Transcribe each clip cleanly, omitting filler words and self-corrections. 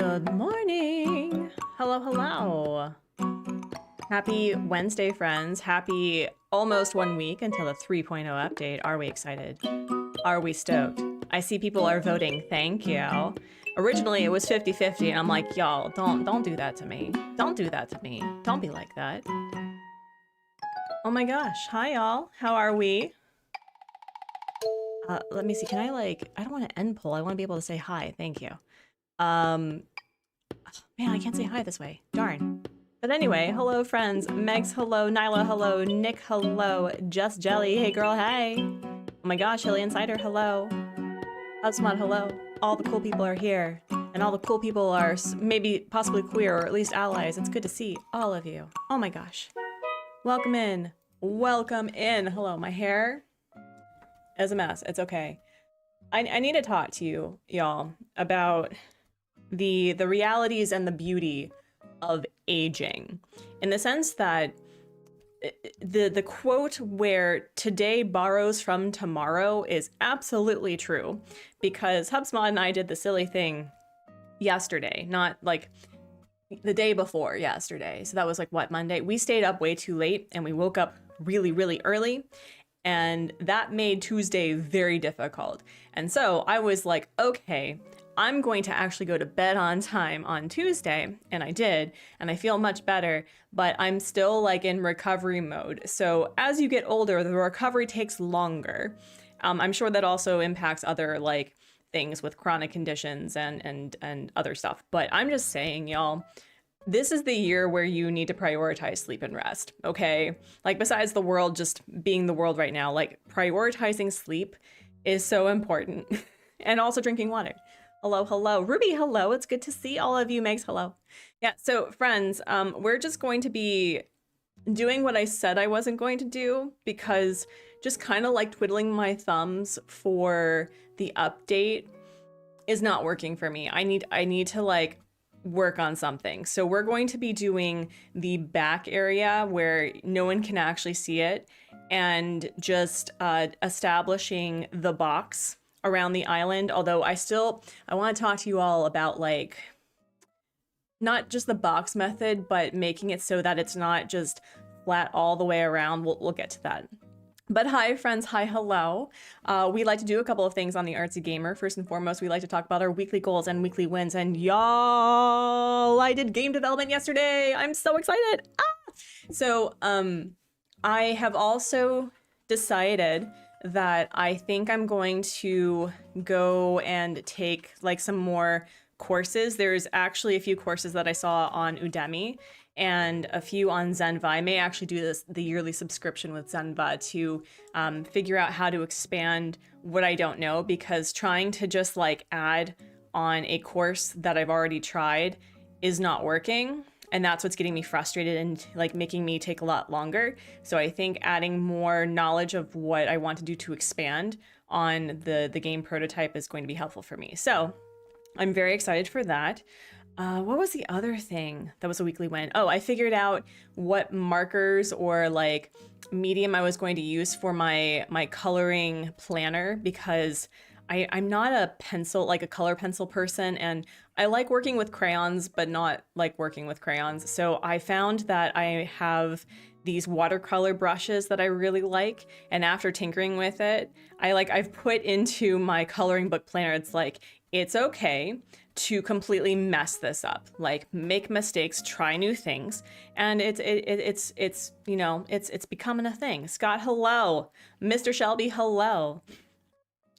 Good morning. Hello, hello. Happy Wednesday, friends. Happy almost 1 week until the 3.0 update. Are we excited? Are we stoked? I see people are voting. Thank you. Originally, it was 50-50, and I'm like, y'all, don't do that to me. Don't do that to me. Don't be like that. Oh my gosh. Hi, y'all. How are we? Let me see. Can I I don't want to end poll. I want to be able to say hi. Thank you. Man, I can't say hi this way. Darn. But anyway, hello friends. Megs, hello. Nyla, hello. Nick, hello. Just Jelly, hey girl, hey. Oh my gosh, Hilly Insider, hello. Hubsmod, hello. All the cool people are here. And all the cool people are maybe possibly queer or at least allies. It's good to see all of you. Oh my gosh. Welcome in. Welcome in. Hello, my hair is a mess. It's okay. I need to talk to you, y'all, about the realities and the beauty of aging, in the sense that the quote where today borrows from tomorrow is absolutely true, because Hubsmod and I did the silly thing yesterday, not like the day before yesterday. So that was like what, Monday? We stayed up way too late and we woke up really, really early. And that made Tuesday very difficult. And so I was like, okay, I'm going to actually go to bed on time on Tuesday. And I did, and I feel much better, but I'm still like in recovery mode. So as you get older, the recovery takes longer. I'm sure that also impacts other like things with chronic conditions and other stuff. But I'm just saying, y'all, this is the year where you need to prioritize sleep and rest, okay? Like, besides the world just being the world right now, like, prioritizing sleep is so important. And also drinking water. Hello, hello. Ruby, hello. It's good to see all of you. Megs, hello. Yeah, so friends, we're just going to be doing what I said I wasn't going to do, because just kind of like twiddling my thumbs for the update is not working for me. I need to like work on something. So we're going to be doing the back area where no one can actually see it, and just establishing the box around the island. Although I want to talk to you all about like not just the box method, but making it so that it's not just flat all the way around. We'll get to that. But hi, friends. Hi, hello. We like to do a couple of things on the Artsy Gamer. First and foremost, we like to talk about our weekly goals and weekly wins. And y'all, I did game development yesterday. I'm so excited. Ah! So I have also decided that I think I'm going to go and take like some more courses. There's actually a few courses that I saw on Udemy and a few on Zenva. I may actually do the yearly subscription with Zenva to figure out how to expand what I don't know, because trying to just like add on a course that I've already tried is not working. And that's what's getting me frustrated and like making me take a lot longer. So I think adding more knowledge of what I want to do to expand on the game prototype is going to be helpful for me. So I'm very excited for that. What was the other thing that was a weekly win? Oh, I figured out what markers or like medium I was going to use for my coloring planner, because I'm not a pencil, like a color pencil person, and I like working with crayons, but not like working with crayons. So I found that I have these watercolor brushes that I really like, and after tinkering with it, I've put into my coloring book planner, it's like, it's okay to completely mess this up, like make mistakes, try new things, and it's you know, it's becoming a thing. Scott, hello. Mr. Shelby, hello.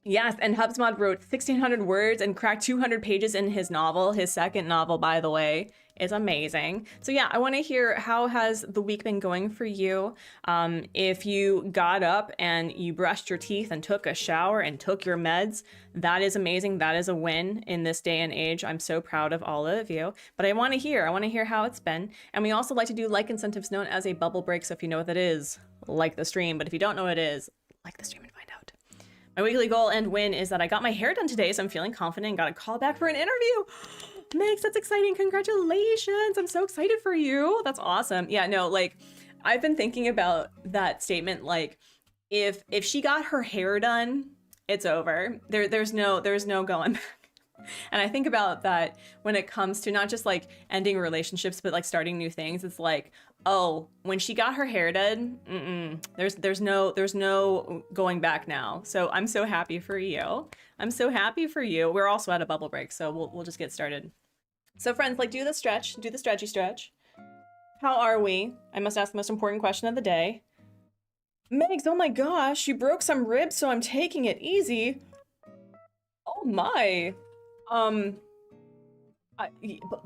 Yes, and Hubsmod wrote 1,600 words and cracked 200 pages in his novel, his second novel, by the way. It's amazing. So yeah, I want to hear, how has the week been going for you? If you got up and you brushed your teeth and took a shower and took your meds, that is amazing. That is a win in this day and age. I'm so proud of all of you. But I want to hear how it's been. And we also like to do like incentives known as a bubble break. So if you know what that is, like the stream. But if you don't know what it is, like the stream and find out. My weekly goal and win is that I got my hair done today, so I'm feeling confident and got a call back for an interview. Megs, that's exciting. Congratulations. I'm so excited for you. That's awesome. Yeah, no, like I've been thinking about that statement. Like if she got her hair done, it's over. There's no going back. And I think about that when it comes to not just like ending relationships, but like starting new things. It's like, oh, when she got her hair done, there's no going back now. So I'm so happy for you. I'm so happy for you. We're also at a bubble break, so we'll just get started. So friends, like do the stretch, do the stretchy stretch. How are we? I must ask the most important question of the day. Megs, oh my gosh, you broke some ribs, so I'm taking it easy. Oh my.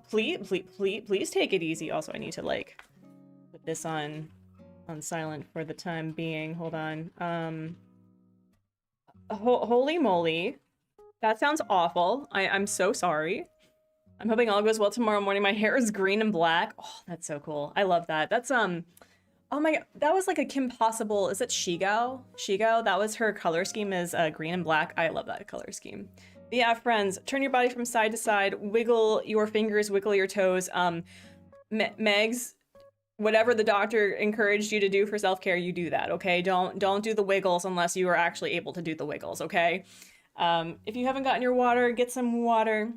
Please take it easy. Also, I need to like put this on silent for the time being. Hold on. Holy moly. That sounds awful. I'm so sorry. I'm hoping all goes well tomorrow morning. My hair is green and black. Oh, that's so cool. I love that. That's oh my god, that was like a Kim Possible. Is it Shigo? Shigo? That was her color scheme is green and black. I love that color scheme. But yeah, friends, turn your body from side to side, wiggle your fingers, wiggle your toes. Megs, whatever the doctor encouraged you to do for self-care, you do that, okay? Don't do the wiggles unless you are actually able to do the wiggles, okay? If you haven't gotten your water, get some water.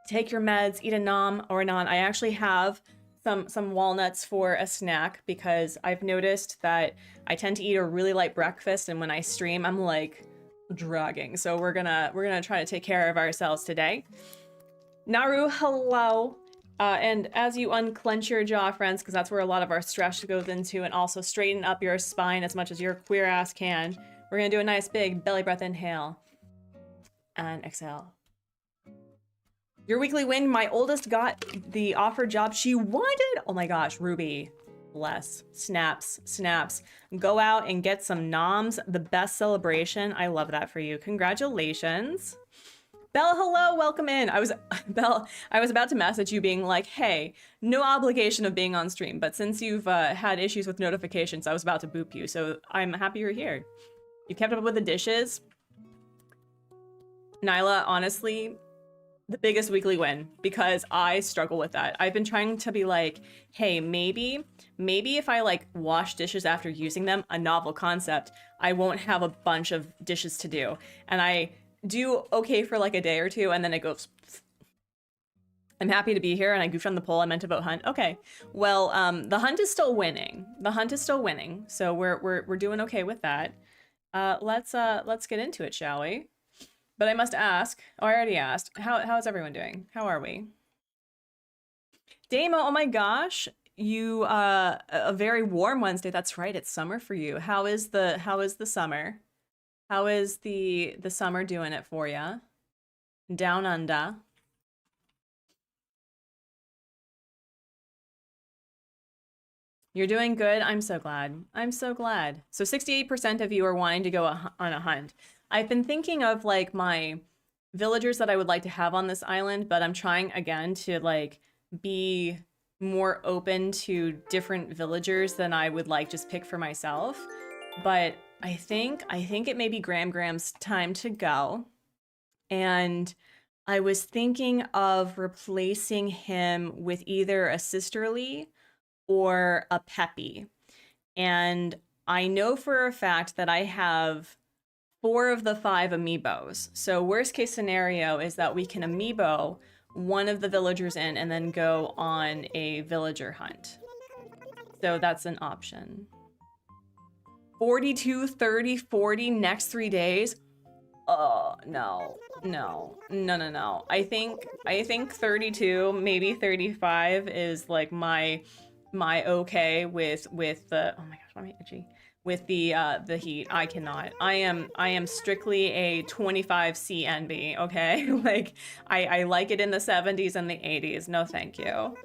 Take your meds, eat a nom or a non. I actually have some walnuts for a snack because I've noticed that I tend to eat a really light breakfast, and when I stream, I'm like dragging. So we're gonna try to take care of ourselves today. Naru, hello. And as you unclench your jaw, friends, because that's where a lot of our stress goes into, and also straighten up your spine as much as your queer ass can, we're gonna do a nice big belly breath inhale and exhale. Your weekly win, my oldest got the offered job she wanted. Oh my gosh, Ruby, bless. Snaps, snaps. Go out and get some noms, the best celebration. I love that for you. Congratulations. Belle, hello, welcome in. Belle, I was about to message you being like, hey, no obligation of being on stream, but since you've had issues with notifications, I was about to boop you, so I'm happy you're here. You kept up with the dishes. Nyla, honestly, the biggest weekly win, because I struggle with that. I've been trying to be like, hey, maybe if I like wash dishes after using them, a novel concept, I won't have a bunch of dishes to do. And I do okay for like a day or two, and then it goes. I'm happy to be here, and I goofed on the poll. I meant to vote Hunt. Okay, well, the Hunt is still winning. The Hunt is still winning, so we're doing okay with that. Let's get into it, shall we? But I must ask, oh, I already asked, how's everyone doing? How are we? Damo, oh my gosh, you, a very warm Wednesday. That's right, it's summer for you. How is the summer? How is the summer doing it for you? Down under. You're doing good. I'm so glad. I'm so glad. So 68% of you are wanting to go on a hunt. I've been thinking of like my villagers that I would like to have on this island, but I'm trying again to like be more open to different villagers than I would like just pick for myself. But I think it may be Gram's time to go. And I was thinking of replacing him with either a sisterly or a peppy. And I know for a fact that I have 4 of the 5 amiibos. So worst case scenario is that we can amiibo one of the villagers in and then go on a villager hunt. So that's an option. 42, 30, 40 next 3 days. Oh, no. I think 32, maybe 35 is like my okay with the, oh my gosh, why am I itchy? With the heat. I cannot. I am strictly a 25 CNB, okay? Like I like it in the 70s and the 80s. No, thank you.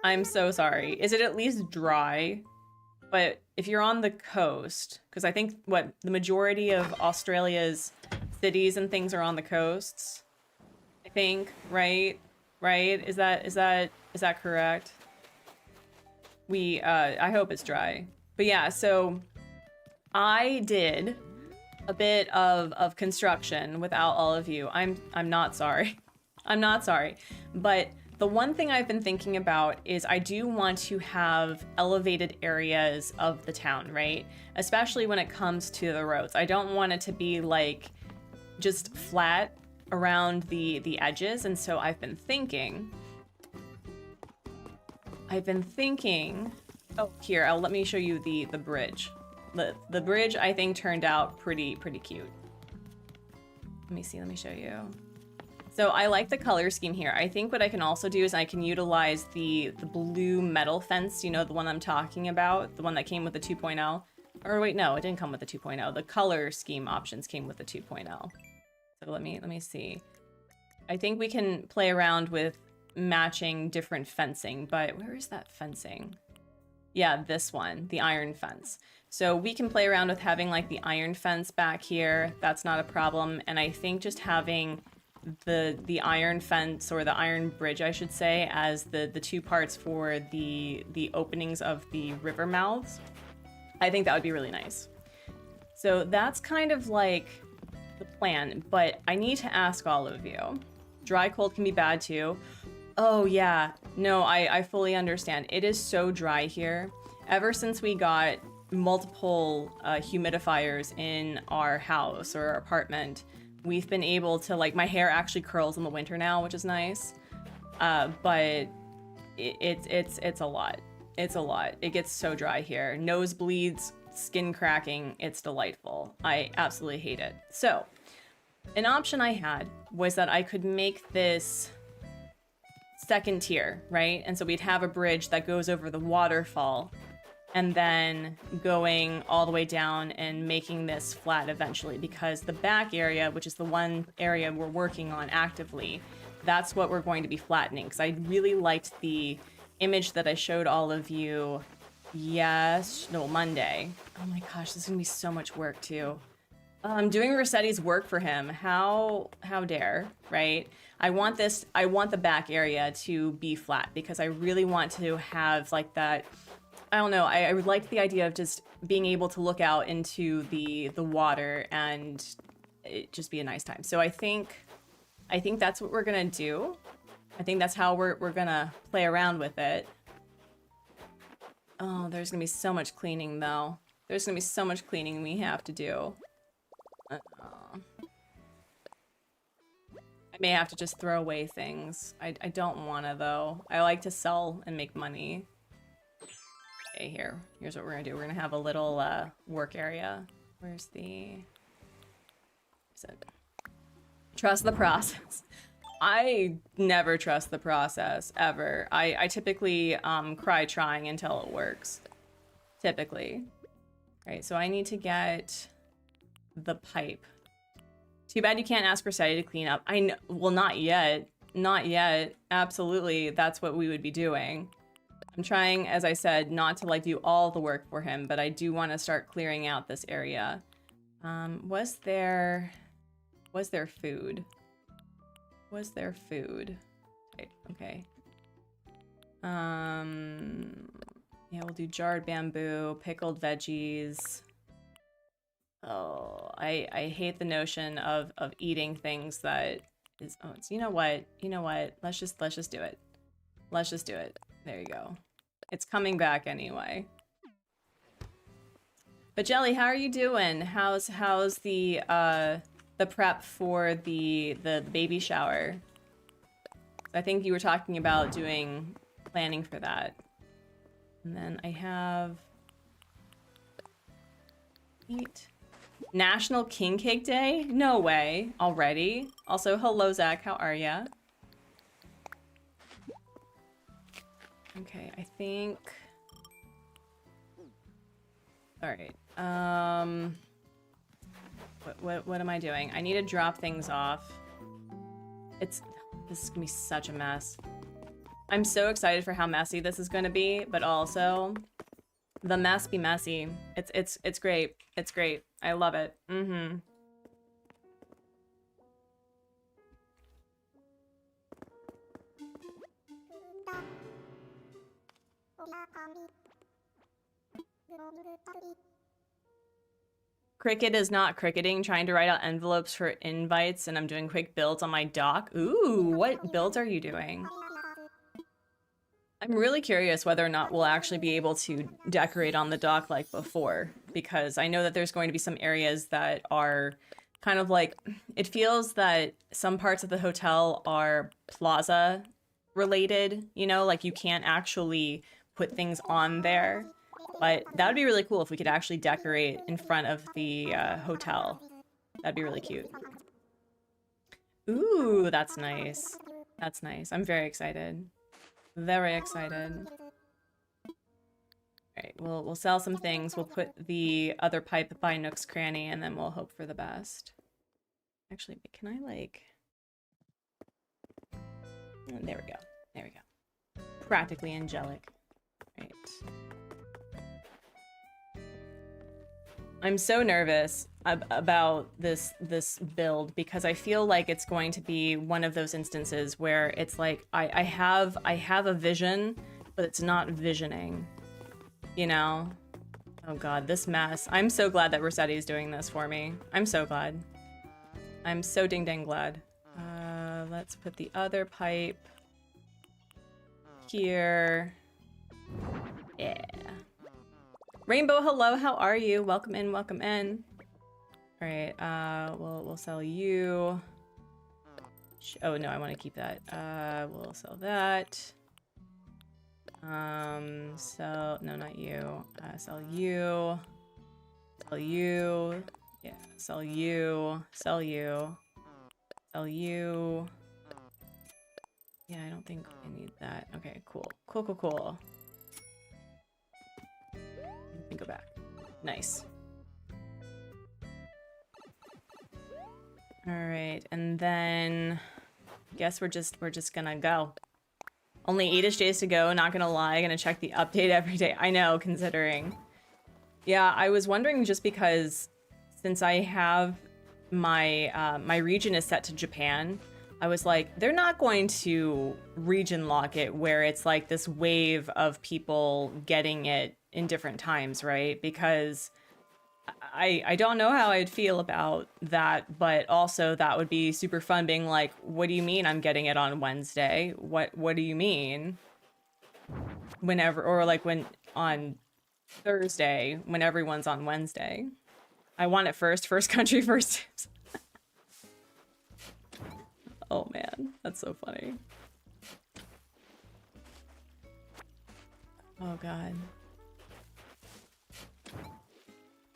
I'm so sorry. Is it at least dry? But if you're on the coast, because I think what the majority of Australia's cities and things are on the coasts. I think, right? Is that correct? I hope it's dry. But yeah, so I did a bit of construction without all of you. I'm not sorry. I'm not sorry. But the one thing I've been thinking about is I do want to have elevated areas of the town, right? Especially when it comes to the roads. I don't want it to be like just flat around the edges, and so I've been thinking, oh, here, let me show you the bridge. The bridge, I think, turned out pretty cute. Let me see, let me show you. So I like the color scheme here. I think what I can also do is I can utilize the blue metal fence, you know, the one I'm talking about, the one that came with the 2.0. Or wait, no, it didn't come with the 2.0. The color scheme options came with the 2.0. So let me see. I think we can play around with matching different fencing, but where is that fencing? Yeah, this one, the iron fence. So we can play around with having like the iron fence back here. That's not a problem. And I think just having the iron fence, or the iron bridge, I should say, as the two parts for the openings of the river mouths, I think that would be really nice. So that's kind of like the plan, but I need to ask all of you. Dry cold can be bad too. Oh yeah, no, I fully understand. It is so dry here. Ever since we got multiple humidifiers in our house or our apartment, we've been able to, like, my hair actually curls in the winter now, which is nice. But it's a lot. It's a lot. It gets so dry here. Nosebleeds, skin cracking, it's delightful. I absolutely hate it. So, an option I had was that I could make this second tier, right? And so we'd have a bridge that goes over the waterfall, and then going all the way down and making this flat eventually, because the back area, which is the one area we're working on actively, that's what we're going to be flattening. Because I really liked the image that I showed all of you Monday. Oh my gosh, this is gonna be so much work too. I'm doing Rossetti's work for him. How dare, right? I want the back area to be flat because I really want to have like that. I don't know, I would like the idea of just being able to look out into the water and it just be a nice time. So I think that's what we're gonna do. I think that's how we're gonna play around with it. Oh, there's gonna be so much cleaning though. There's gonna be so much cleaning we have to do. I may have to just throw away things. I don't wanna though. I like to sell and make money. Okay, here's what we're gonna do. We're gonna have a little work area. Where's the... Is it? Trust the process. I never trust the process, ever. I typically cry trying until it works. Typically. Right, so I need to get the pipe. Too bad you can't ask Rossetti to clean up. I know, well, not yet. Not yet. Absolutely, that's what we would be doing. I'm trying, as I said, not to like do all the work for him, but I do want to start clearing out this area. Was there food? Was there food? Okay. Yeah, we'll do jarred bamboo, pickled veggies. Oh, I hate the notion of eating things that is, oh, it's, you know what? Let's just do it. Let's just do it. There you go. It's coming back anyway. But Jelly, how are you doing? How's the prep for the baby shower? I think you were talking about planning for that. And then I have National King Cake Day? No way. Already? Also, hello Zach, how are ya? Okay, I think... Alright, what am I doing? I need to drop things off. This is gonna be such a mess. I'm so excited for how messy this is gonna be, but also the mess be messy. It's great. It's great. I love it. Mm-hmm. Cricket is not cricketing, trying to write out envelopes for invites, and I'm doing quick builds on my dock. Ooh, what builds are you doing? I'm really curious whether or not we'll actually be able to decorate on the dock like before, because I know that there's going to be some areas that are kind of like, it feels that some parts of the hotel are plaza related, you know, like you can't actually put things on there. But that would be really cool if we could actually decorate in front of the hotel. That'd be really cute. Ooh, that's nice. That's nice. I'm very excited. Very excited. Alright, we'll sell some things. We'll put the other pipe by Nook's Cranny, and then we'll hope for the best. Actually, can I, like... There we go. There we go. Practically angelic. Right. I'm so nervous about this build because I feel like it's going to be one of those instances where it's like I have a vision, but it's not visioning. You know? Oh god, this mess. I'm so glad that Rossetti is doing this for me. I'm so glad. I'm so ding dang glad. Let's put the other pipe here. Yeah. Rainbow, hello, how are you? Welcome in, welcome in. All right, we'll sell you. Oh no, I want to keep that. We'll sell that. So no, not you. Sell you. Sell you. Yeah, sell you. Sell you. Sell you. Yeah, I don't think I need that. Okay, cool. Cool, cool, cool. Let me go back. Nice. All right, and then I guess we're just gonna go. Only 8-ish days to go, not gonna lie, gonna check the update every day. I know, considering. Yeah, I was wondering just because since I have my my region is set to Japan, I was like, they're not going to region lock it where it's like this wave of people getting it in different times, right? Because I don't know how I'd feel about that, but also that would be super fun being like, what do you mean I'm getting it on Wednesday? What do you mean? Whenever, or like when on Thursday, when everyone's on Wednesday. I want it first country, first. Oh man, that's so funny. Oh god.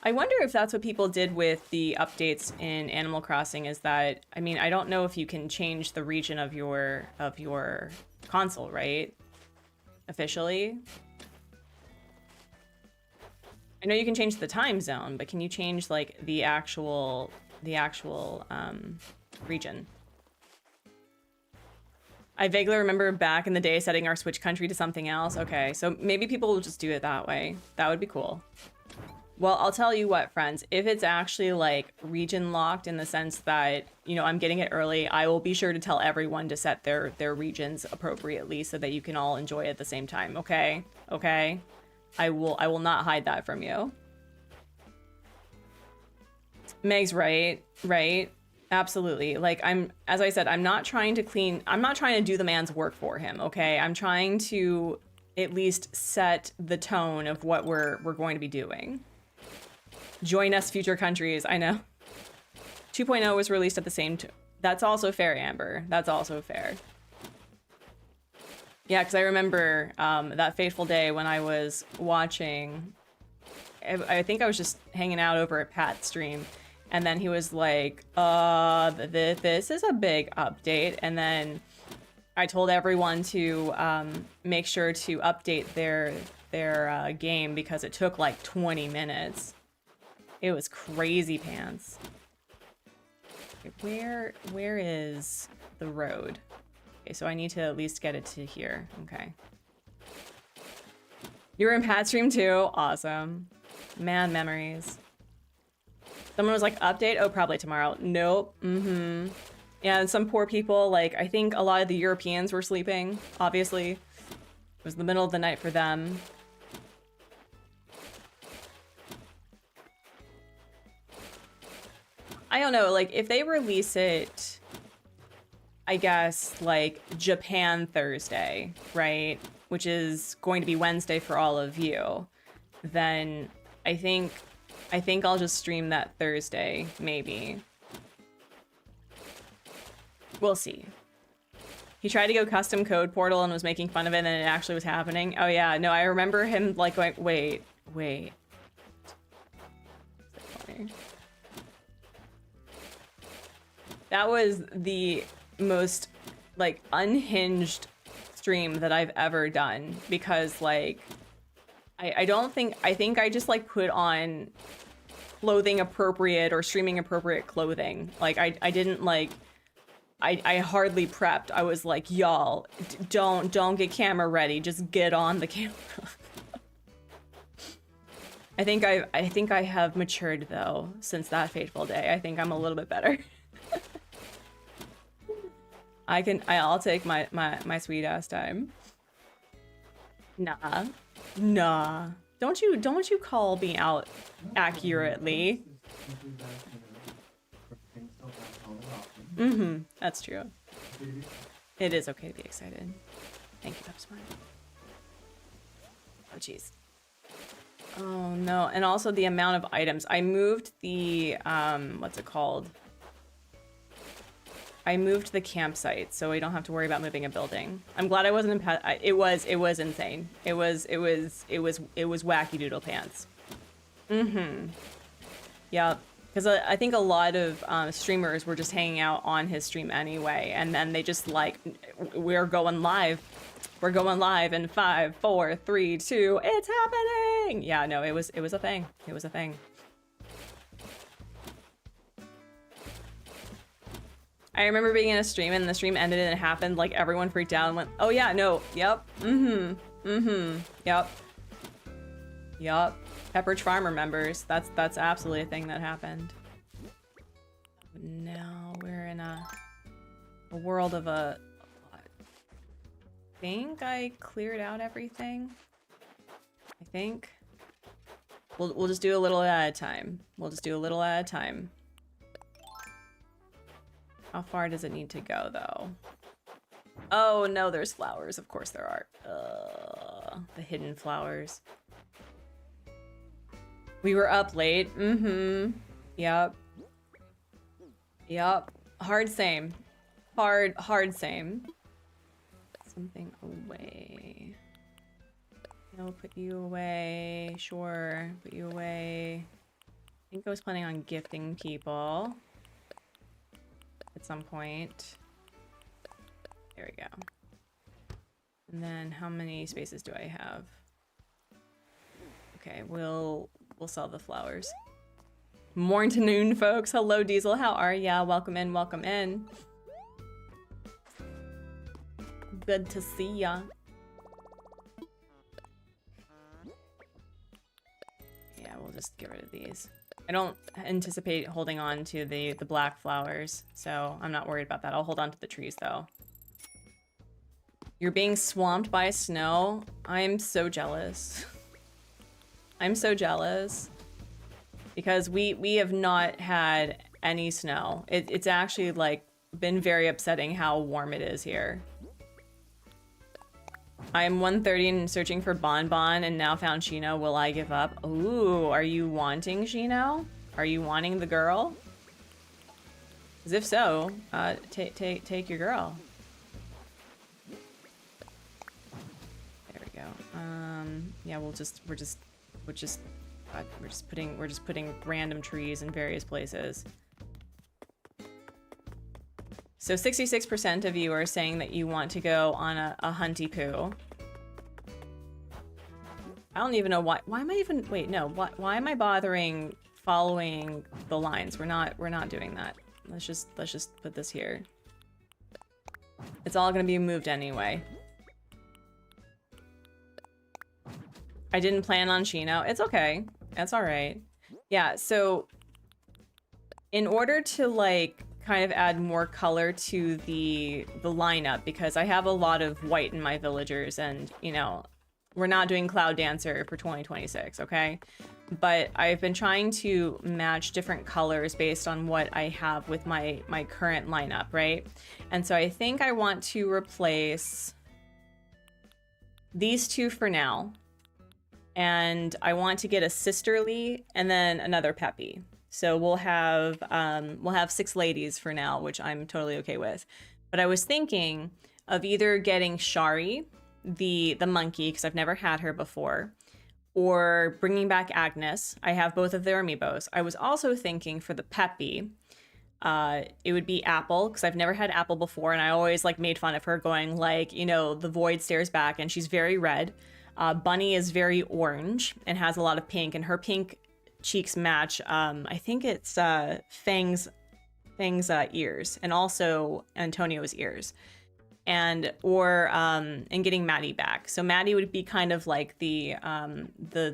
I wonder if that's what people did with the updates in Animal Crossing, is that, I mean, I don't know if you can change the region of your console, right? Officially. I know you can change the time zone, but can you change like the actual region? I vaguely remember back in the day setting our Switch country to something else. Okay, so maybe people will just do it that way. That would be cool. Well, I'll tell you what, friends, if it's actually like region locked in the sense that, you know, I'm getting it early, I will be sure to tell everyone to set their regions appropriately so that you can all enjoy it at the same time. Okay? Okay? I will not hide that from you. Meg's right, right? Absolutely. Like, as I said, I'm not trying to do the man's work for him, okay? I'm trying to at least set the tone of what we're going to be doing. Join us, future countries. I know. 2.0 was released at the same time. That's also fair, Amber. That's also fair. Yeah, because I remember that fateful day when I was watching, I think I was just hanging out over at Pat's stream, and then he was like, this is a big update, and then I told everyone to make sure to update their game because it took like 20 minutes. It was crazy pants. Okay, where is the road? Okay, so I need to at least get it to here. Okay. You were in Pat's stream too? Awesome. Man, memories. Someone was like, update? Oh, probably tomorrow. Nope. Mm-hmm. Yeah, and some poor people, like, I think a lot of the Europeans were sleeping, obviously. It was the middle of the night for them. I don't know, like, if they release it, I guess, like, Japan Thursday, right? Which is going to be Wednesday for all of you, then I think I'll just stream that Thursday, maybe. We'll see. He tried to go custom code portal and was making fun of it, and it actually was happening. Oh yeah, no, I remember him like going, wait. That was the most like unhinged stream that I've ever done, because like I think I just like put on clothing appropriate or streaming appropriate clothing. Like I didn't like I hardly prepped. I was like, y'all, don't get camera ready. Just get on the camera. I think I have matured though since that fateful day. I think I'm a little bit better. I'll take my sweet ass time. Nah. Don't you call me out accurately. That's true. It is okay to be excited. Thank you, Pepsmart. Oh jeez. Oh no, and also the amount of items. I moved the what's it called? I moved the campsite, so we don't have to worry about moving a building. I'm glad I wasn't in it was insane. It was wacky doodle pants. Yep. Because I think a lot of streamers were just hanging out on his stream anyway, and then they just like, we're going live. We're going live in 5, 4, 3, 2. It's happening. Yeah, no, it was a thing. It was a thing. I remember being in a stream and the stream ended and it happened, like everyone freaked out and went, oh yeah, no, yep, yep. Pepperidge Farm remembers. That's absolutely a thing that happened. Now we're in a world of a... I think I cleared out everything. I think. We'll just do a little at a time. We'll just do a little at a time. How far does it need to go, though? Oh, no, there's flowers. Of course there are. The hidden flowers. We were up late. Yep. Yep. Hard same. Hard same. Something away. No, put you away. Sure, put you away. I think I was planning on gifting people at some point. There we go. And then how many spaces do I have? Okay, we'll sell the flowers. Morning to noon, folks. Hello, Diesel. How are ya? Welcome in, welcome in. Good to see ya. Yeah, we'll just get rid of these. I don't anticipate holding on to the black flowers, so I'm not worried about that. I'll hold on to the trees, though. You're being swamped by snow? I'm so jealous. I'm so jealous. Because we have not had any snow. It's actually, like, been very upsetting how warm it is here. I am 1:30 and searching for Bonbon and now found Shino. Will I give up? Ooh, are you wanting Shino? Are you wanting the girl? Because if so, take your girl. There we go. Yeah, we're just putting random trees in various places. So 66% of you are saying that you want to go on a hunty poo. I don't even know why am I even, wait, no, why am I bothering following the lines? We're not doing that. Let's just put this here. It's all gonna be moved anyway. I didn't plan on Shino. It's okay. That's all right. Yeah, so in order to like kind of add more color to the lineup, because I have a lot of white in my villagers and, you know, we're not doing Cloud Dancer for 2026, okay? But I've been trying to match different colors based on what I have with my current lineup, right? And so I think I want to replace these two for now. And I want to get a Sisterly and then another Peppy. So we'll have 6 ladies for now, which I'm totally okay with. But I was thinking of either getting Shari, the monkey, because I've never had her before, or bringing back Agnes. I have both of their amiibos. I was also thinking for the Peppy, it would be Apple, because I've never had Apple before, and I always like made fun of her, going like, you know, the void stares back, and she's very red. Bunny is very orange and has a lot of pink, and her pink cheeks match. I think it's Fang's ears, and also Antonio's ears, and getting Maddie back. So Maddie would be kind of like the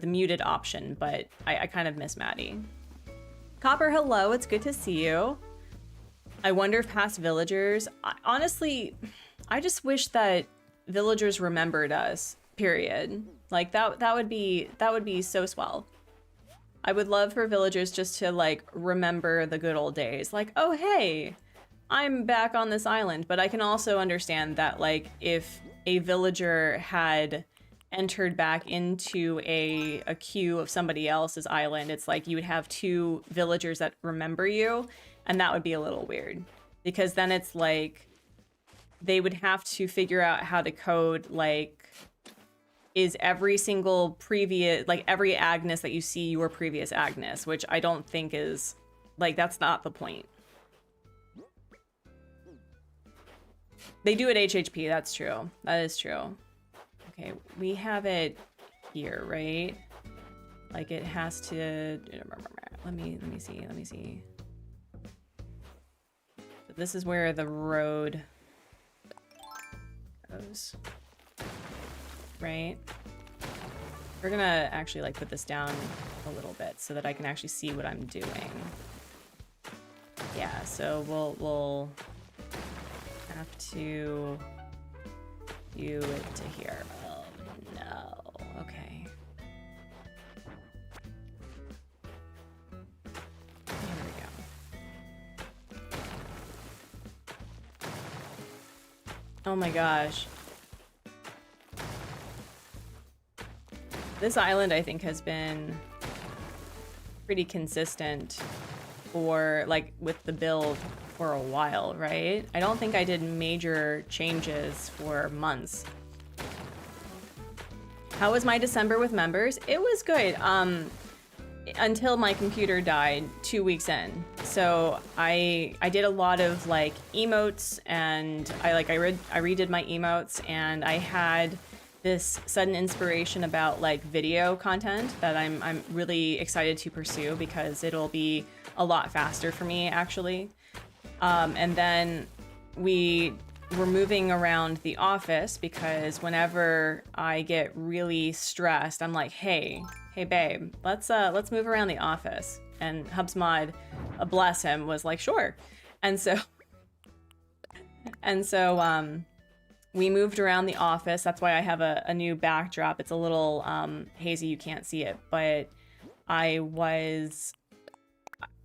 muted option, but I kind of miss Maddie. Copper, hello, it's good to see you. I wonder if past villagers, honestly, I just wish that villagers remembered us, period. Like that would be so swell. I would love for villagers just to like remember the good old days. Like, oh hey, I'm back on this island. But I can also understand that like if a villager had entered back into a queue of somebody else's island, it's like you would have 2 villagers that remember you, and that would be a little weird, because then it's like they would have to figure out how to code like, is every single previous, like every Agnes that you see your previous Agnes, which I don't think is, like, that's not the point. They do at HHP, that's true. That is true. Okay, we have it here, right? Like it has to, let me see. So this is where the road goes. Right? We're gonna actually like put this down a little bit so that I can actually see what I'm doing. Yeah, so we'll have to do it to here. Oh no. Okay. Here we go. Oh my gosh. This island, I think, has been pretty consistent for, like, with the build for a while, right? I don't think I did major changes for months. How was my December with members? It was good, until my computer died 2 weeks in. So I did a lot of, like, emotes, and I redid my emotes, and I had this sudden inspiration about like video content that I'm really excited to pursue, because it'll be a lot faster for me actually. And then we were moving around the office, because whenever I get really stressed, I'm like, hey babe, let's move around the office. And Hubsmod, bless him, was like, sure. And so we moved around the office. That's why I have a new backdrop. It's a little hazy, you can't see it, but I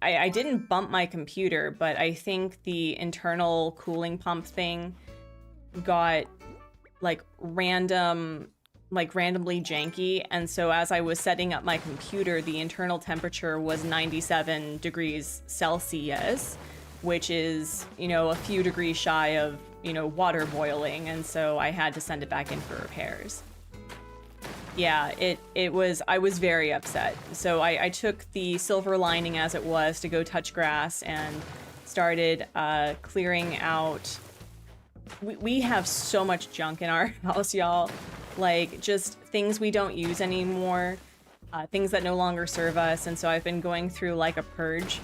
didn't bump my computer, but I think the internal cooling pump thing got like randomly janky. And so as I was setting up my computer, the internal temperature was 97 degrees Celsius, which is, you know, a few degrees shy of, you know, water boiling, and so I had to send it back in for repairs. Yeah, I was very upset. So I took the silver lining as it was to go touch grass and started clearing out. We have so much junk in our house, y'all. Like, just things we don't use anymore, things that no longer serve us, and so I've been going through like a purge.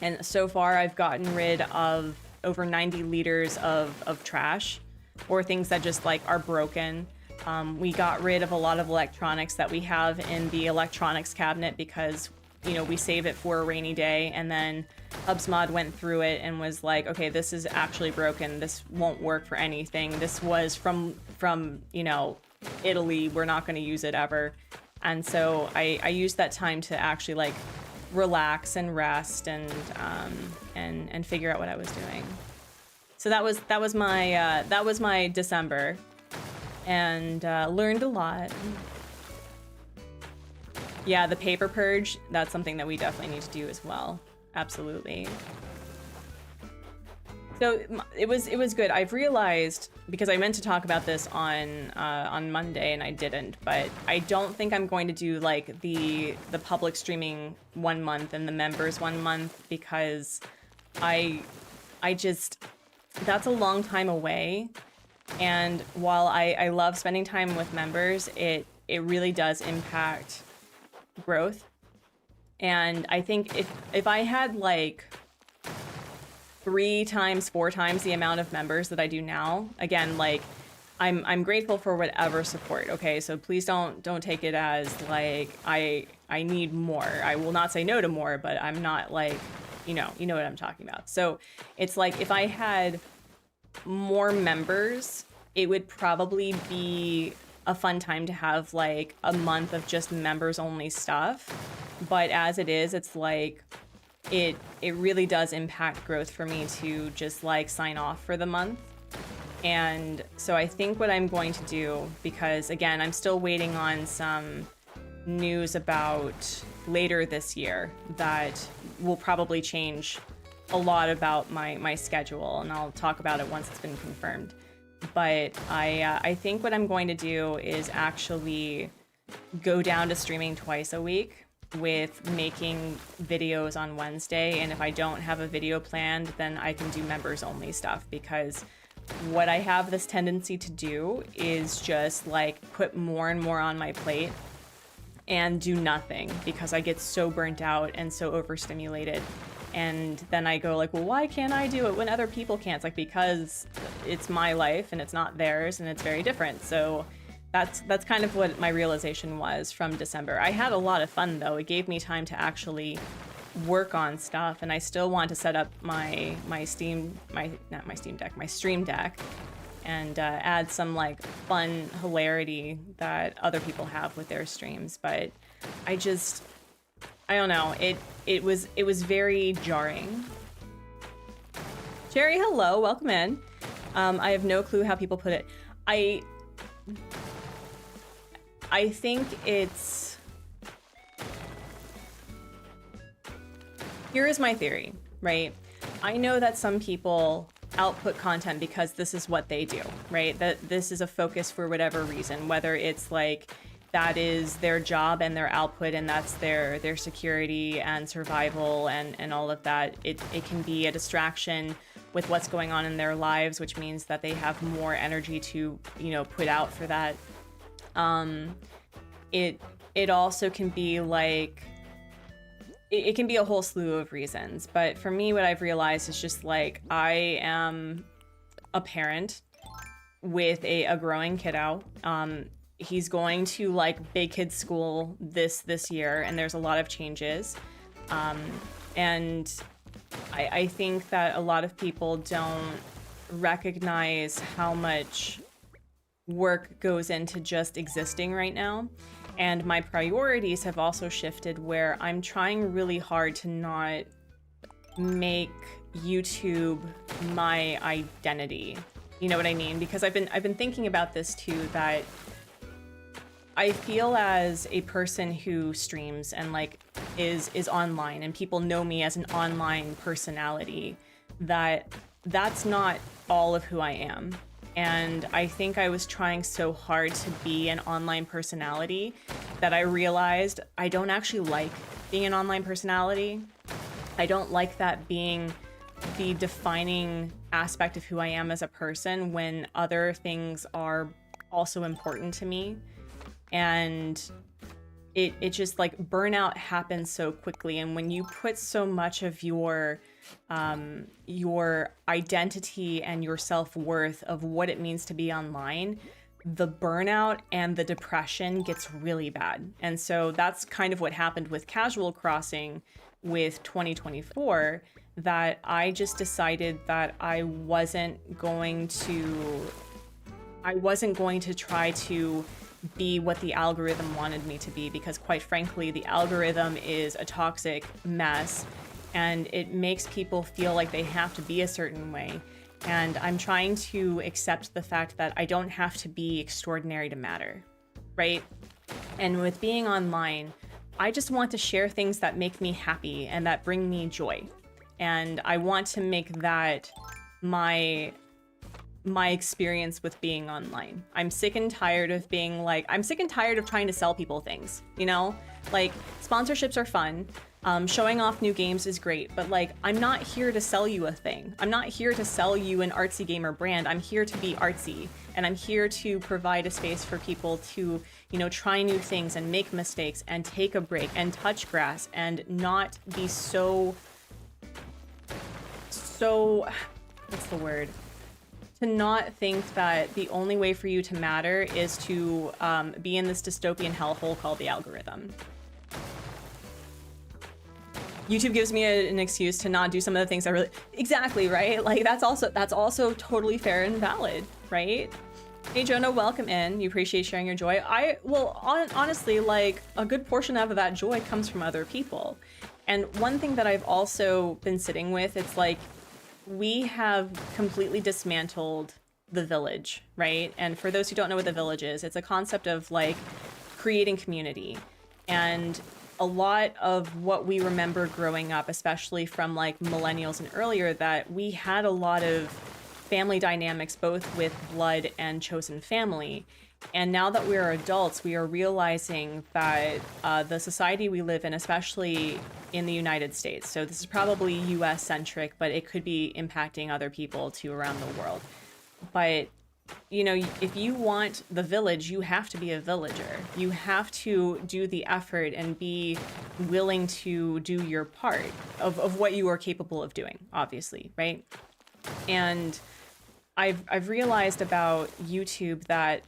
And so far I've gotten rid of over 90 liters of trash, or things that just like are broken. We got rid of a lot of electronics that we have in the electronics cabinet, because, you know, we save it for a rainy day. And then Hubsmod went through it and was like, okay, this is actually broken. This won't work for anything. This was from you know, Italy. We're not going to use it ever. And so I used that time to actually like relax and rest and figure out what I was doing. So that was my December, and learned a lot. Yeah, the paper purge, that's something that we definitely need to do as well. Absolutely. So it was good. I've realized, because I meant to talk about this on Monday and I didn't, but I don't think I'm going to do like the public streaming 1 month and the members 1 month, because I just, that's a long time away. And while I love spending time with members, it really does impact growth. And I think if I had like 3 times, 4 times the amount of members that I do now, again, like I'm grateful for whatever support. Okay, so please don't take it as like I need more. I will not say no to more, but I'm not like, you know what I'm talking about. So it's like if I had more members, it would probably be a fun time to have like a month of just members only stuff. But as it is, it's like it really does impact growth for me to just like sign off for the month. And so I think what I'm going to do, because again, I'm still waiting on some news about later this year that will probably change a lot about my schedule, and I'll talk about it once it's been confirmed. But I think what I'm going to do is actually go down to streaming twice a week, with making videos on Wednesday. And if I don't have a video planned, then I can do members only stuff, because what I have this tendency to do is just like put more and more on my plate and do nothing, because I get so burnt out and so overstimulated. And then I go like, well, why can't I do it when other people can't? It's like, because it's my life and it's not theirs, and it's very different. So that's kind of what my realization was from December. I had a lot of fun though. It gave me time to actually work on stuff, and I still want to set up my Stream Deck, and add some like fun hilarity that other people have with their streams. But I don't know. It was very jarring. Jerry, hello, welcome in. I have no clue how people put it. I think it's... Here is my theory, right? I know that some people output content because this is what they do, right? That this is a focus for whatever reason, whether it's like that is their job and their output, and that's their security and survival and all of that. It can be a distraction with what's going on in their lives, which means that they have more energy to, put out for that. It also can be like, it can be a whole slew of reasons. But for me, what I've realized is just like, I am a parent with a growing kiddo. He's going to like big kid school this year, and there's a lot of changes. And I think that a lot of people don't recognize how much work goes into just existing right now. And my priorities have also shifted, where I'm trying really hard to not make YouTube my identity. You know what I mean? Because I've been thinking about this too, that I feel as a person who streams and like is online, and people know me as an online personality, that's not all of who I am. And I think I was trying so hard to be an online personality that I realized I don't actually like being an online personality. I don't like that being the defining aspect of who I am as a person, when other things are also important to me. And it just like, burnout happens so quickly. And when you put so much of your identity and your self-worth of what it means to be online, the burnout and the depression gets really bad. And so that's kind of what happened with Casual Crossing with 2024, that I just decided that I wasn't going to try to be what the algorithm wanted me to be, because quite frankly, the algorithm is a toxic mess, and it makes people feel like they have to be a certain way. And I'm trying to accept the fact that I don't have to be extraordinary to matter, right? And with being online, I just want to share things that make me happy and that bring me joy. And I want to make that my experience with being online. I'm sick and tired of being like, I'm sick and tired of trying to sell people things, you know? Like, sponsorships are fun. Showing off new games is great, but like, I'm not here to sell you a thing. I'm not here to sell you an artsy gamer brand. I'm here to be artsy, and I'm here to provide a space for people to, you know, try new things and make mistakes and take a break and touch grass and not be so, what's the word? To not think that the only way for you to matter is to be in this dystopian hellhole called the algorithm. YouTube gives me an excuse to not do some of the things I really... Exactly, right? Like, that's also totally fair and valid, right? Hey, Jonah, welcome in. You appreciate sharing your joy. Honestly, like, a good portion of that joy comes from other people. And one thing that I've also been sitting with, it's like, we have completely dismantled the village, right? And for those who don't know what the village is, it's a concept of, like, creating community. And a lot of what we remember growing up, especially from like millennials and earlier, that we had a lot of family dynamics, both with blood and chosen family. And now that we are adults, we are realizing that the society we live in, especially in the United States, so this is probably US centric, but it could be impacting other people too around the world. But you know, if you want the village, you have to be a villager. You have to do the effort and be willing to do your part of what you are capable of doing, obviously, right? And I've realized about YouTube that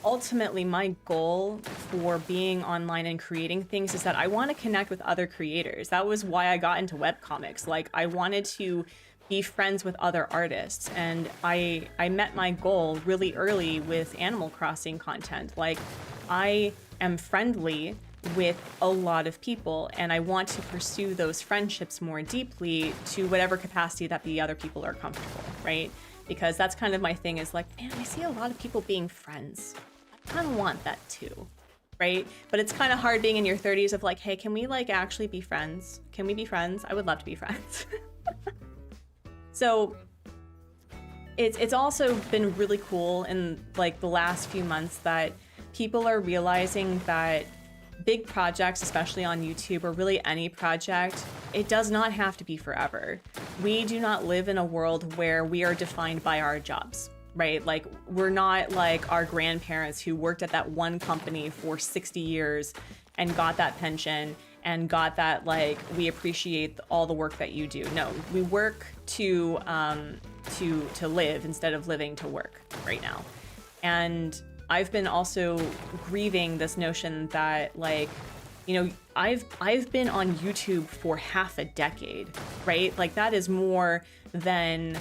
ultimately my goal for being online and creating things is that I want to connect with other creators. That was why I got into webcomics. Like, I wanted to be friends with other artists, and I met my goal really early with Animal Crossing content. Like, I am friendly with a lot of people, and I want to pursue those friendships more deeply to whatever capacity that the other people are comfortable, right? Because that's kind of my thing, is like, man, I see a lot of people being friends. I kind of want that too, right? But it's kind of hard being in your 30s of like, hey, can we like actually be friends? Can we be friends? I would love to be friends. So it's also been really cool in like the last few months that people are realizing that big projects, especially on YouTube, or really any project, it does not have to be forever. We do not live in a world where we are defined by our jobs, right? Like, we're not like our grandparents who worked at that one company for 60 years and got that pension and got that, like, we appreciate all the work that you do. No, we work to live instead of living to work right now. And I've been also grieving this notion that, like, you know, I've been on YouTube for half a decade, right? Like, that is more than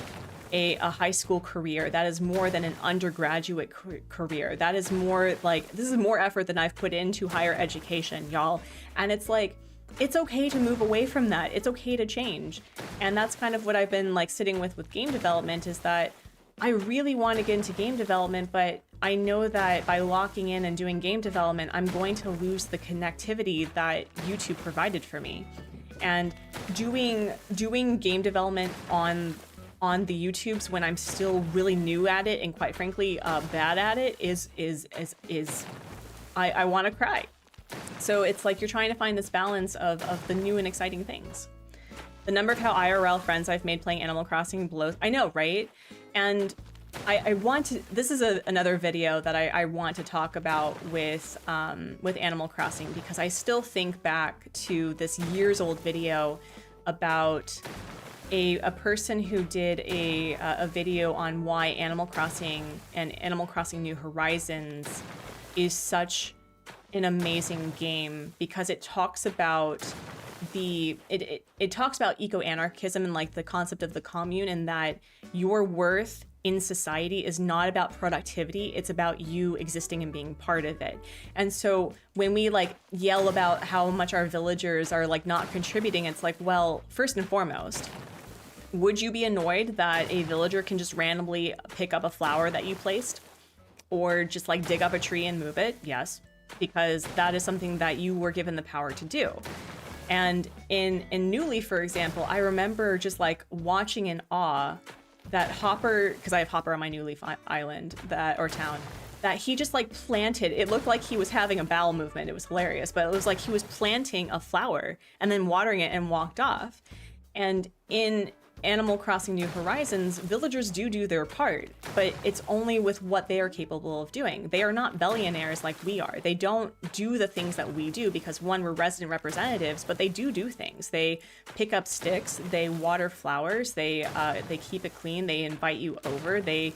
a high school career. That is more than an undergraduate career. That is more like, this is more effort than I've put into higher education, y'all. And it's like, it's okay to move away from that. It's okay to change. And that's kind of what I've been like sitting with game development, is that I really want to get into game development, but I know that by locking in and doing game development, I'm going to lose the connectivity that YouTube provided for me. And doing game development on the YouTubes when I'm still really new at it and quite frankly bad at it is I want to cry. So it's like you're trying to find this balance of the new and exciting things. The number of how IRL friends I've made playing Animal Crossing blows. I know, right? And I want to, this is another video that I want to talk about with Animal Crossing, because I still think back to this years old video about a person who did a video on why Animal Crossing and Animal Crossing New Horizons is such an amazing game, because it talks about it talks about eco-anarchism and like the concept of the commune, and that your worth in society is not about productivity, it's about you existing and being part of it. And so when we like yell about how much our villagers are like not contributing, it's like, well, first and foremost, would you be annoyed that a villager can just randomly pick up a flower that you placed, or just like dig up a tree and move it? Yes. because that is something that you were given the power to do. And in Newly, for example, I remember just like watching in awe that Hopper, because I have Hopper on my New Leaf island, or town, that he just like planted, it looked like he was having a bowel movement. It was hilarious, but it was like he was planting a flower and then watering it and walked off. And in Animal Crossing New Horizons, villagers do their part, but it's only with what they are capable of doing. They are not billionaires like we are. They don't do the things that we do because, one, we're resident representatives, but they do things. They pick up sticks, they water flowers, they keep it clean, they invite you over, they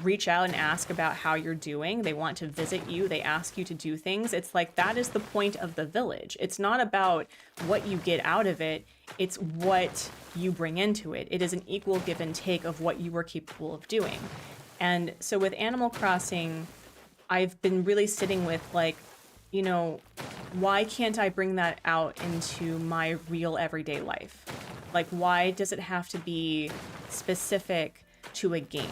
reach out and ask about how you're doing. They want to visit you. They ask you to do things. It's like that is the point of the village. It's not about what you get out of it. It's what you bring into it. It is an equal give and take of what you were capable of doing. And so with Animal Crossing, I've been really sitting with like, you know, why can't I bring that out into my real everyday life? Like, why does it have to be specific to a game?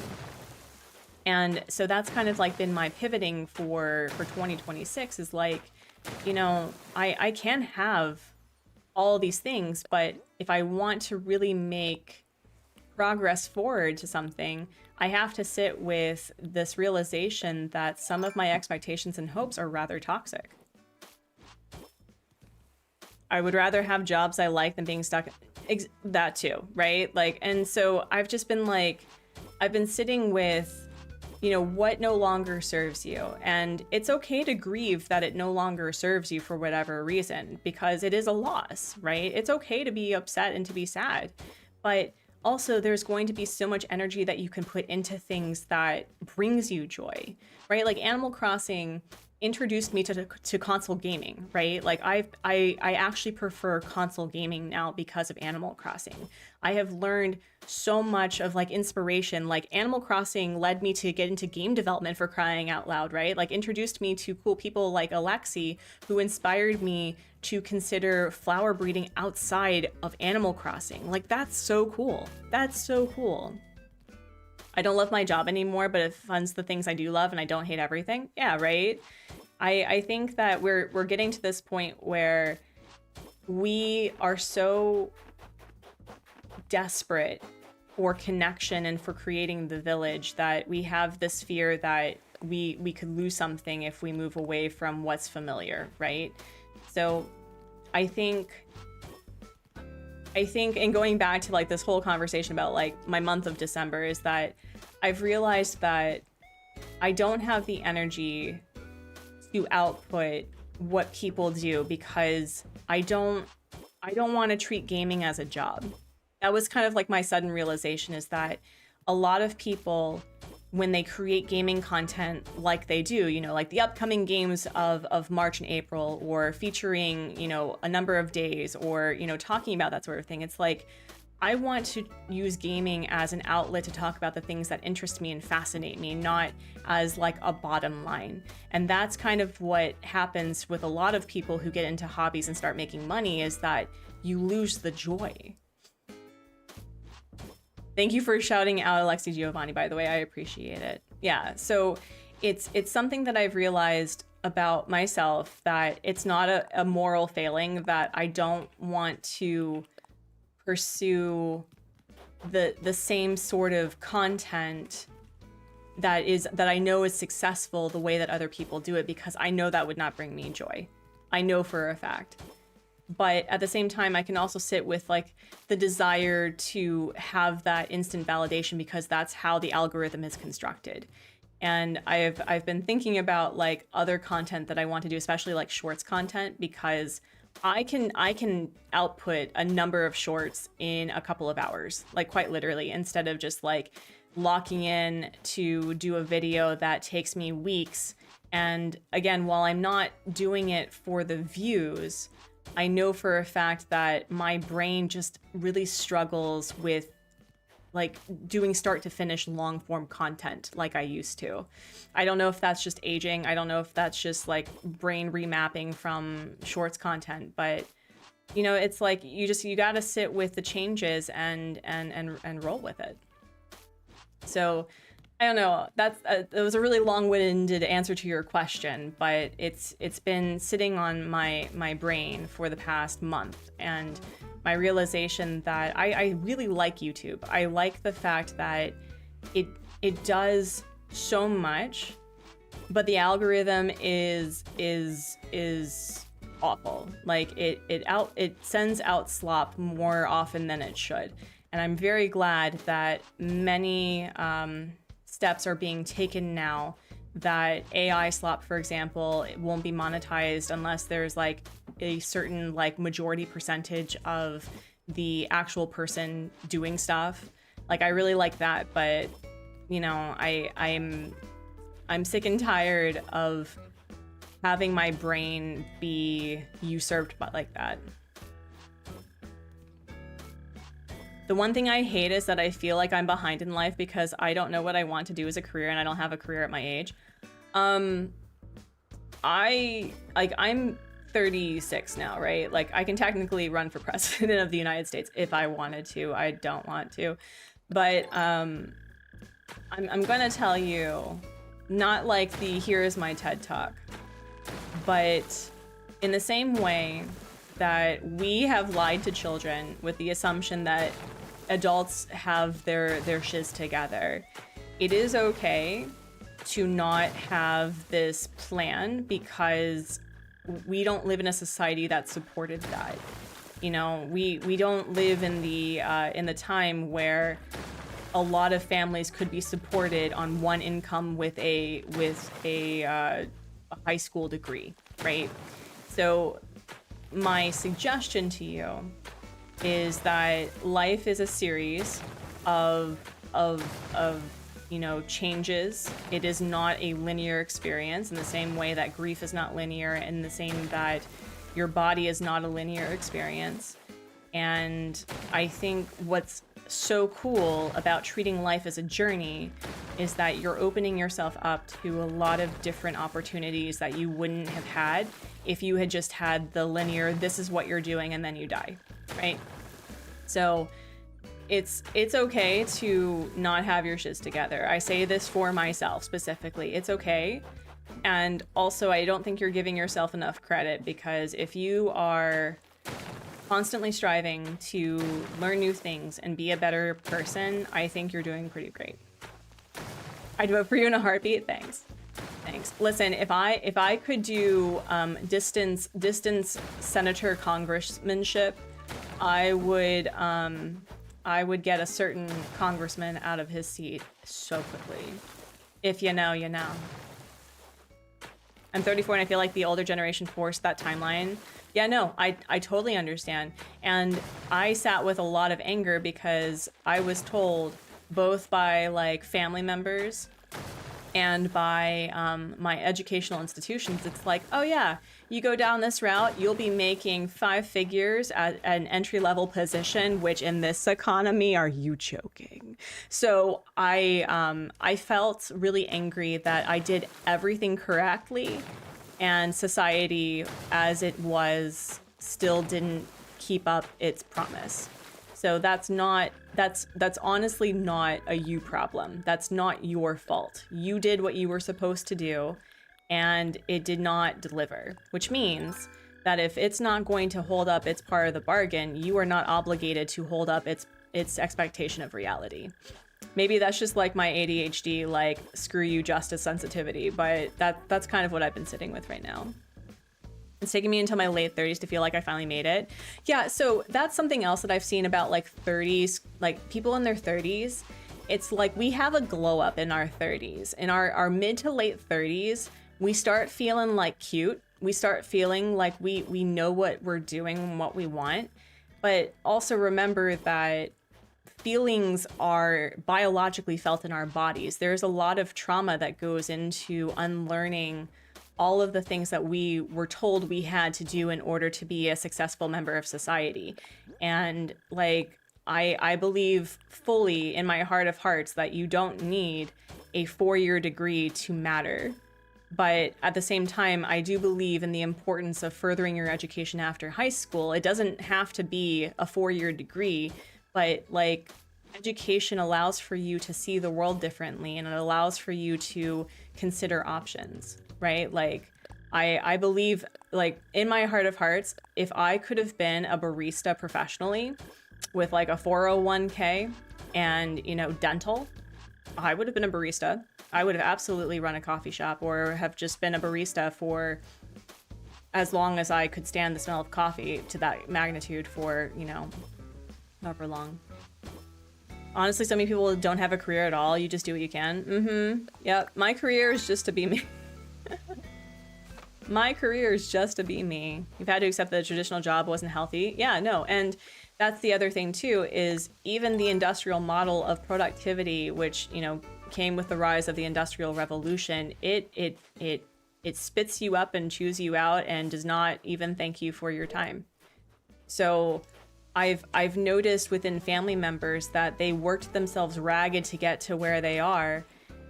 And so that's kind of like been my pivoting for 2026 is like, you know, I can have all these things, but if I want to really make progress forward to something, I have to sit with this realization that some of my expectations and hopes are rather toxic. I would rather have jobs I like than being stuck. That too, right? Like, and so I've just been like, I've been sitting with, you know, what no longer serves you. And it's okay to grieve that it no longer serves you for whatever reason, because it is a loss, right? It's okay to be upset and to be sad. But also there's going to be so much energy that you can put into things that brings you joy, right? Like Animal Crossing introduced me to console gaming, right? Like I actually prefer console gaming now because of Animal Crossing. I have learned so much of like inspiration. Like Animal Crossing led me to get into game development, for crying out loud, right? Like introduced me to cool people like Alexi, who inspired me to consider flower breeding outside of Animal Crossing. Like that's so cool. That's so cool. I don't love my job anymore, but it funds the things I do love and I don't hate everything. Yeah, right? I think that we're getting to this point where we are so desperate for connection and for creating the village that we have this fear that we could lose something if we move away from what's familiar, right? So I think, and going back to like this whole conversation about like my month of December, is that I've realized that I don't have the energy to output what people do because I don't want to treat gaming as a job. That was kind of like my sudden realization, is that a lot of people, when they create gaming content like they do, you know, like the upcoming games of March and April, or featuring, you know, a number of days, or, you know, talking about that sort of thing. It's like, I want to use gaming as an outlet to talk about the things that interest me and fascinate me, not as like a bottom line. And that's kind of what happens with a lot of people who get into hobbies and start making money, is that you lose the joy. Thank you for shouting out Alexi Giovanni, by the way. I appreciate it. Yeah, so it's something that I've realized about myself, that it's not a moral failing, that I don't want to pursue the same sort of content that I know is successful the way that other people do it, because I know that would not bring me joy. I know for a fact. But at the same time, I can also sit with like the desire to have that instant validation, because that's how the algorithm is constructed. And I've been thinking about like other content that I want to do, especially like shorts content, because I can output a number of shorts in a couple of hours, like quite literally, instead of just like locking in to do a video that takes me weeks. And again, while I'm not doing it for the views, I know for a fact that my brain just really struggles with like doing start to finish long form content like I used to. I don't know if that's just aging. I don't know if that's just like brain remapping from shorts content, but you know, it's like you got to sit with the changes and roll with it. So I don't know. That was a really long-winded answer to your question, but it's been sitting on my brain for the past month, and my realization that I really like YouTube. I like the fact that it does so much, but the algorithm is awful. Like it sends out slop more often than it should, and I'm very glad that many steps are being taken now that AI slop, for example, it won't be monetized unless there's like a certain like majority percentage of the actual person doing stuff. Like I really like that, but you know, I'm sick and tired of having my brain be usurped by like that. The one thing I hate is that I feel like I'm behind in life because I don't know what I want to do as a career and I don't have a career at my age. I'm 36 now, right? Like I can technically run for president of the United States if I wanted to. I don't want to. But I'm gonna tell you, not like the here is my TED Talk, but in the same way that we have lied to children with the assumption that adults have their shiz together, it is okay to not have this plan because we don't live in a society that supported that. You know, we don't live in the time where a lot of families could be supported on one income with a high school degree, right? So my suggestion to you is that life is a series of you know, changes. It is not a linear experience in the same way that grief is not linear, and the same that your body is not a linear experience. And I think what's so cool about treating life as a journey is that you're opening yourself up to a lot of different opportunities that you wouldn't have had if you had just had the linear, this is what you're doing and then you die, right? So it's okay to not have your shiz together. I say this for myself specifically. It's okay. And also, I don't think you're giving yourself enough credit, because if you are constantly striving to learn new things and be a better person, I think you're doing pretty great. I'd vote for you in a heartbeat. Thanks. Listen, if I could do distance senator congressmanship, I would get a certain congressman out of his seat so quickly. If you know, you know. I'm 34 and I feel like the older generation forced that timeline. Yeah, no, I totally understand. And I sat with a lot of anger because I was told, both by like family members and by my educational institutions, it's like, oh yeah, you go down this route, you'll be making 5 figures at an entry-level position, which in this economy, are you joking? So I felt really angry that I did everything correctly and society as it was still didn't keep up its promise. So that's honestly not a you problem. That's not your fault. You did what you were supposed to do and it did not deliver, which means that if it's not going to hold up its part of the bargain, you are not obligated to hold up its expectation of reality. Maybe that's just like my ADHD, like screw you justice sensitivity, but that's kind of what I've been sitting with right now. It's taken me until my late 30s to feel like I finally made it. Yeah, so that's something else that I've seen about like 30s, like people in their 30s. It's like we have a glow up in our 30s. In our mid to late 30s, we start feeling like cute. We start feeling like we know what we're doing and what we want. But also remember that feelings are biologically felt in our bodies. There's a lot of trauma that goes into unlearning all of the things that we were told we had to do in order to be a successful member of society. And like, I believe fully in my heart of hearts that you don't need a 4-year degree to matter. But at the same time, I do believe in the importance of furthering your education after high school. It doesn't have to be a 4-year degree, but like education allows for you to see the world differently, and it allows for you to consider options, right? Like, I believe, like, in my heart of hearts, if I could have been a barista professionally with like a 401k and, you know, dental, I would have been a barista. I would have absolutely run a coffee shop, or have just been a barista for as long as I could stand the smell of coffee to that magnitude for, you know, however long. Honestly, so many people don't have a career at all. You just do what you can. Yep, my career is just to be me. My career is just to be me. You've had to accept that a traditional job wasn't healthy. Yeah, no, and that's the other thing too, is even the industrial model of productivity, which, you know, came with the rise of the Industrial Revolution, it spits you up and chews you out and does not even thank you for your time. So I've noticed within family members that they worked themselves ragged to get to where they are,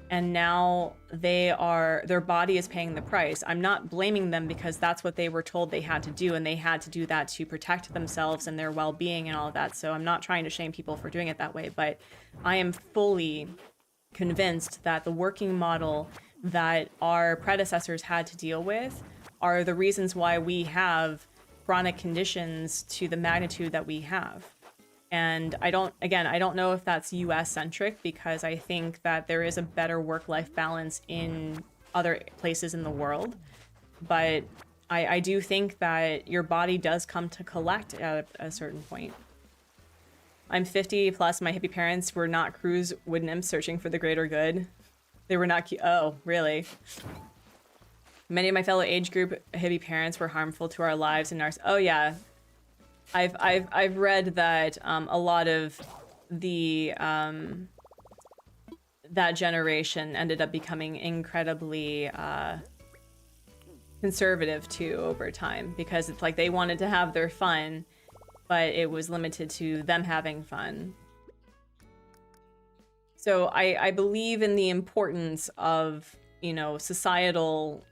and now their body is paying the price. I'm not blaming them, because that's what they were told they had to do, and they had to do that to protect themselves and their well-being and all of that. So I'm not trying to shame people for doing it that way, but I am fully convinced that the working model that our predecessors had to deal with are the reasons why we have chronic conditions to the magnitude that we have. And I don't know if that's US centric, because I think that there is a better work-life balance in other places in the world. But I do think that your body does come to collect at a certain point. I'm 50 plus. My hippie parents were not cruise wood nymphs searching for the greater good. They were not oh, really? Many of my fellow age group hippie parents were harmful to our lives and our... Oh yeah. I've read that a lot of the that generation ended up becoming incredibly conservative too over time, because it's like they wanted to have their fun, but it was limited to them having fun. So I believe in the importance of, you know, societal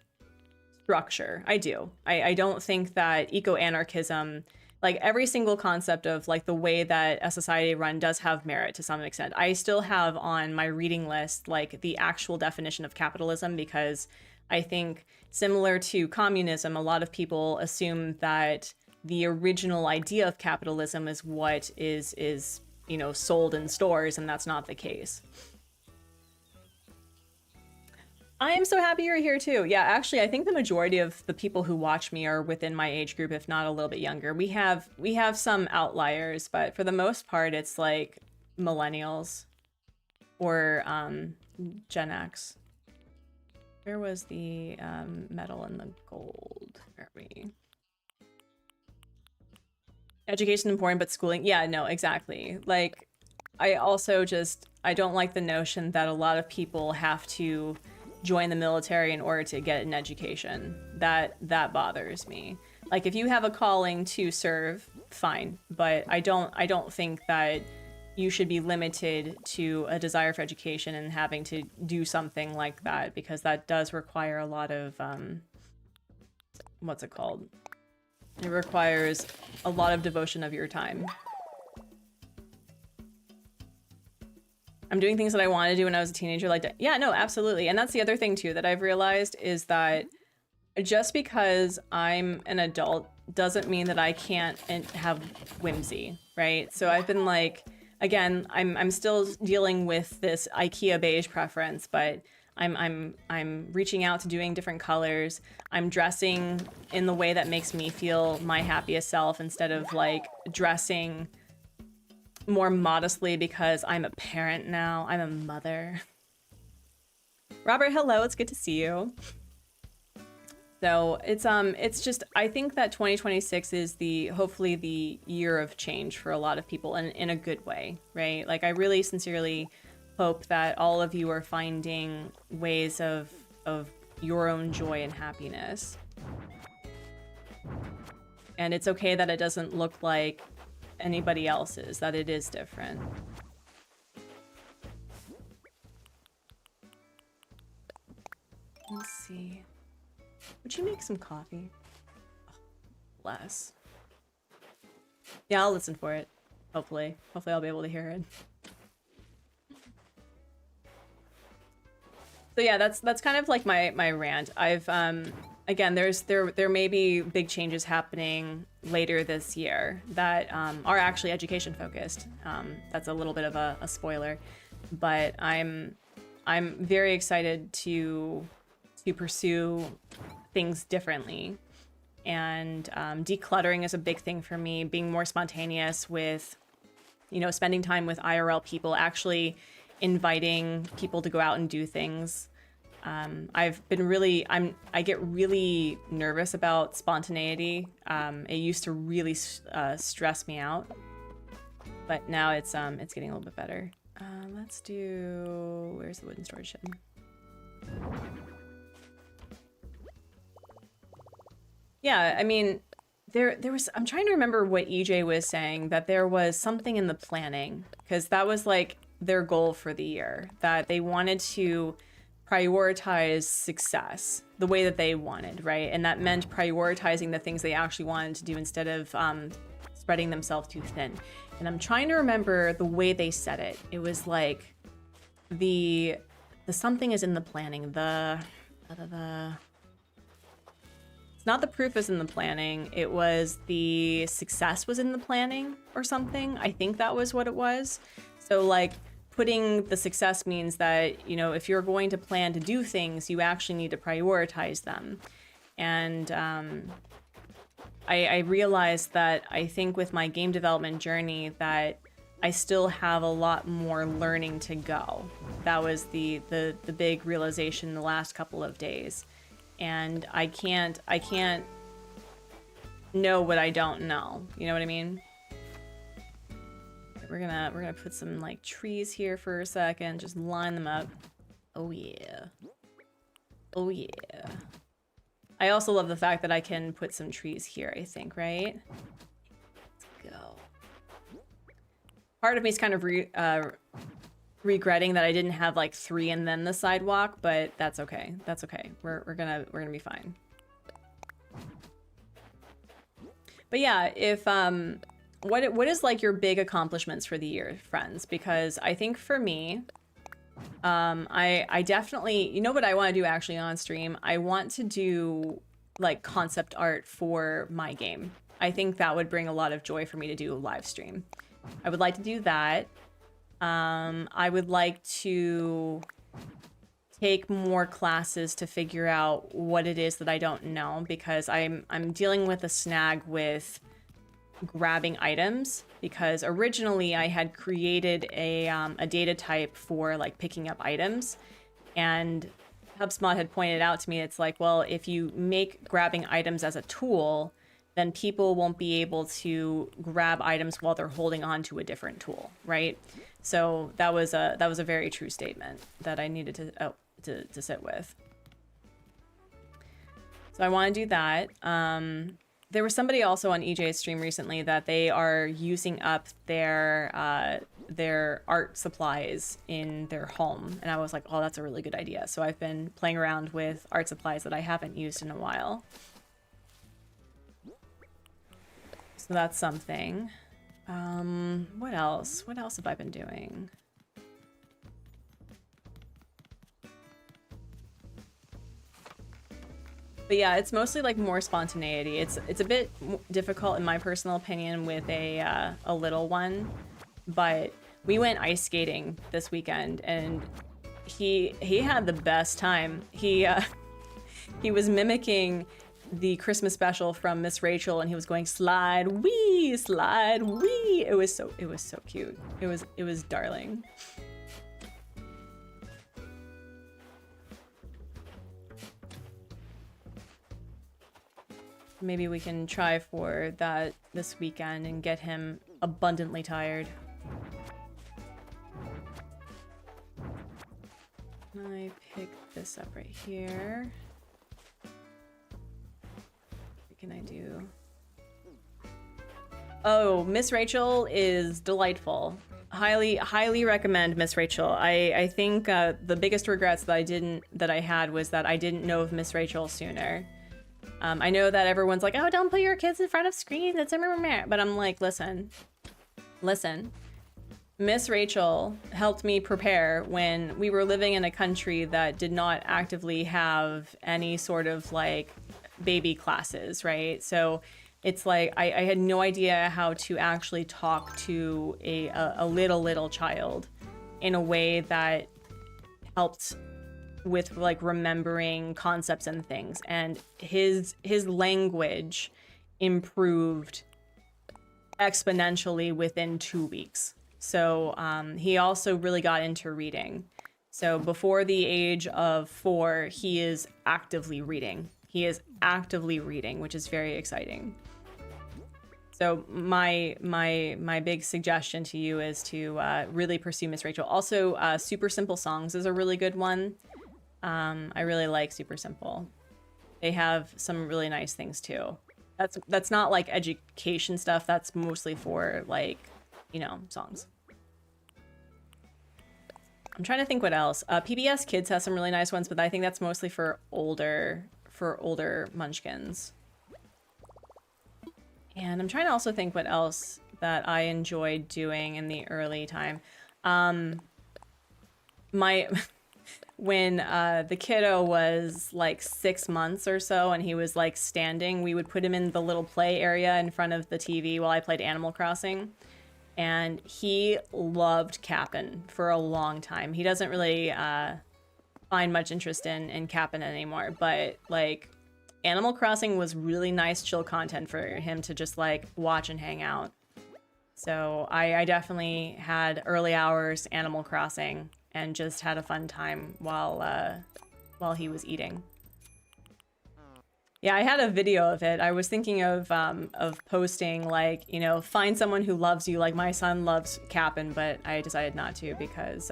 structure. I do. I don't think that eco-anarchism, like every single concept of like the way that a society run does have merit to some extent. I still have on my reading list like the actual definition of capitalism, because I think similar to communism, a lot of people assume that the original idea of capitalism is what is you know, sold in stores, and that's not the case. I am so happy you're here too. Yeah, actually, I think the majority of the people who watch me are within my age group, if not a little bit younger. We have some outliers, but for the most part, it's like millennials or Gen X. Where was the metal and the gold? Where are we? Education important, but schooling. Yeah, no, exactly. Like, I also just, I don't like the notion that a lot of people have to join the military in order to get an education. That bothers me. Like, if you have a calling to serve, fine, but I don't think that you should be limited to a desire for education and having to do something like that, because that does require a lot of what's it called? It requires a lot of devotion of your time. I'm doing things that I wanted to do when I was a teenager, like, yeah, no, absolutely. And that's the other thing too that I've realized, is that just because I'm an adult doesn't mean that I can't have whimsy, right? So I've been like, again, I'm still dealing with this IKEA beige preference, but I'm reaching out to doing different colors. I'm dressing in the way that makes me feel my happiest self, instead of like dressing more modestly because I'm a parent now. I'm a mother. Robert, hello, it's good to see you. So it's just, I think that 2026 is hopefully the year of change for a lot of people, and in a good way, right? Like, I really sincerely hope that all of you are finding ways of your own joy and happiness. And it's okay that it doesn't look like anybody else's, that it is different. Let's see. Would you make some coffee? Oh, bless. Yeah, I'll listen for it. Hopefully. Hopefully I'll be able to hear it. So yeah, that's kind of like my rant. I've again, there may be big changes happening later this year that are actually education focused. That's a little bit of a spoiler, but I'm very excited to pursue things differently. And decluttering is a big thing for me, being more spontaneous with, you know, spending time with IRL people, actually inviting people to go out and do things. I get really nervous about spontaneity. It used to really stress me out, but now it's getting a little bit better. Let's do, where's the wooden storage shed? Yeah, I mean, there was, I'm trying to remember what EJ was saying, that there was something in the planning, because that was like their goal for the year, that they wanted to prioritize success the way that they wanted, right? And that meant prioritizing the things they actually wanted to do instead of spreading themselves too thin. And I'm trying to remember the way they said it. It was like the something is in the planning, it's not the proof is in the planning, it was the success was in the planning or something. I think that was what it was. So like putting the success means that, you know, if you're going to plan to do things, you actually need to prioritize them. And I realized that I think with my game development journey that I still have a lot more learning to go. That was the big realization the last couple of days. And I can't know what I don't know. You know what I mean? We're gonna put some like trees here for a second, just line them up. Oh yeah. Oh yeah. I also love the fact that I can put some trees here, I think, right? Let's go. Part of me is kind of regretting that I didn't have like 3 and then the sidewalk, but that's okay. That's okay. We're gonna be fine. But yeah, if what is like your big accomplishments for the year, friends? Because I think for me, I definitely, you know what I want to do actually on stream? I want to do like concept art for my game. I think that would bring a lot of joy for me to do a live stream. I would like to do that. I would like to take more classes to figure out what it is that I don't know, because I'm dealing with a snag with grabbing items, because originally I had created a data type for like picking up items, and HubSpot had pointed out to me, it's like, well, if you make grabbing items as a tool, then people won't be able to grab items while they're holding on to a different tool, right? So that was a very true statement that I needed to sit with. So I want to do that. There was somebody also on EJ's stream recently that they are using up their art supplies in their home, and I was like, oh, that's a really good idea. So I've been playing around with art supplies that I haven't used in a while. So that's something. What else? What else have I been doing? But yeah, it's mostly like more spontaneity. It's a bit difficult in my personal opinion with a little one, but we went ice skating this weekend and he had the best time. He was mimicking the Christmas special from Miss Rachel, and he was going slide wee, slide wee. It was so cute. It was darling. Maybe we can try for that this weekend and get him abundantly tired. I pick this up right here. What can I do? Oh, Miss Rachel is delightful. Highly recommend Miss Rachel. I think the biggest regrets that I had was that I didn't know of Miss Rachel sooner. I know that everyone's like, oh, don't put your kids in front of screens, but I'm like, listen. Miss Rachel helped me prepare when we were living in a country that did not actively have any sort of like baby classes, right? So it's like I had no idea how to actually talk to a little child in a way that helped with like remembering concepts and things. And his language improved exponentially within 2 weeks. So he also really got into reading. So before the age of 4, he is actively reading. He is actively reading, which is very exciting. So my big suggestion to you is to really pursue Miss Rachel. Also, Super Simple Songs is a really good one. I really like Super Simple. They have some really nice things too. That's not like education stuff. That's mostly for like, you know, songs. I'm trying to think what else. PBS Kids has some really nice ones, but I think that's mostly for older munchkins. And I'm trying to also think what else that I enjoyed doing in the early time. When the kiddo was like 6 months or so and he was like standing, we would put him in the little play area in front of the TV while I played Animal Crossing. And he loved Cap'n for a long time. He doesn't really find much interest in Cap'n anymore, but like Animal Crossing was really nice chill content for him to just like watch and hang out. So I definitely had early hours Animal Crossing and just had a fun time while he was eating. Yeah, I had a video of it. I was thinking of posting like, you know, find someone who loves you. Like my son loves Cap'n, but I decided not to because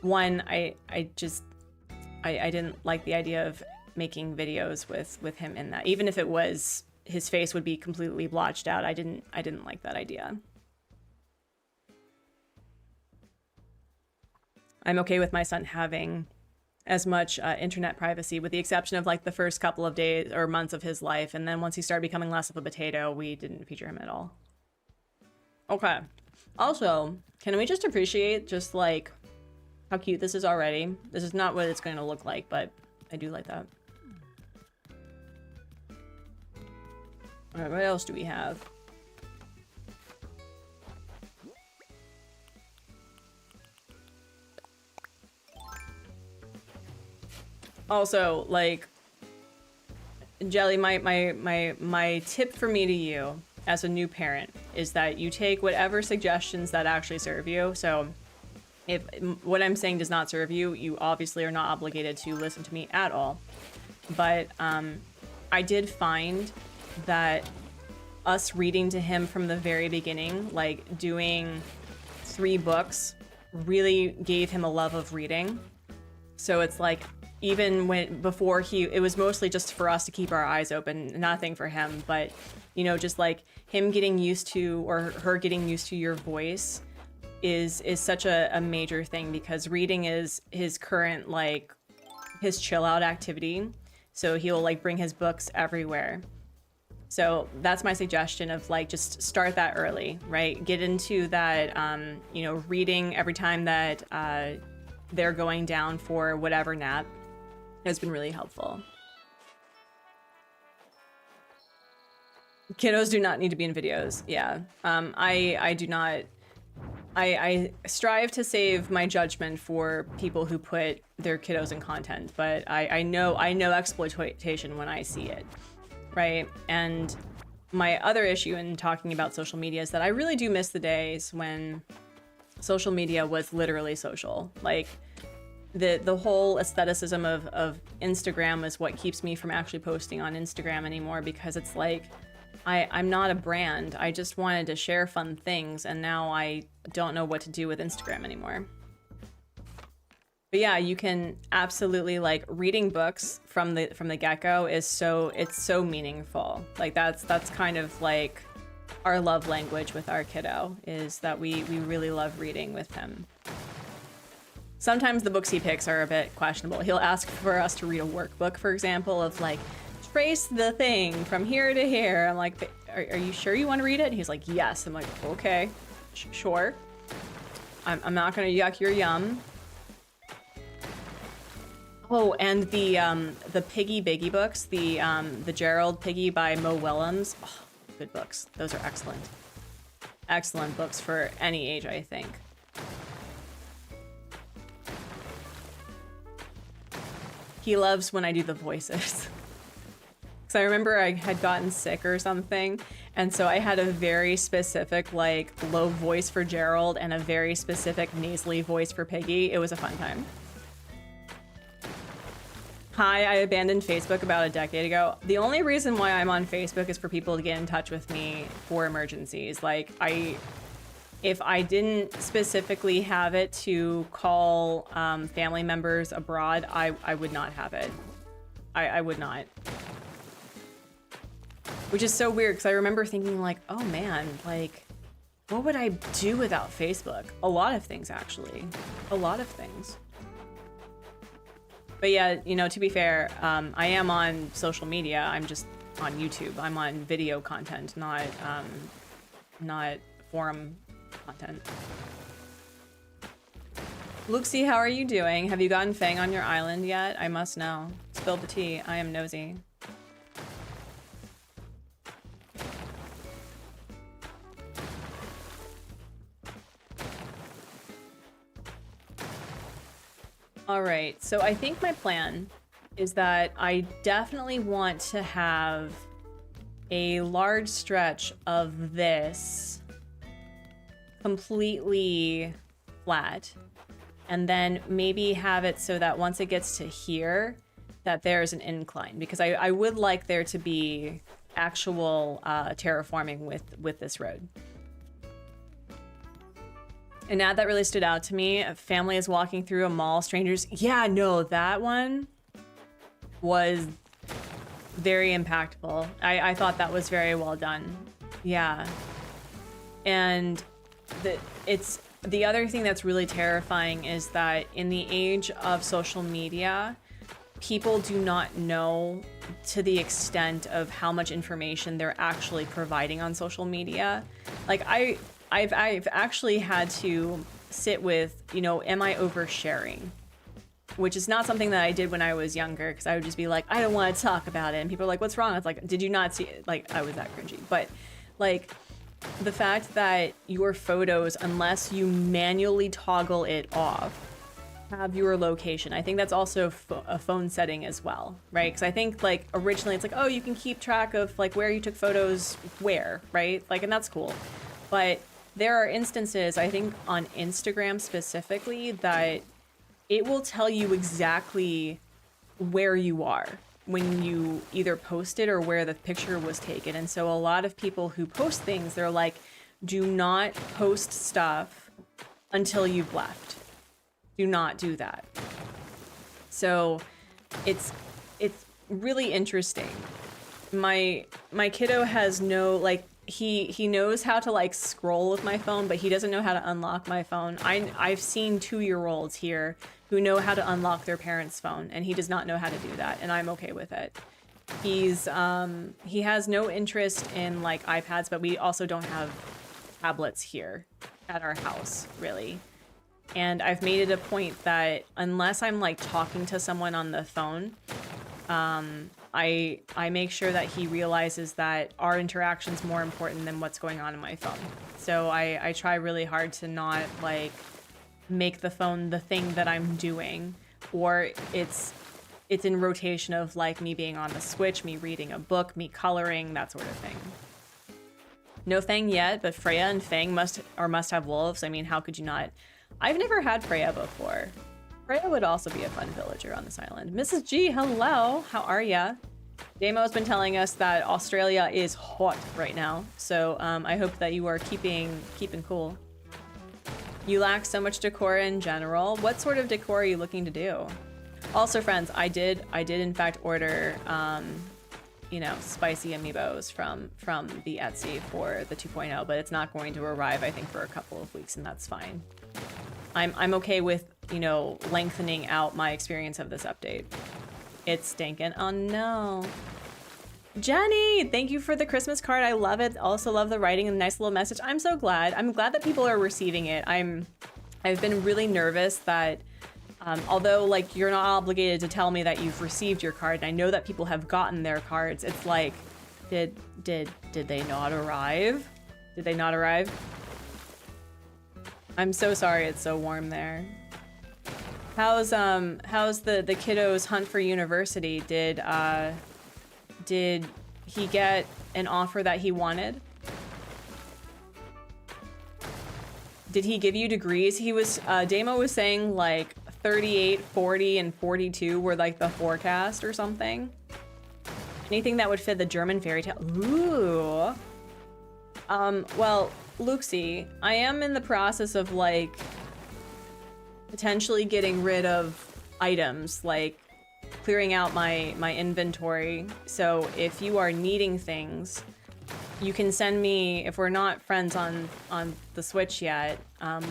one, I didn't like the idea of making videos with him in that. Even if it was his face would be completely blotched out. I didn't like that idea. I'm okay with my son having as much internet privacy, with the exception of like the first couple of days or months of his life. And then once he started becoming less of a potato, we didn't feature him at all. Okay. Also, can we just appreciate just like how cute this is already? This is not what it's going to look like, but I do like that. All right, what else do we have? Also, like, Jelly, my tip for me to you as a new parent is that you take whatever suggestions that actually serve you. So if what I'm saying does not serve you, you obviously are not obligated to listen to me at all. But I did find that us reading to him from the very beginning, like doing 3 books, really gave him a love of reading. So it's like, even before it was mostly just for us to keep our eyes open, nothing for him, but you know, just like him getting used to, or her getting used to your voice is such a major thing, because reading is his current, like, his chill out activity. So he'll like bring his books everywhere. So that's my suggestion of like, just start that early, right? Get into that, you know, reading every time that they're going down for whatever nap. Has been really helpful. Kiddos do not need to be in videos. Yeah, I do not. I strive to save my judgment for people who put their kiddos in content, but I know exploitation when I see it, right? And my other issue in talking about social media is that I really do miss the days when social media was literally social. Like, the whole aestheticism of Instagram is what keeps me from actually posting on Instagram anymore, because it's like, I'm not a brand. I just wanted to share fun things, and now I don't know what to do with Instagram anymore. But yeah, you can absolutely, like, reading books from the get-go is it's so meaningful. Like, that's kind of like our love language with our kiddo, is that we really love reading with him. Sometimes the books he picks are a bit questionable. He'll ask for us to read a workbook, for example, of like, trace the thing from here to here. I'm like, are you sure you want to read it? And he's like, yes. I'm like, okay, sure. I'm not gonna yuck your yum. Oh, and the Piggy Biggie books, the Gerald Piggy by Mo Willems. Oh, good books. Those are excellent. Excellent books for any age, I think. He loves when I do the voices. Because I remember I had gotten sick or something, and so I had a very specific, like, low voice for Gerald and a very specific nasally voice for Piggy. It was a fun time. Hi, I abandoned Facebook about a decade ago. The only reason why I'm on Facebook is for people to get in touch with me for emergencies. Like, if I didn't specifically have it to call family members abroad, I would not have it. I would not. Which is so weird, because I remember thinking like, oh man, like, what would I do without Facebook? A lot of things, actually. A lot of things. But yeah, you know, to be fair, I am on social media. I'm just on YouTube. I'm on video content, not forum content. Luxie, how are you doing? Have you gotten Fang on your island yet? I must know. Spill the tea. I am nosy. All right, so I think my plan is that I definitely want to have a large stretch of this completely flat, and then maybe have it so that once it gets to here, that there's an incline, because I would like there to be actual terraforming with this road. An ad that really stood out to me, a family is walking through a mall, strangers. Yeah, no, that one was very impactful. I thought that was very well done. Yeah. And the other thing that's really terrifying is that in the age of social media, people do not know to the extent of how much information they're actually providing on social media. Like I've actually had to sit with, you know, am I oversharing? Which is not something that I did when I was younger, because I would just be like, I don't want to talk about it. And people are like, what's wrong? It's like, did you not see it? Like, I was that cringy. But like, the fact that your photos, unless you manually toggle it off, have your location. I think that's also a phone setting as well, right? Because I think like originally it's like, oh, you can keep track of like where you took photos where, right? Like, and that's cool. But there are instances, I think on Instagram specifically, that it will tell you exactly where you are when you either post it or where the picture was taken. And so a lot of people who post things, they're like, do not post stuff until you've left. Do not do that. So it's really interesting. My kiddo has no, like, he knows how to like scroll with my phone, but he doesn't know how to unlock my phone. I've seen 2-year-olds here who know how to unlock their parents' phone, and he does not know how to do that, and I'm okay with it. He has no interest in like iPads, but we also don't have tablets here at our house, really. And I've made it a point that unless I'm like talking to someone on the phone, I make sure that he realizes that our interaction's more important than what's going on in my phone. So I try really hard to not like make the phone the thing that I'm doing, or it's in rotation of like me being on the Switch, me reading a book, me coloring, that sort of thing. No Fang yet, but Freya and Fang must have wolves. I mean, how could you not? I've never had Freya before. Freya would also be a fun villager on this island. Mrs. G, hello. How are ya? Damo's been telling us that Australia is hot right now, so I hope that you are keeping cool. You lack so much decor in general. What sort of decor are you looking to do? Also, friends, I did in fact order, you know, spicy amiibos from the Etsy for the 2.0, but it's not going to arrive, I think, for a couple of weeks, and that's fine. I'm okay with, you know, lengthening out my experience of this update. It's stinking. Oh no. Jenny, thank you for the Christmas card. I love it. Also love the writing and the nice little message. I'm so glad. I'm glad that people are receiving it. I I've been really nervous that although like you're not obligated to tell me that you've received your card, and I know that people have gotten their cards, it's like, did they not arrive? Did they not arrive? I'm so sorry it's so warm there. How's the kiddo's hunt for university? Did he get an offer that he wanted? Did he give you degrees? He was, Damo was saying like 38, 40, and 42 were like the forecast or something. Anything that would fit the German fairy tale. Ooh. Well, Luxie, I am in the process of like potentially getting rid of items, like clearing out my inventory. So if you are needing things, you can send me, if we're not friends on the Switch yet,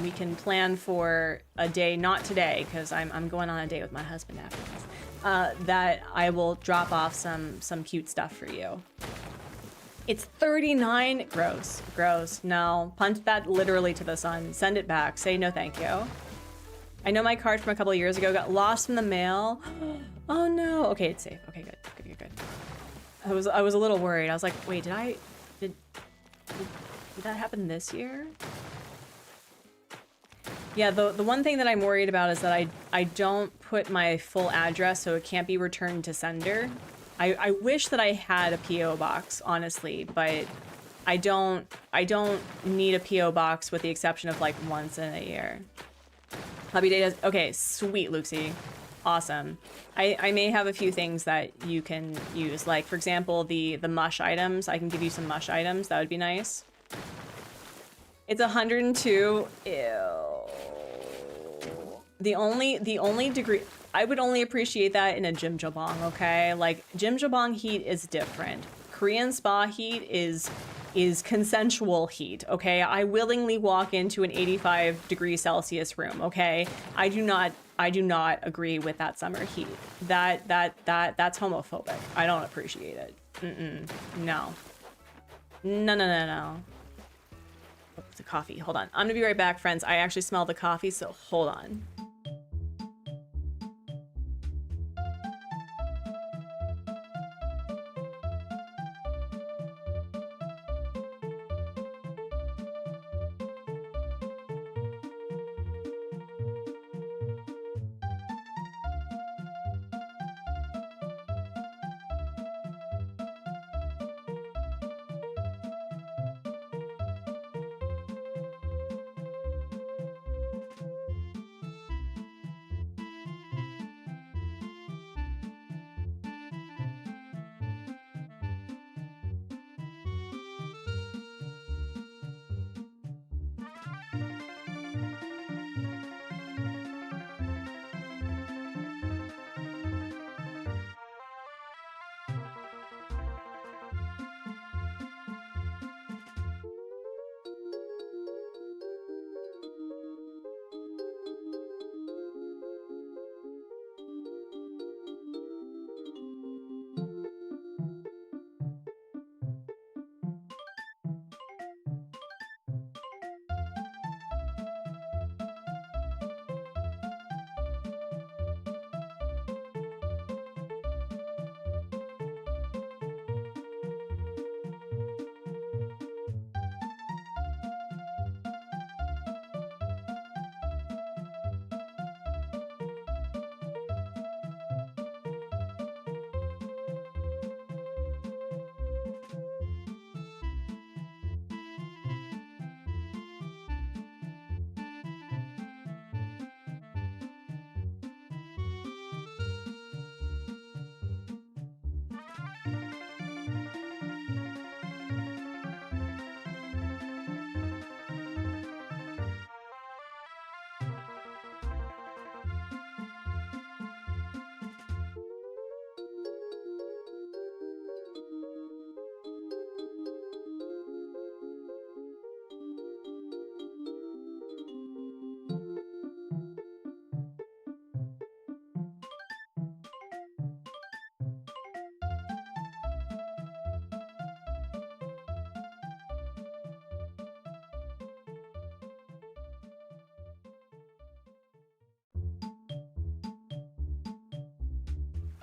we can plan for a day, not today, because I'm going on a date with my husband after this, that I will drop off some cute stuff for you. It's 39, gross, no, punch that literally to the sun, send it back, say no thank you. I know my card from a couple of years ago got lost in the mail. Oh no, okay, it's safe, okay, good. I was a little worried, I was like, wait, did that happen this year? Yeah, the one thing that I'm worried about is that I don't put my full address, so it can't be returned to sender. I wish that I had a PO box, honestly, but I don't need a PO box with the exception of like once in a year. Hubby Day does, okay, sweet, Luxie. Awesome. I may have a few things that you can use, like for example the mush items. I can give you some mush items, that would be nice. It's 102. Ew. The only degree, I would only appreciate that in a Jim Jabong, okay? Like Jim Jabong heat is different. Korean spa heat is consensual heat, okay? I willingly walk into an 85 degrees Celsius room, okay? I do not agree with that summer heat. That's homophobic. I don't appreciate it. No. No. Oh, the coffee, hold on. I'm gonna be right back, friends. I actually smell the coffee, so hold on.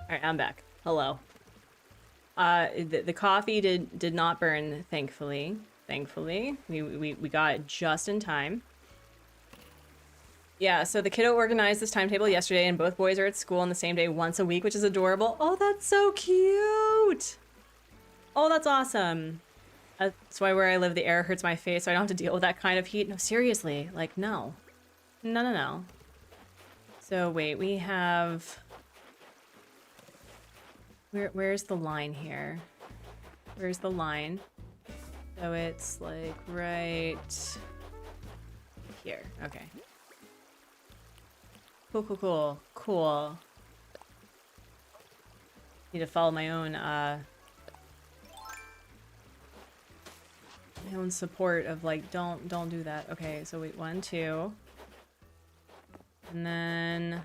Alright, I'm back. Hello. The coffee did not burn, thankfully. Thankfully. We got it just in time. Yeah, so the kiddo organized this timetable yesterday, and both boys are at school on the same day once a week, which is adorable. Oh, that's so cute! Oh, that's awesome. That's why where I live, the air hurts my face, so I don't have to deal with that kind of heat. No, seriously. Like, no. No, no, no. So, wait, we have... Where's the line here? Where's the line? So it's, like, right... here. Okay. Cool, cool, cool. Cool. Need to follow my own support of like don't do that. Okay, so wait, 1, 2. And then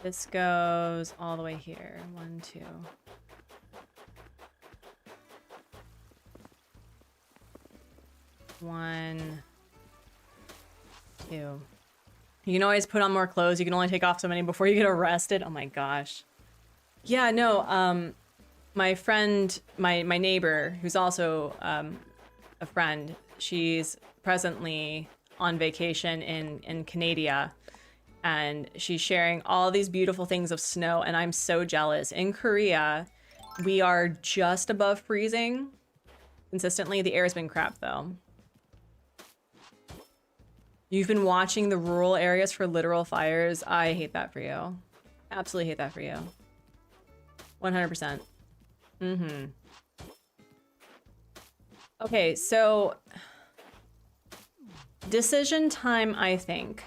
this goes all the way here. 1, 2. One, 2. You can always put on more clothes. You can only take off so many before you get arrested. Oh my gosh. Yeah, no, my friend, my neighbor, who's also a friend, she's presently on vacation in Canada, and she's sharing all these beautiful things of snow, and I'm so jealous. In Korea, we are just above freezing consistently. The air's been crap, though. You've been watching the rural areas for literal fires. I hate that for you. Absolutely hate that for you. 100%. Mm-hmm. Okay, so... decision time, I think.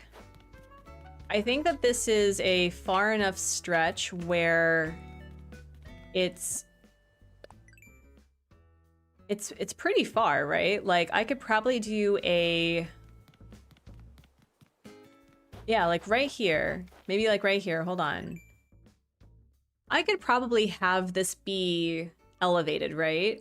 I think that this is a far enough stretch where it's pretty far, right? Like, I could probably do a... yeah, like right here. Maybe like right here. Hold on. I could probably have this be elevated, right?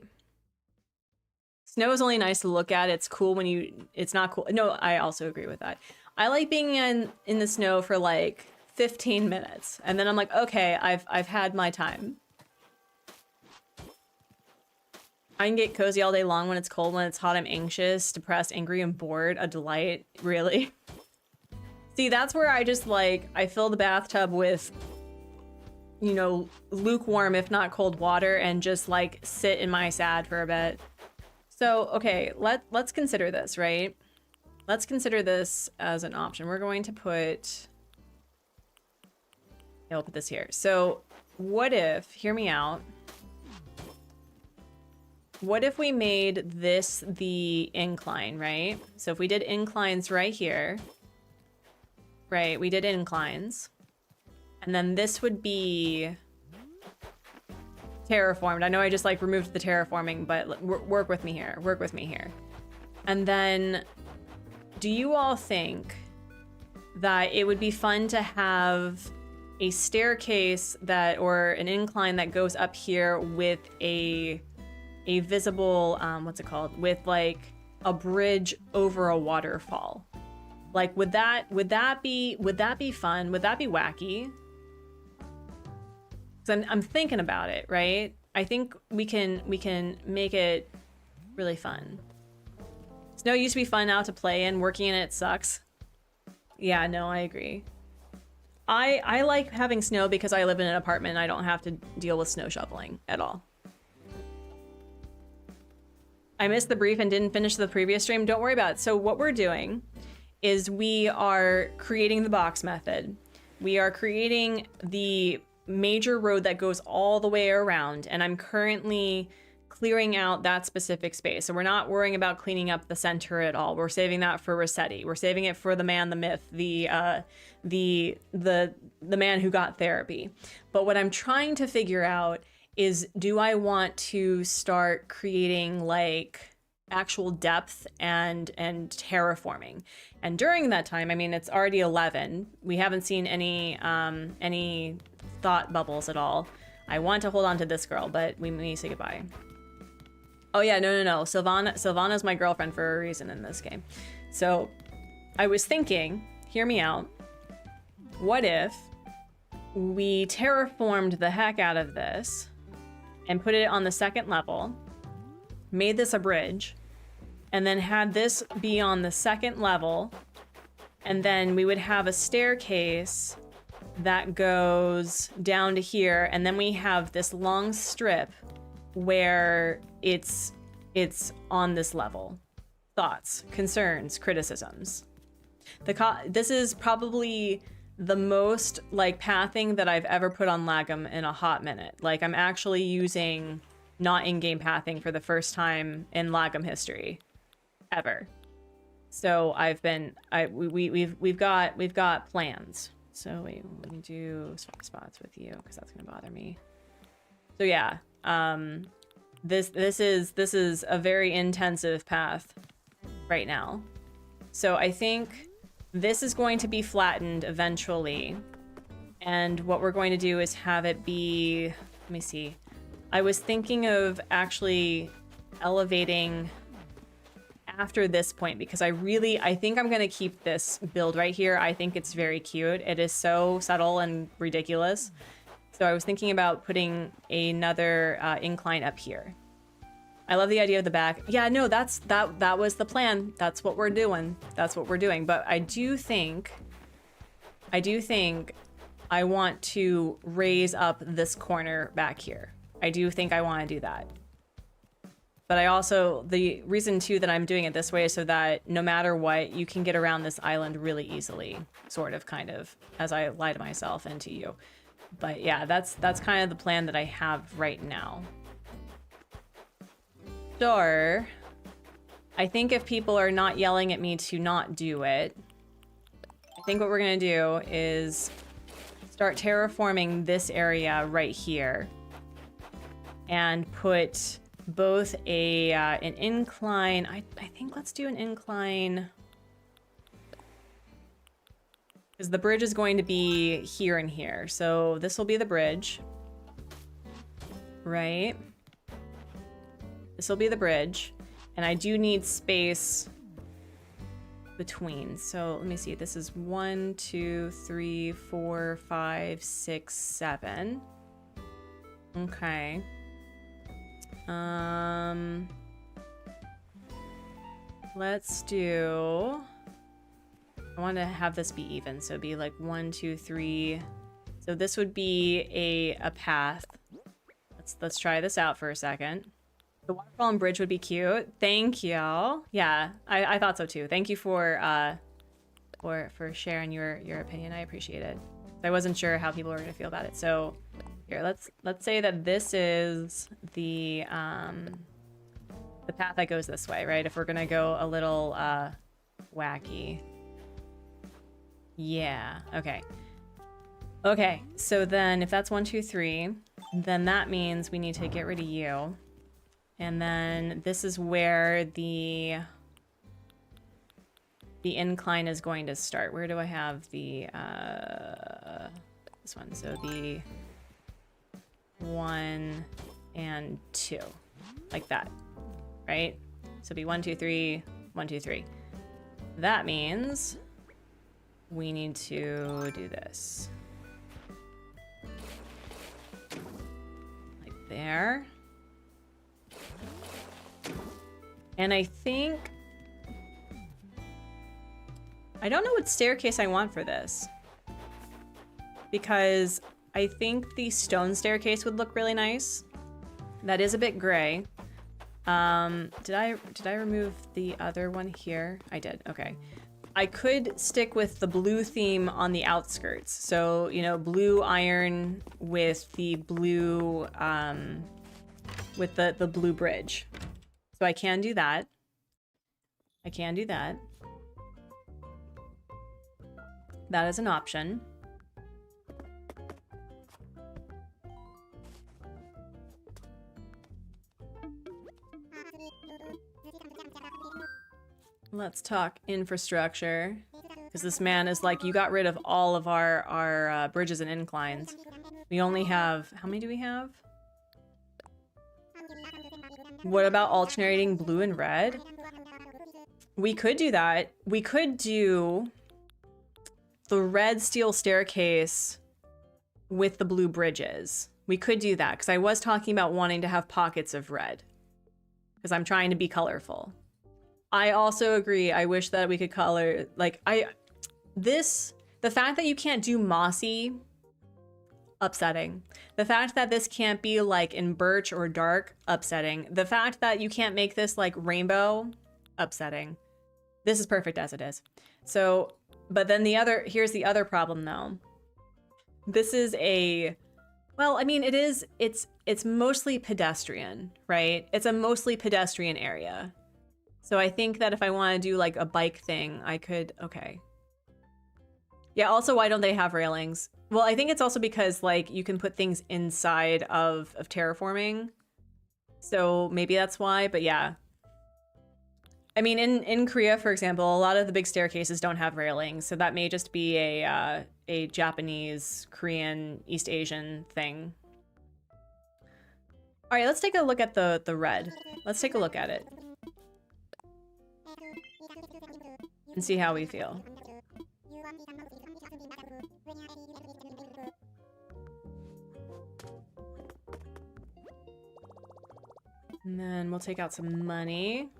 Snow is only nice to look at. It's cool when you... it's not cool. No, I also agree with that. I like being in the snow for like 15 minutes. And then I'm like, okay, I've had my time. I can get cozy all day long when it's cold. When it's hot, I'm anxious, depressed, angry, and bored. A delight. Really? See, that's where I just like, I fill the bathtub with, you know, lukewarm, if not cold water, and just like sit in my sad for a bit. So, okay, let's consider this, right? Let's consider this as an option. We're going to put, yeah, we'll put this here. So what if, hear me out. What if we made this the incline, right? So if we did inclines right here, right, we did inclines. And then this would be terraformed. I know I just like removed the terraforming, but work with me here. Work with me here. And then do you all think that it would be fun to have a staircase that, or an incline that goes up here with a visible, what's it called? With like a bridge over a waterfall? Like, would that be fun? Would that be wacky? Because I'm thinking about it, right? I think we can make it really fun. Snow used to be fun now to play in. Working in it sucks. Yeah, no, I agree. I like having snow because I live in an apartment and I don't have to deal with snow shoveling at all. I missed the brief and didn't finish the previous stream. Don't worry about it. So what we're doing is we are creating the box method. We are creating the major road that goes all the way around, and I'm currently clearing out that specific space. So we're not worrying about cleaning up the center at all. We're saving that for Rossetti. We're saving it for the man, the myth, the man who got therapy. But what I'm trying to figure out is, do I want to start creating like actual depth and terraforming? And during that time, I mean, it's already 11. We haven't seen any thought bubbles at all. I want to hold on to this girl, but we need to say goodbye. Oh yeah, no. Sylvana's my girlfriend for a reason in this game. So I was thinking, hear me out. What if we terraformed the heck out of this and put it on the second level, made this a bridge, and then had this be on the second level, and then we would have a staircase that goes down to here, and then we have this long strip where it's on this level. Thoughts, concerns, criticisms. This is probably the most like pathing that I've ever put on Lagom in a hot minute. Like, I'm actually using not in-game pathing for the first time in Lagom history ever. So we've got plans. So wait, let me do swap spots with you because that's gonna bother me. So yeah, this is a very intensive path right now. So I think this is going to be flattened eventually, and what we're going to do is have it be, let me see. I was thinking of actually elevating after this point because I think I'm going to keep this build right here. I think it's very cute. It is so subtle and ridiculous. So I was thinking about putting another incline up here. I love the idea of the back. Yeah, no, that was the plan. That's what we're doing. That's what we're doing. But I do think I want to raise up this corner back here. I do think I want to do that. But I also, the reason too that I'm doing it this way is so that no matter what, you can get around this island really easily, sort of, kind of, as I lie to myself and to you. But yeah, that's kind of the plan that I have right now. Sure. I think if people are not yelling at me to not do it, I think what we're gonna do is start terraforming this area right here and put both an incline. I think let's do an incline because the bridge is going to be here and here. So this will be the bridge, right? This will be the bridge, and I do need space between. So let me see. This is 1, 2, 3, 4, 5, 6, 7. Okay. Let's do, I want to have this be even, so be like 1, 2, 3. So this would be a path. Let's try this out for a second. The waterfall and bridge would be cute. Thank you. Yeah, I thought so too. Thank you for sharing your opinion. I appreciate it. I wasn't sure how people were gonna feel about it. So here, let's say that this is the path that goes this way, right? If we're gonna go a little wacky. Yeah, okay. Okay, so then if that's 1, 2, 3, then that means we need to get rid of you. And then this is where the incline is going to start. Where do I have the this one? So the 1 and 2, like that, right? So be 1, 2, 3, 1, 2, 3. That means we need to do this, like there. And I think, I don't know what staircase I want for this, because I think the stone staircase would look really nice. That is a bit gray. Did I remove the other one here? I did, okay. I could stick with the blue theme on the outskirts. So, you know, blue iron with the blue, with the blue bridge. So I can do that. I can do that. That is an option. Let's talk infrastructure. Because this man is like, you got rid of all of our bridges and inclines. We only have, how many do we have? What about alternating blue and red? We could do that. We could do the red steel staircase with the blue bridges. We could do that because I was talking about wanting to have pockets of red because I'm trying to be colorful. I also agree. I wish that we could color like the fact that you can't do mossy, upsetting. The fact that this can't be like in birch or dark, upsetting. The fact that you can't make this like rainbow, upsetting. This is perfect as it is. So, but then here's the other problem though. This is well, I mean, it's mostly pedestrian, right? It's a mostly pedestrian area. So I think that if I want to do like a bike thing, I could, okay. Yeah, also, why don't they have railings? Well, I think it's also because like you can put things inside of terraforming. So maybe that's why, but yeah. I mean, in Korea, for example, a lot of the big staircases don't have railings, so that may just be a Japanese, Korean, East Asian thing. All right, let's take a look at the red. Let's take a look at it and see how we feel. And then we'll take out some money.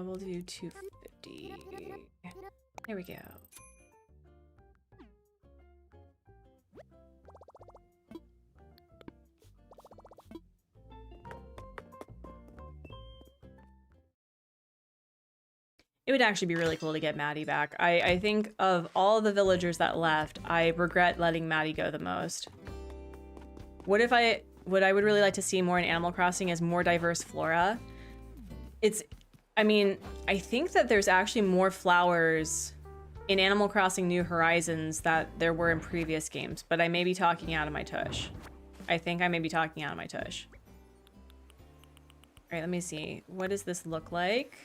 We'll do 250. There we go. It would actually be really cool to get Maddie back. I think of all the villagers that left, I regret letting Maddie go the most. What I would really like to see more in Animal Crossing is more diverse flora. I mean, I think that there's actually more flowers in Animal Crossing New Horizons that there were in previous games, but I may be talking out of my tush. I think I may be talking out of my tush. All right, let me see. What does this look like?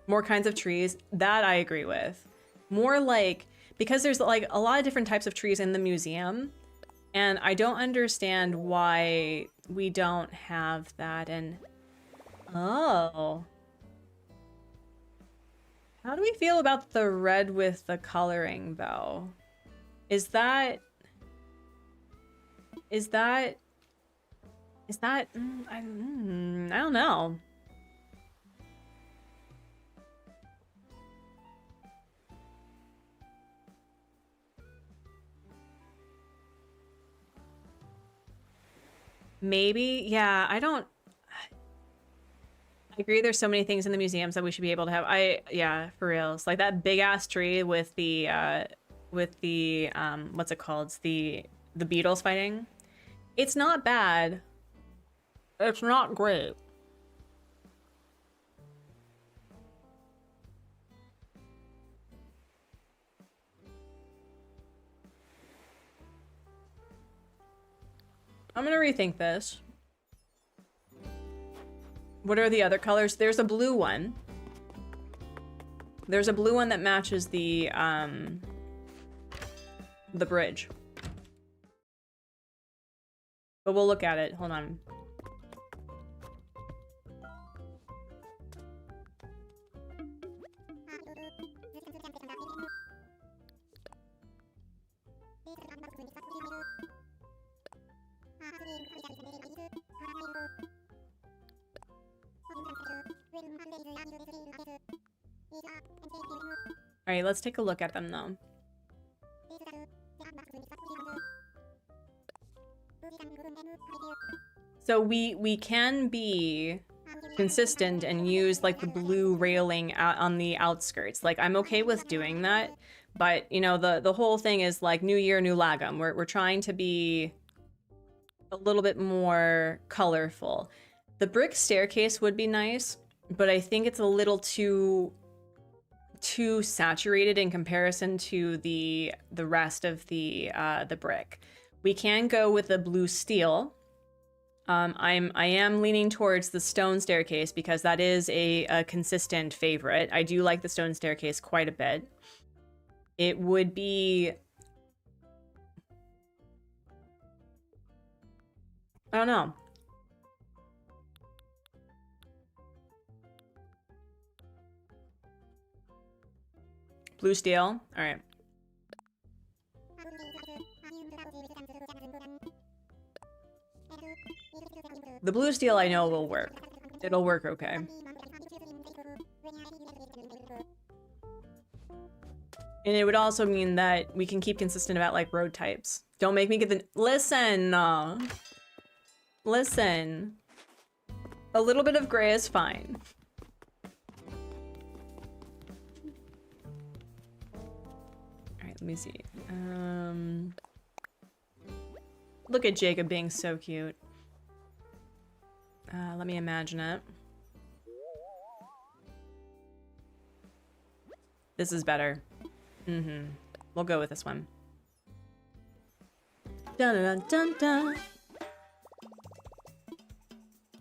More kinds of trees. That I agree with. More like, because there's like a lot of different types of trees in the museum, and I don't understand why we don't have that in... Oh. How do we feel about the red with the coloring, though? Is that... I don't know. Maybe, yeah, I agree there's so many things in the museums that we should be able to have. Yeah, for reals. Like that big ass tree with the what's it called? It's the beetles fighting. It's not bad. It's not great. I'm gonna rethink this. What are the other colors? There's a blue one. There's a blue one that matches the bridge. But we'll look at it. Hold on. All right, let's take a look at them though. So we can be consistent and use like the blue railing out on the outskirts. Like I'm okay with doing that, but you know the whole thing is like new year, new lagom. We're trying to be a little bit more colorful. The brick staircase would be nice, but I think it's a little too saturated in comparison to the rest of the brick. We can go with the blue steel. I am leaning towards the stone staircase because that is a consistent favorite. I do like the stone staircase quite a bit. It would be... I don't know. Blue steel. All right. The blue steel I know will work. It'll work okay. And it would also mean that we can keep consistent about like road types. Don't make me get the... Listen! Listen. A little bit of gray is fine. Alright, let me see. Look at Jacob being so cute. Let me imagine it. This is better. Mm-hmm. We'll go with this one. Dun dun dun dun.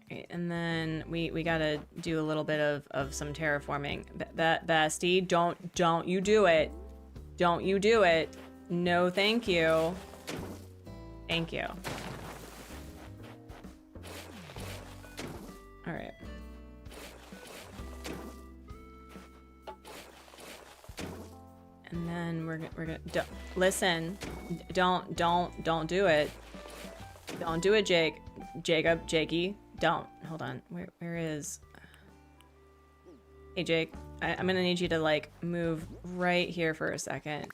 Okay, and then we gotta do a little bit of some terraforming. Bestie, don't you do it. Don't you do it. No, thank you. Thank you. All right. And then we're gonna listen. Don't do it. Don't do it, Jakey. Don't. Hold on. Where is? Hey, Jake. I'm gonna need you to like move right here for a second.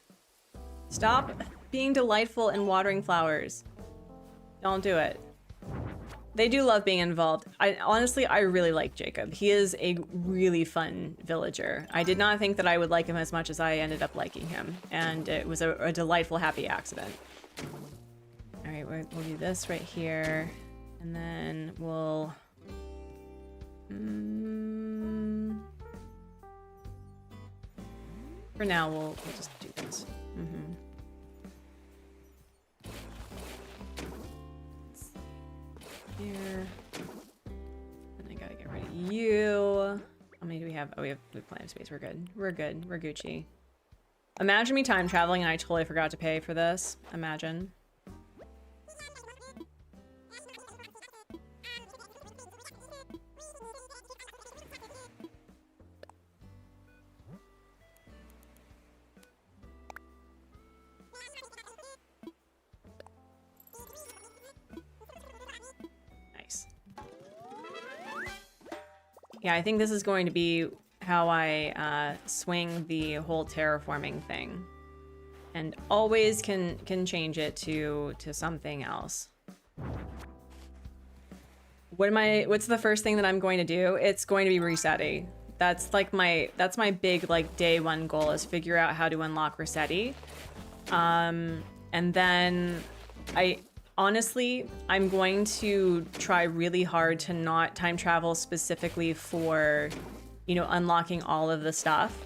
Stop being delightful and watering flowers. Don't do it. They do love being involved. Honestly, I really like Jacob. He is a really fun villager. I did not think that I would like him as much as I ended up liking him. And it was a delightful, happy accident. All right, we'll do this right here. And then we'll... for now, we'll just do this. Here. And I gotta get rid of you. How many do we have? Oh, we have plenty of space. We're good. We're good. We're Gucci. Imagine me time traveling and I totally forgot to pay for this. Imagine. Yeah, I think this is going to be how I swing the whole terraforming thing, and always can change it to something else. What's the first thing that I'm going to do? It's going to be resetting. That's like that's my big like day one goal, is figure out how to unlock Resetti. And then honestly, I'm going to try really hard to not time travel specifically for, you know, unlocking all of the stuff,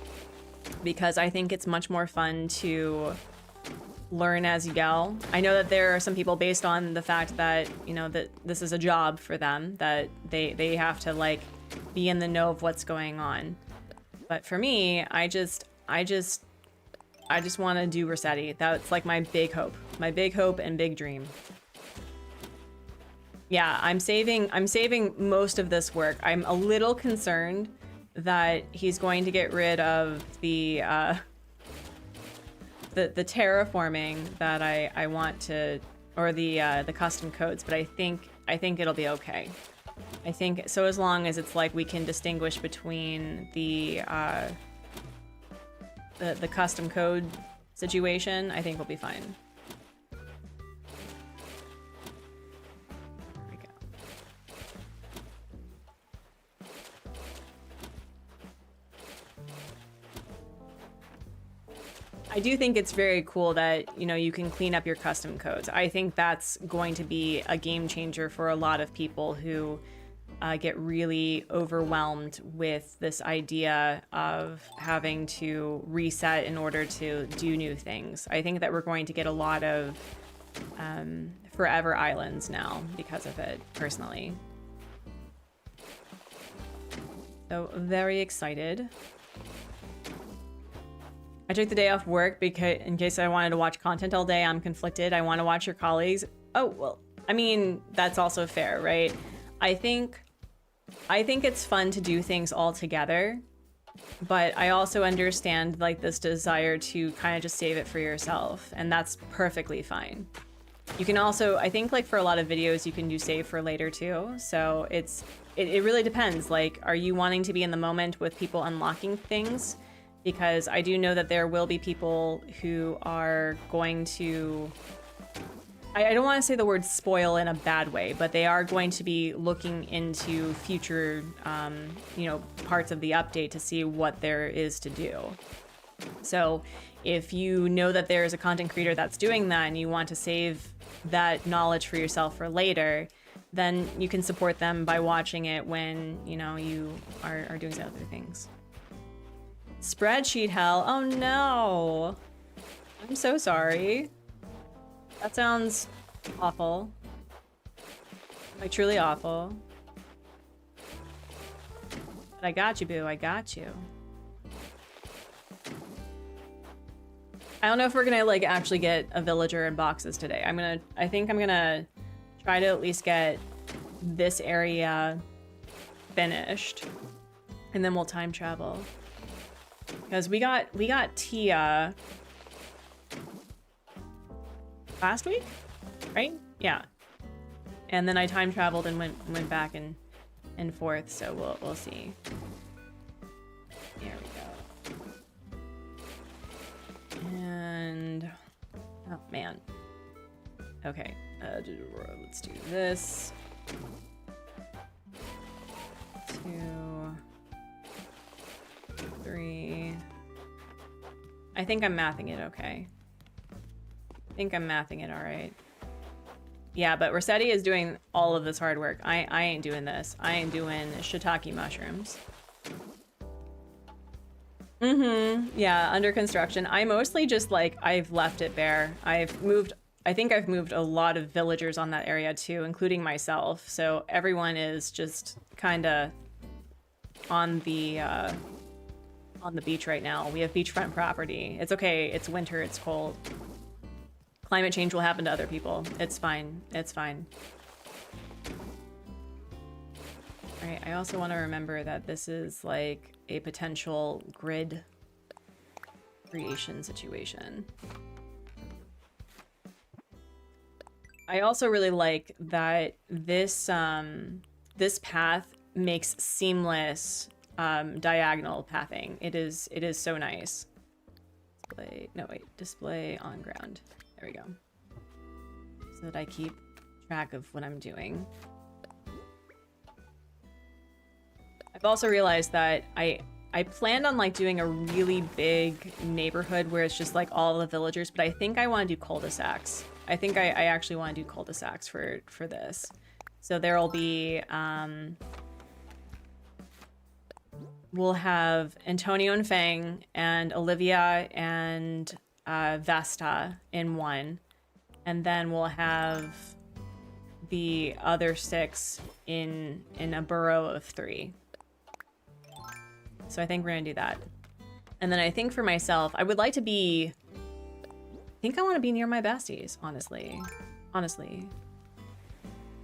because I think it's much more fun to learn as you go. I know that there are some people, based on the fact that, you know, that this is a job for them, that they have to like be in the know of what's going on. But for me, I just want to do Resetti. That's like my big hope and big dream. Yeah, I'm saving most of this work. I'm a little concerned that he's going to get rid of the terraforming that I want to, or the custom codes, but I think it'll be okay. I think so, as long as it's like we can distinguish between the custom code situation, I think we'll be fine. There we go. I do think it's very cool that, you know, you can clean up your custom codes. I think that's going to be a game changer for a lot of people who get really overwhelmed with this idea of having to reset in order to do new things. I think that we're going to get a lot of forever islands now because of it, personally. So very excited. I took the day off work because in case I wanted to watch content all day. I'm conflicted. I want to watch your colleagues. Oh, well, I mean, that's also fair, right? I think it's fun to do things all together. But I also understand like this desire to kind of just save it for yourself, and that's perfectly fine. You can also, I think like for a lot of videos, you can do save for later too. So it really depends. Like, are you wanting to be in the moment with people unlocking things? Because I do know that there will be people who are going to, I don't want to say the word spoil in a bad way, but they are going to be looking into future, you know, parts of the update to see what there is to do. So if you know that there's a content creator that's doing that and you want to save that knowledge for yourself for later, then you can support them by watching it when, you know, you are doing other things. Spreadsheet hell. Oh no. I'm so sorry. That sounds awful. Like truly awful. But I got you, boo. I got you. I don't know if we're gonna like actually get a villager in boxes today. I think I'm gonna try to at least get this area finished, and then we'll time travel. Because we got Tia last week, right? Yeah. And then I time traveled and went back and forth, so we'll see. There we go. And oh man. Okay. Let's do this. 2, 3. I think I'm mathing it okay. I think I'm mathing it all right. Yeah, but Rossetti is doing all of this hard work. I ain't doing this. I ain't doing shiitake mushrooms. Yeah, under construction. I mostly just like, I've left it bare. I think I've moved a lot of villagers on that area too, including myself. So everyone is just kind of on the beach right now. We have beachfront property. It's okay. It's winter. It's cold. Climate change will happen to other people. It's fine. It's fine. All right. I also want to remember that this is like a potential grid creation situation. I also really like that this this path makes seamless diagonal pathing. It is so nice. Display on ground. There we go. So that I keep track of what I'm doing. I've also realized that I planned on like doing a really big neighborhood where it's just like all the villagers, but I think I want to do cul-de-sacs. I think I actually want to do cul-de-sacs for this. So there'll be we'll have Antonio and Fang and Olivia and Vesta in one, and then we'll have the other 6 in a borough of 3. So I think we're gonna do that. And then I think for myself, I would like to be, I think I want to be near my besties, honestly.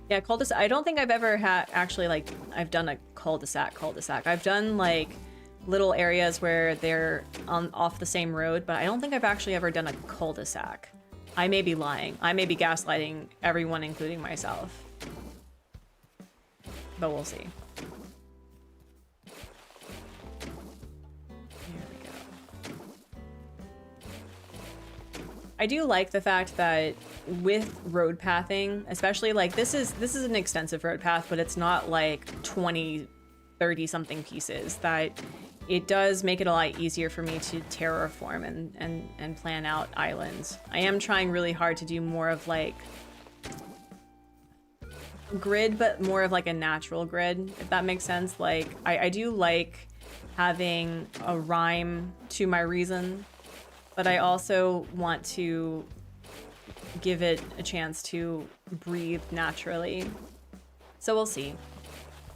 Yeah, cul-de-sac. I don't think I've ever actually like, I've done a cul-de-sac. I've done like little areas where they're off the same road, but I don't think I've actually ever done a cul-de-sac. I may be lying. I may be gaslighting everyone, including myself. But we'll see. Here we go. I do like the fact that with road pathing, especially like this is an extensive road path, but it's not like 20, 30 something pieces, that it does make it a lot easier for me to terraform and plan out islands. I am trying really hard to do more of like grid, but more of like a natural grid, if that makes sense. Like I do like having a rhyme to my reason, but I also want to give it a chance to breathe naturally. So we'll see.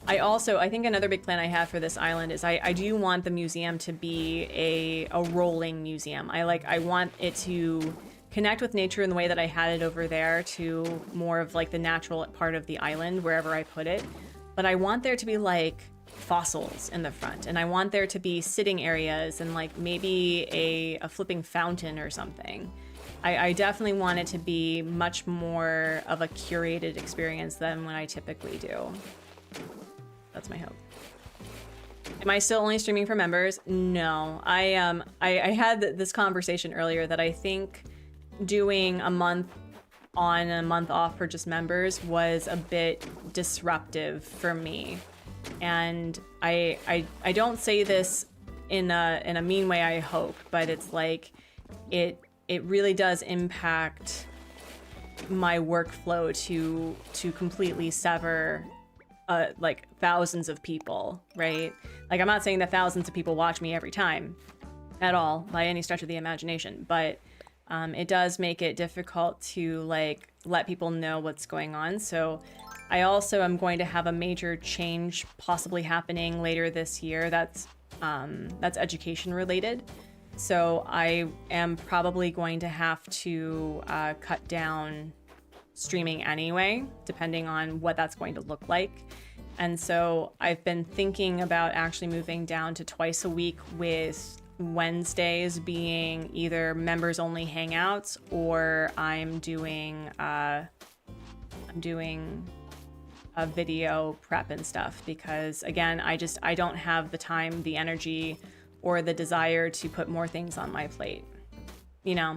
I think another big plan I have for this island is I do want the museum to be a rolling museum. I want it to connect with nature in the way that I had it over there, to more of like the natural part of the island wherever I put it. But I want there to be like fossils in the front, and I want there to be sitting areas and like maybe a flipping fountain or something. I definitely want it to be much more of a curated experience than what I typically do. That's my hope. Am I still only streaming for members? No. I had this conversation earlier that I think doing a month on a month off for just members was a bit disruptive for me. And I don't say this in a mean way, I hope, but it's like it really does impact my workflow to completely sever like thousands of people, right? Like, I'm not saying that thousands of people watch me every time at all by any stretch of the imagination, but it does make it difficult to like let people know what's going on. So I also am going to have a major change possibly happening later this year that's education related. So I am probably going to have to cut down streaming anyway, depending on what that's going to look like. And so I've been thinking about actually moving down to twice a week, with Wednesdays being either members only hangouts or I'm doing a video prep and stuff, because again, I don't have the time, the energy, or the desire to put more things on my plate, you know?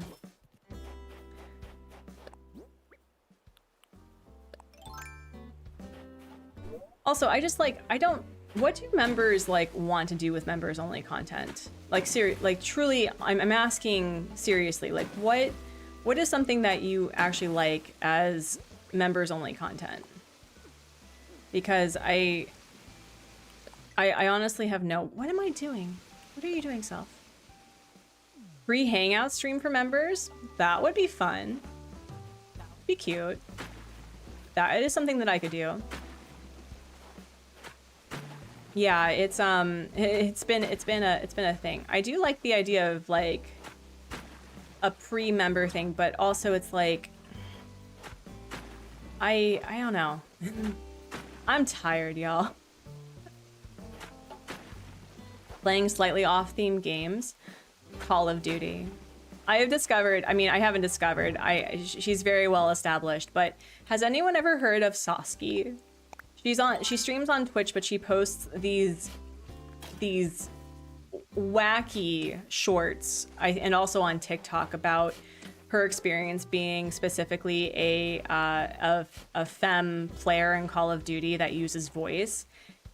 Also, what do members like want to do with members only content? Like truly, I'm asking seriously, like what is something that you actually like as members only content? Because I honestly have what am I doing? What are you doing, Self? Free hangout stream for members? That would be fun. That would be cute. That is something that I could do. Yeah, it's been a thing. I do like the idea of like a pre-member thing, but also it's like I don't know. I'm tired, y'all. Playing slightly off-theme games. Call of Duty. I haven't discovered. She's very well established, but has anyone ever heard of Sasky? She streams on Twitch, but she posts these wacky shorts, and also on TikTok, about her experience being specifically a femme player in Call of Duty that uses voice.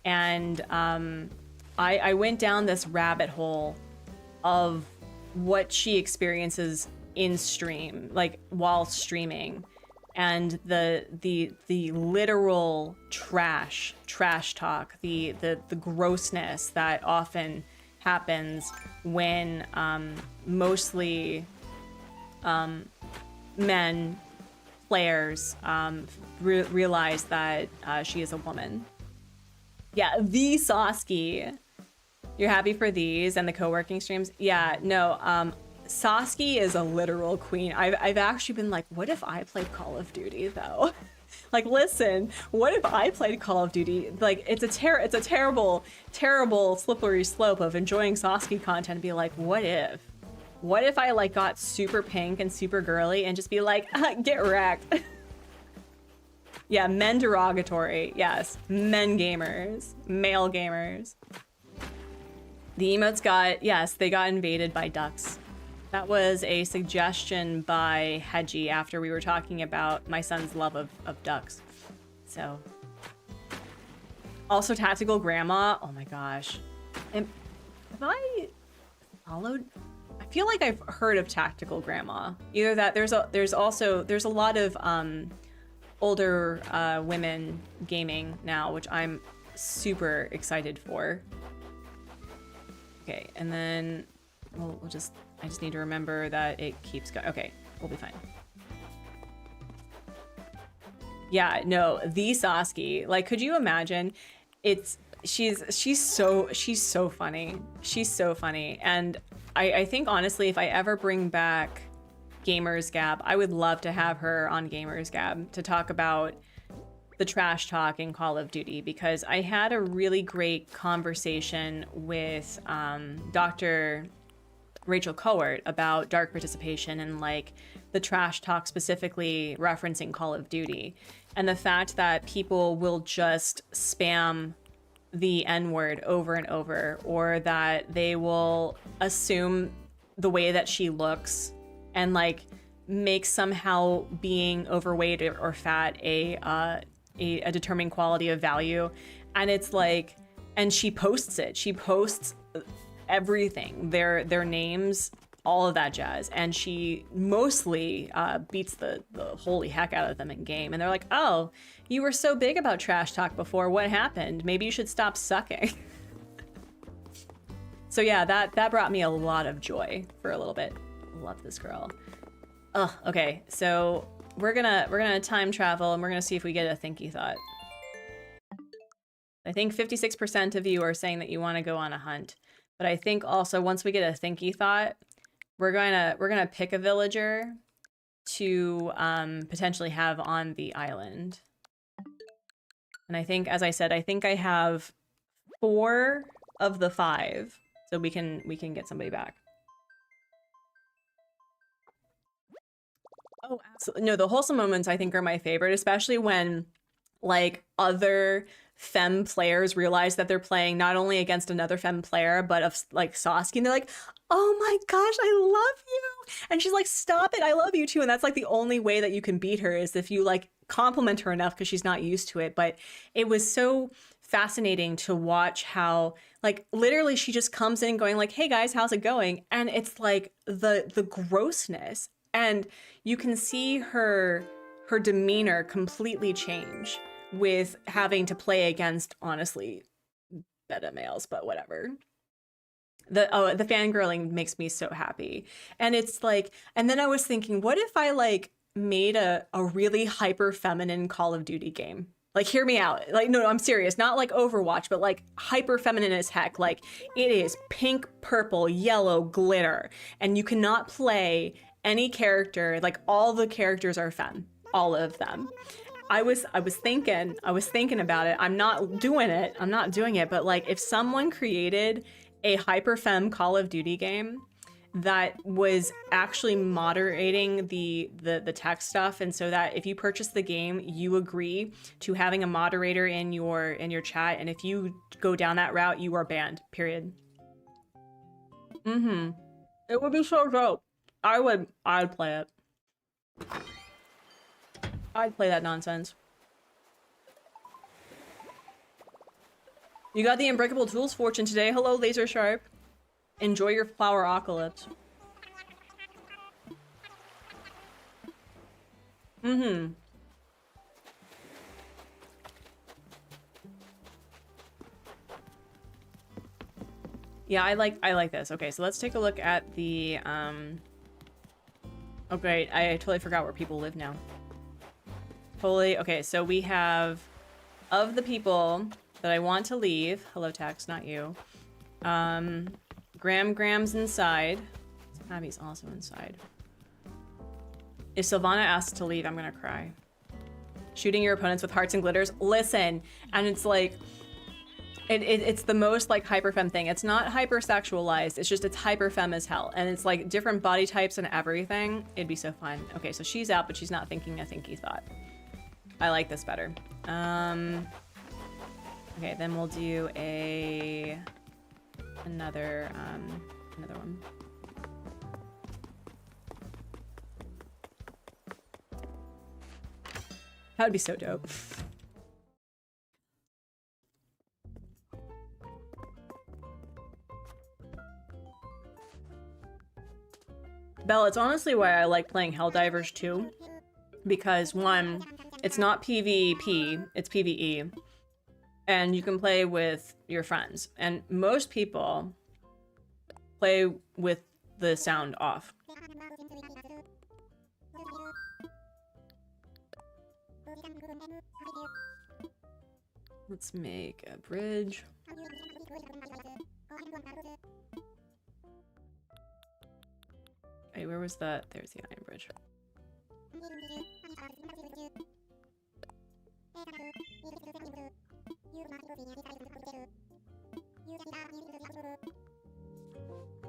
And I went down this rabbit hole of what she experiences in stream, like while streaming, and the literal trash talk, the grossness that often happens when mostly men players realize that she is a woman. Yeah, the Sasky. You're happy for these and the co-working streams? Yeah, no, Sasky is a literal queen. I've actually been like, what if I played Call of Duty though? Like, listen, what if I played Call of Duty? Like, it's a terrible slippery slope of enjoying Sasky content and be like, what if I like got super pink and super girly and just be like, get wrecked. Yeah, men derogatory. Yes, men gamers, male gamers. The emotes they got invaded by ducks. That was a suggestion by Hedgie after we were talking about my son's love of ducks. So. Also Tactical Grandma. Oh my gosh. Have I followed? I feel like I've heard of Tactical Grandma. Either that, there's a lot of older women gaming now, which I'm super excited for. Okay, and then I just need to remember that it keeps going. Okay, we'll be fine. Yeah, no, the Sasky. Like, could you imagine? She's so funny. She's so funny. And I think honestly, if I ever bring back Gamers Gab, I would love to have her on Gamers Gab to talk about the trash talk in Call of Duty, because I had a really great conversation with Dr. Rachel Cowart about dark participation and like the trash talk specifically referencing Call of Duty, and the fact that people will just spam the N-word over and over, or that they will assume the way that she looks and like make somehow being overweight or fat a determining quality of value. And it's like, and she posts it. She posts everything, their names, all of that jazz, and she mostly beats the holy heck out of them in game. And they're like, oh, you were so big about trash talk before, what happened? Maybe you should stop sucking. So yeah, that brought me a lot of joy for a little bit. Love this girl. Oh, okay, so we're gonna time travel and we're gonna see if we get a thinky thought. I think 56% of you are saying that you want to go on a hunt, but I think also once we get a thinky thought, we're gonna pick a villager to potentially have on the island. And I think, as I said, I think I have 4 of the 5, so we can get somebody back. Oh, absolutely. No, the wholesome moments I think are my favorite, especially when like other femme players realize that they're playing not only against another femme player, but of like Sasuke, and they're like, oh my gosh, I love you. And she's like, stop it, I love you too. And that's like the only way that you can beat her, is if you like compliment her enough, because she's not used to it. But it was so fascinating to watch how like literally she just comes in going like, hey guys, how's it going? And it's like the grossness, and you can see her demeanor completely change with having to play against, honestly, beta males, but whatever. The fangirling makes me so happy. And it's like, and then I was thinking, what if I like made a really hyper feminine Call of Duty game? Like, hear me out. Like, no, I'm serious. Not like Overwatch, but like hyper feminine as heck. Like, it is pink, purple, yellow, glitter. And you cannot play any character. Like, all the characters are femme. All of them. I was thinking about it. I'm not doing it. But like, if someone created a hyper femme Call of Duty game that was actually moderating the text stuff, and so that if you purchase the game, you agree to having a moderator in your chat, and if you go down that route, you are banned. Period. It would be so dope. I'd play it. I'd play that nonsense. You got the Unbreakable Tools fortune today. Hello, Laser Sharp. Enjoy your flower apocalypse. Yeah, I like this. Okay, so let's take a look at the oh great, I totally forgot where people live now. Totally. Okay, so we have, of the people that I want to leave, hello Tax, not you. Graham's inside. Abby's also inside. If Sylvana asks to leave, I'm gonna cry. Shooting your opponents with hearts and glitters. Listen, and it's like, it's the most like hyper femme thing. It's not hyper sexualized. It's just, it's hyper femme as hell, and it's like different body types and everything. It'd be so fun. Okay, so she's out, but she's not thinking a thinky thought. I like this better. Okay, then we'll do another one. That would be so dope. Belle, it's honestly why I like playing Helldivers too. Because one, it's not PvP, it's PvE. And you can play with your friends. And most people play with the sound off. Let's make a bridge. Hey, where was that? There's the iron bridge.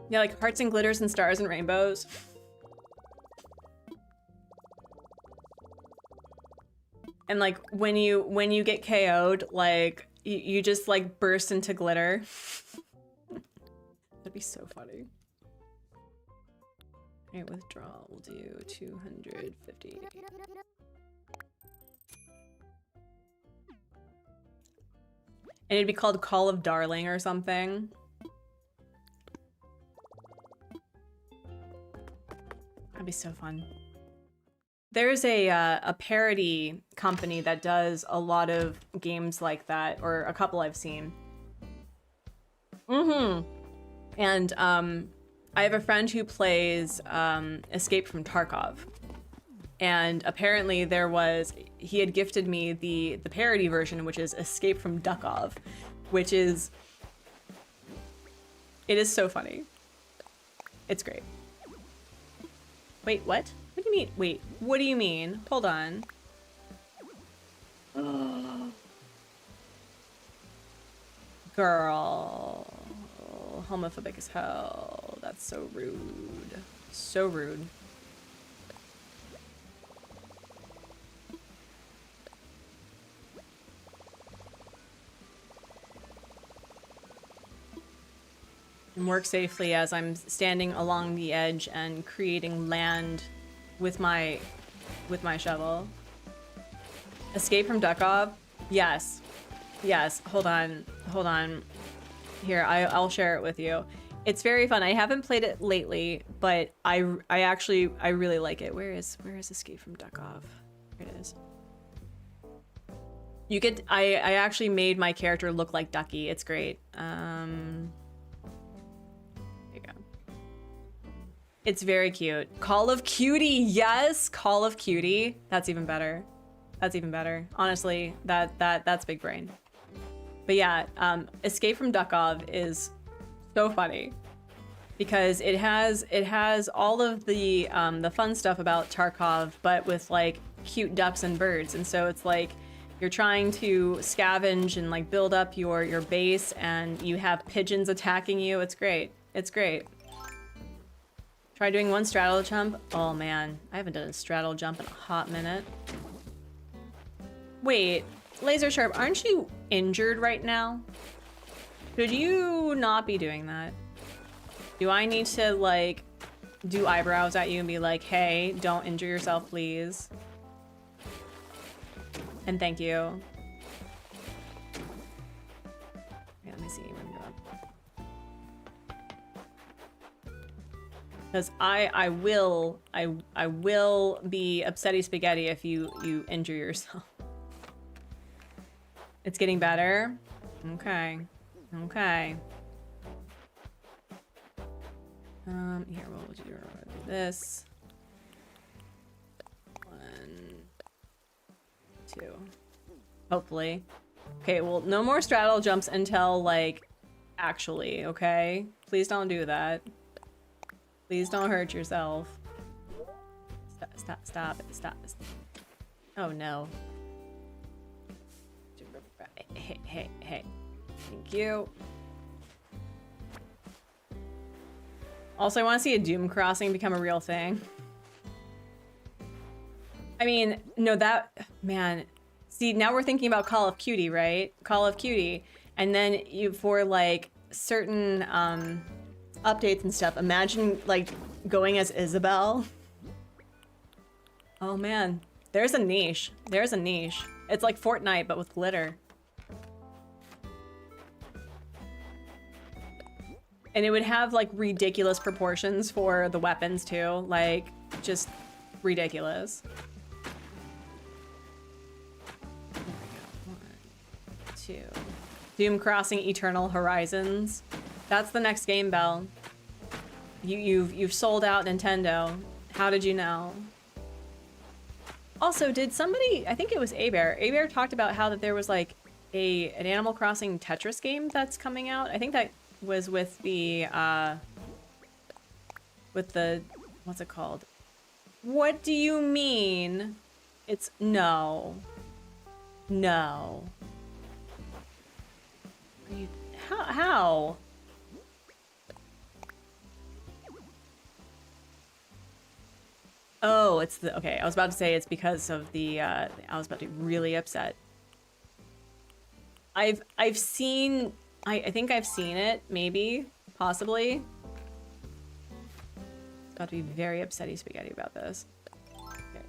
Yeah, like hearts and glitters and stars and rainbows. And like when you get KO'd, like you just like burst into glitter. That'd be so funny. Okay, withdrawal. We'll do 250. And it'd be called Call of Darling or something. That'd be so fun. There's a parody company that does a lot of games like that, or a couple I've seen. And I have a friend who plays Escape from Tarkov. And apparently he had gifted me the parody version, which is Escape from Duckov, which is, it is so funny. It's great. Wait, what? What do you mean? Wait, what do you mean? Hold on. Girl. Homophobic as hell. That's so rude. So rude. And work safely as I'm standing along the edge and creating land with my shovel. Escape from Duckov? Yes. Yes. Hold on. Hold on. Here, I'll share it with you. It's very fun. I haven't played it lately, but I really like it. Where is Escape from Duckov? Here it is. You get I actually made my character look like Ducky. It's great. It's very cute. Call of Cutie, yes! Call of Cutie. That's even better. That's even better. Honestly, that's big brain. But yeah, Escape from Duckov is so funny because it has all of the fun stuff about Tarkov, but with like cute ducks and birds. And so it's like you're trying to scavenge and like build up your base, and you have pigeons attacking you. It's great. It's great. Try doing one straddle jump. Oh man, I haven't done a straddle jump in a hot minute. Wait, Laser Sharp, aren't you injured right now? Should you not be doing that? Do I need to like do eyebrows at you and be like, hey, don't injure yourself, please? And thank you. Okay, let me see. Because I will be upsetty spaghetti if you injure yourself. It's getting better. Okay. Okay. Here we'll do this. 1, 2. Hopefully. Okay, well, no more straddle jumps until like actually, okay? Please don't do that. Please don't hurt yourself. Stop it. Stop. Oh no. Hey. Thank you. Also, I want to see a Doom crossing become a real thing. I mean, no, man. See, now we're thinking about Call of Cutie, right? Call of Cutie. And then for like certain, updates and stuff. Imagine like going as Isabel. Oh man, there's a niche. There's a niche. It's like Fortnite but with glitter. And it would have like ridiculous proportions for the weapons too, like just ridiculous. There we go. 1, 2. Doom Crossing Eternal Horizons. That's the next game, Belle. You've sold out Nintendo. How did you know? Also, did somebody, I think it was A-Bear. A-Bear talked about how that there was like an Animal Crossing Tetris game that's coming out. I think that was with the what's it called? What do you mean? It's no. No. Are you... How? Oh, it's the... Okay, I was about to say it's because of the, I was about to be really upset. I've seen... I think I've seen it, maybe, possibly. About to be very upsetty spaghetti about this. Okay.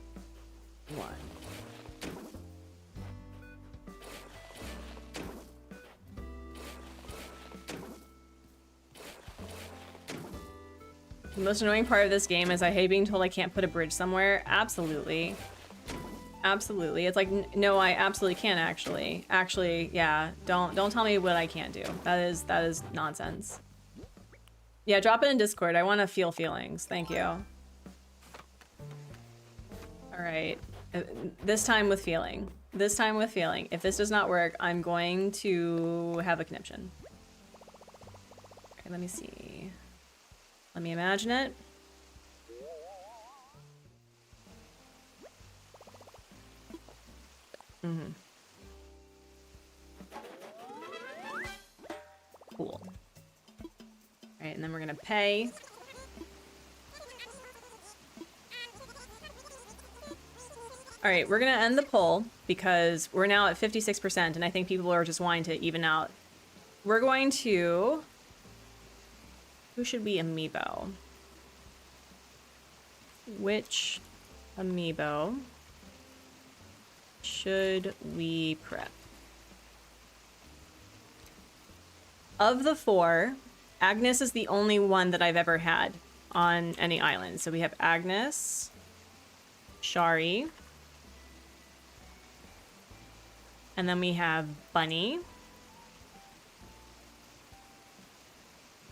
1. The most annoying part of this game is I hate being told I can't put a bridge somewhere. Absolutely. Absolutely. It's like, no, I absolutely can actually. Actually, yeah. Don't tell me what I can't do. That is nonsense. Yeah, drop it in Discord. I want to feel feelings. Thank you. All right. This time with feeling. This time with feeling. If this does not work, I'm going to have a conniption. Okay, let me see. Let me imagine it. Mm-hmm. Cool. All right, and then we're gonna pay. All right, we're gonna end the poll because we're now at 56%, and I think people are just wanting to even out. We're going to... Who should we amiibo? Which amiibo should we prep? Of the 4, Agnes is the only one that I've ever had on any island. So we have Agnes, Shari, and then we have Bunny,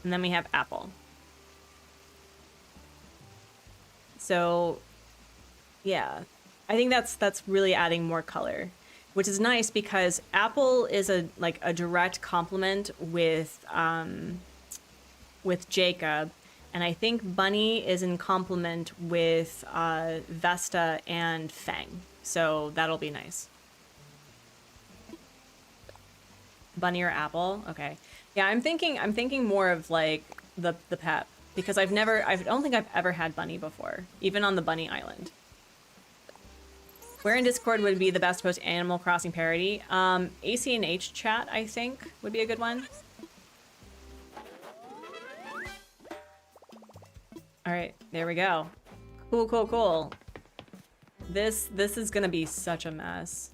and then we have Apple. So, yeah, I think that's really adding more color, which is nice because Apple is a direct complement with Jacob, and I think Bunny is in complement with Vesta and Fang. So that'll be nice. Bunny or Apple? Okay. Yeah, I'm thinking more of like the pet because I don't think I've ever had Bunny before, even on the Bunny Island. Where in Discord would be the best post Animal Crossing parody? ACNH chat, I think, would be a good one. All right, there we go. Cool, cool, cool. This is gonna be such a mess.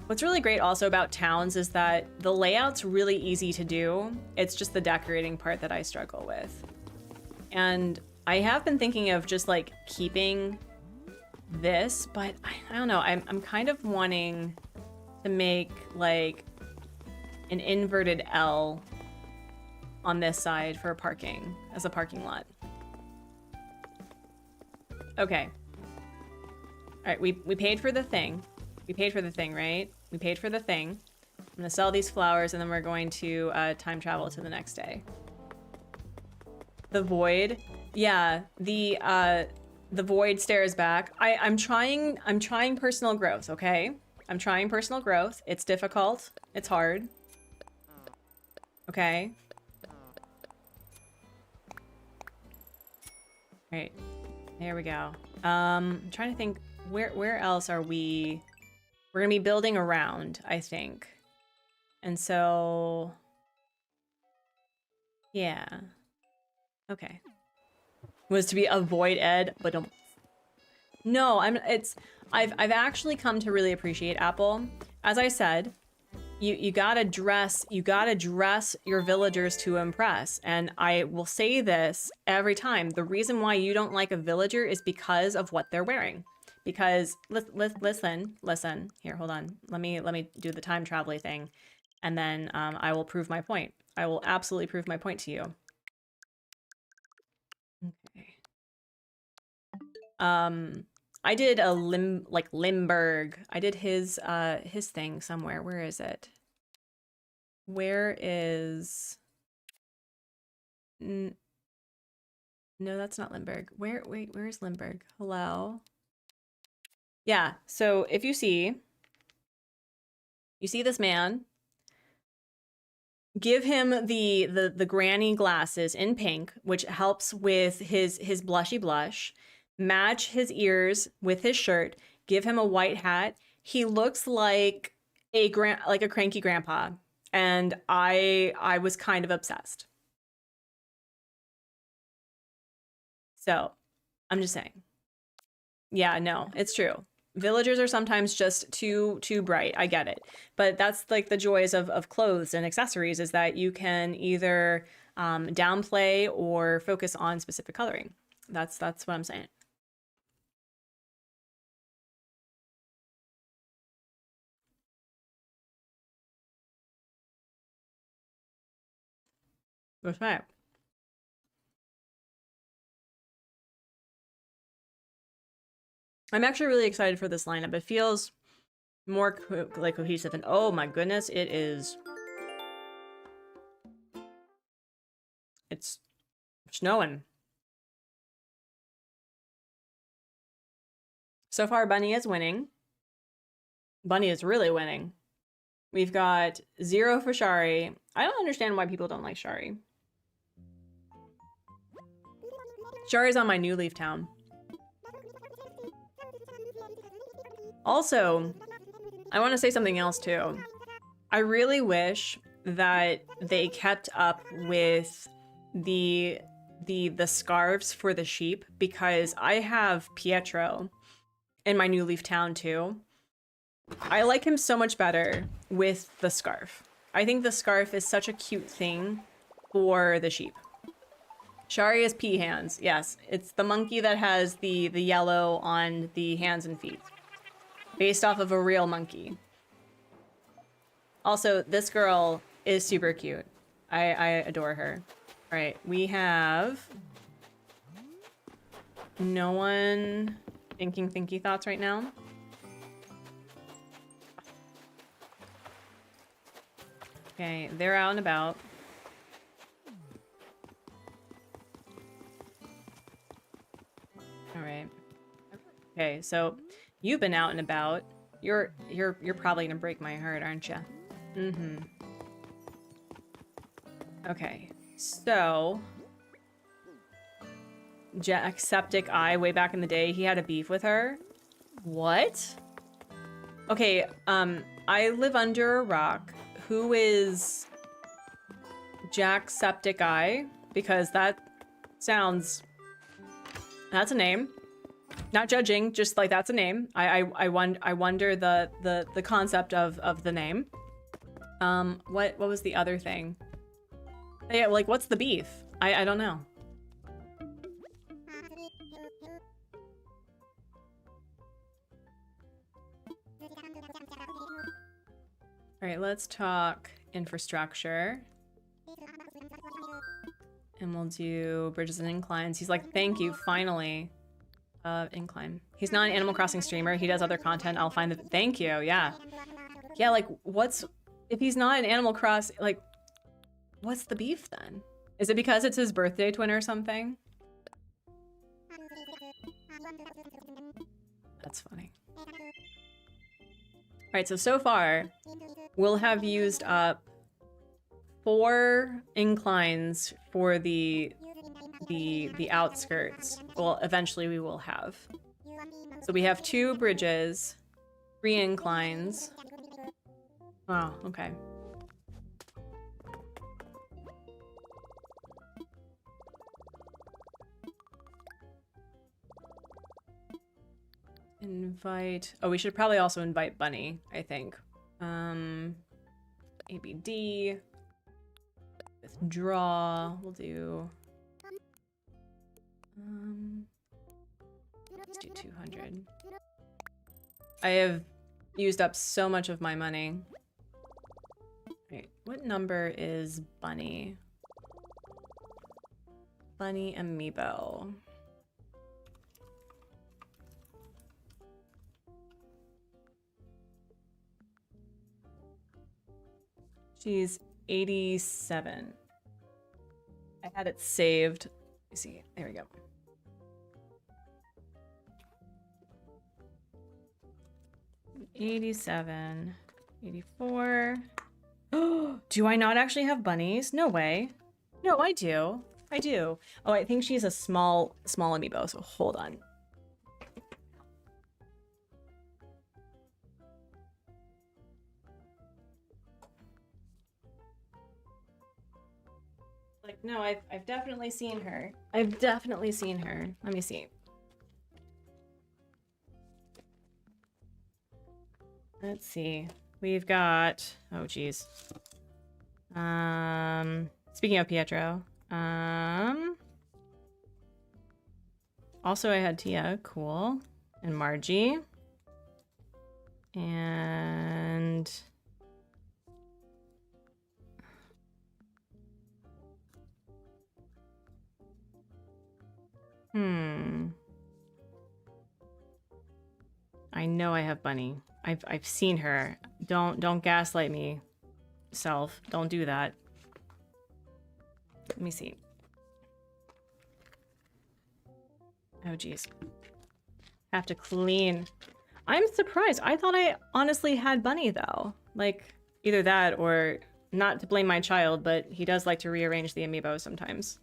What's really great also about towns is that the layout's really easy to do. It's just the decorating part that I struggle with. And I have been thinking of just like keeping this, but I don't know. I'm kind of wanting to make like an inverted L on this side for parking as a parking lot. Okay. All right, we paid for the thing. We paid for the thing, right? We paid for the thing. I'm gonna sell these flowers and then we're going to time travel to the next day. The void. Yeah, the void stares back. I'm trying personal growth, okay? I'm trying personal growth. It's difficult. It's hard. Okay. All right. There we go. I'm trying to think where else are we? We're gonna be building around, I think. And so yeah. Okay. Was to be avoid Ed, but don't. No, I've actually come to really appreciate Apple. As I said, you gotta dress your villagers to impress. And I will say this every time. The reason why you don't like a villager is because of what they're wearing. Because listen. Here, hold on. Let me do the time travel thing, and then I will prove my point. I will absolutely prove my point to you. Okay. I did a Limburg. I did his thing somewhere. Where is it? Where is? No, that's not Limburg. Wait, where's Limburg? Hello? Yeah, so if you see, You see this man, give him the granny glasses in pink, which helps with his blushy blush. Match his ears with his shirt. Give him a white hat. He looks like a cranky grandpa, and I was kind of obsessed. So, I'm just saying. Yeah, no, it's true. Villagers are sometimes just too bright. I get it. But that's like the joys of clothes and accessories, is that you can either downplay or focus on specific coloring. That's what I'm saying. Respect. I'm actually really excited for this lineup. It feels more like cohesive, and oh my goodness, it is. It's snowing. So far, Bunny is winning. Bunny is really winning. We've got 0 for Shari. I don't understand why people don't like Shari. Shari's on my new leaf town. Also, I want to say something else too. I really wish that they kept up with the scarves for the sheep, because I have Pietro in my new leaf town too. I like him so much better with the scarf. I think the scarf is such a cute thing for the sheep. Shari has pea hands. Yes, it's the monkey that has the yellow on the hands and feet, based off of a real monkey. Also, this girl is super cute. I adore her. All right, we have no one thinking thinky thoughts right now. Okay, they're out and about. All right. Okay, so you've been out and about. You're probably gonna break my heart, aren't you? Mm-hmm. Okay, so Jacksepticeye, way back in the day, he had a beef with her. What? Okay, I live under a rock. Who is Jacksepticeye? Because that sounds... That's a name. Not judging, just like that's a name. I wonder the concept of the name. What was the other thing? Yeah, like what's the beef? I don't know. All right, let's talk infrastructure. And we'll do bridges and inclines. He's like, thank you, finally. Incline. He's not an Animal Crossing streamer. He does other content. I'll find the... Thank you, yeah. Yeah, like, what's... If he's not an Animal Crossing, like, what's the beef then? Is it because it's his birthday twin or something? That's funny. Alright, so far, we'll have used up 4 inclines for the outskirts. Well, eventually we will have. So we have 2 bridges, 3 inclines. Wow, okay. Invite... Oh, we should probably also invite Bunny, I think. ABD. Withdraw. We'll do... let's do 200. I have used up so much of my money. Wait, what number is Bunny? Bunny Amiibo. She's 87. I had it saved. Let me see. There we go. $87. 84. Do I not actually have bunnies? No way. No, I do. I do. Oh, I think she's a small amiibo, so hold on. Like, no, I've definitely seen her. I've definitely seen her. Let me see. Let's see. We've got, oh geez. Speaking of Pietro, also I had Tia, cool, and Margie, and I know I have Bunny. I've seen her. Don't gaslight me, self. Don't do that. Let me see. Oh geez. Have to clean. I'm surprised. I thought I honestly had Bunny though. Like either that or not to blame my child, but he does like to rearrange the amiibo sometimes.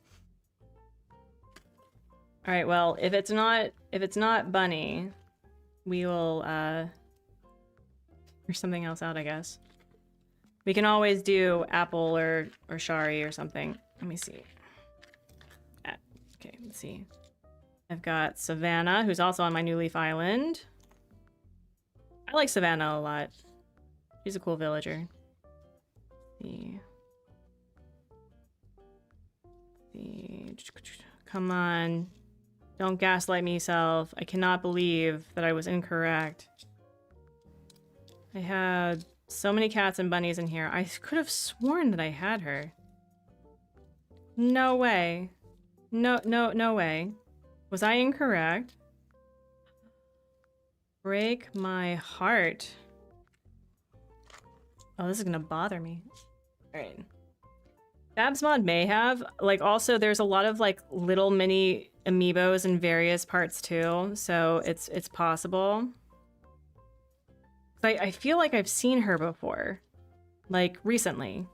All right, well, if it's not Bunny, we will figure something else out, I guess. We can always do Apple or Shari or something. Let me see. Okay, let's see. I've got Savannah, who's also on my New Leaf Island. I like Savannah a lot. She's a cool villager. Come on. Don't gaslight me, self. I cannot believe that I was incorrect. I had so many cats and bunnies in here. I could have sworn that I had her. No way. No way. Was I incorrect? Break my heart. Oh, this is gonna bother me. Alright. Babsmod may have. Like, also, there's a lot of, like, little mini amiibos in various parts, too. So, it's possible. I feel like I've seen her before. Like, recently.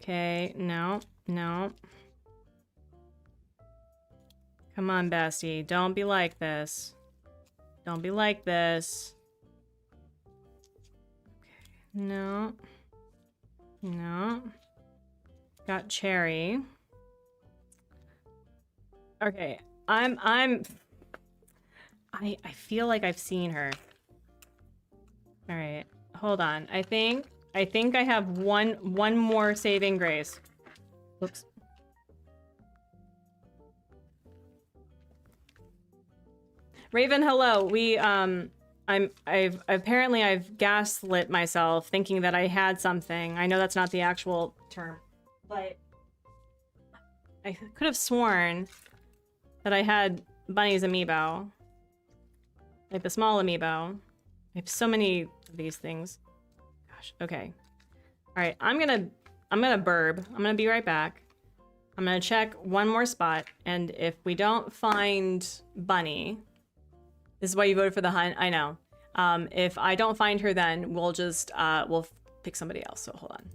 Okay, no. Come on, Basti. Don't be like this. Don't be like this. Okay, no. Got Cherry. Okay, I feel like I've seen her. All right, hold on. I think I have one more saving grace. Oops. Raven, hello. I've gaslit myself thinking that I had something. I know that's not the actual term, but I could have sworn that I had Bunny's amiibo. Like the small amiibo. I have so many of these things. Gosh, okay. Alright, I'm gonna burb. I'm gonna be right back. I'm gonna check one more spot, and if we don't find Bunny... This is why you voted for the hunt? I know. If I don't find her, then we'll just, we'll pick somebody else, so hold on.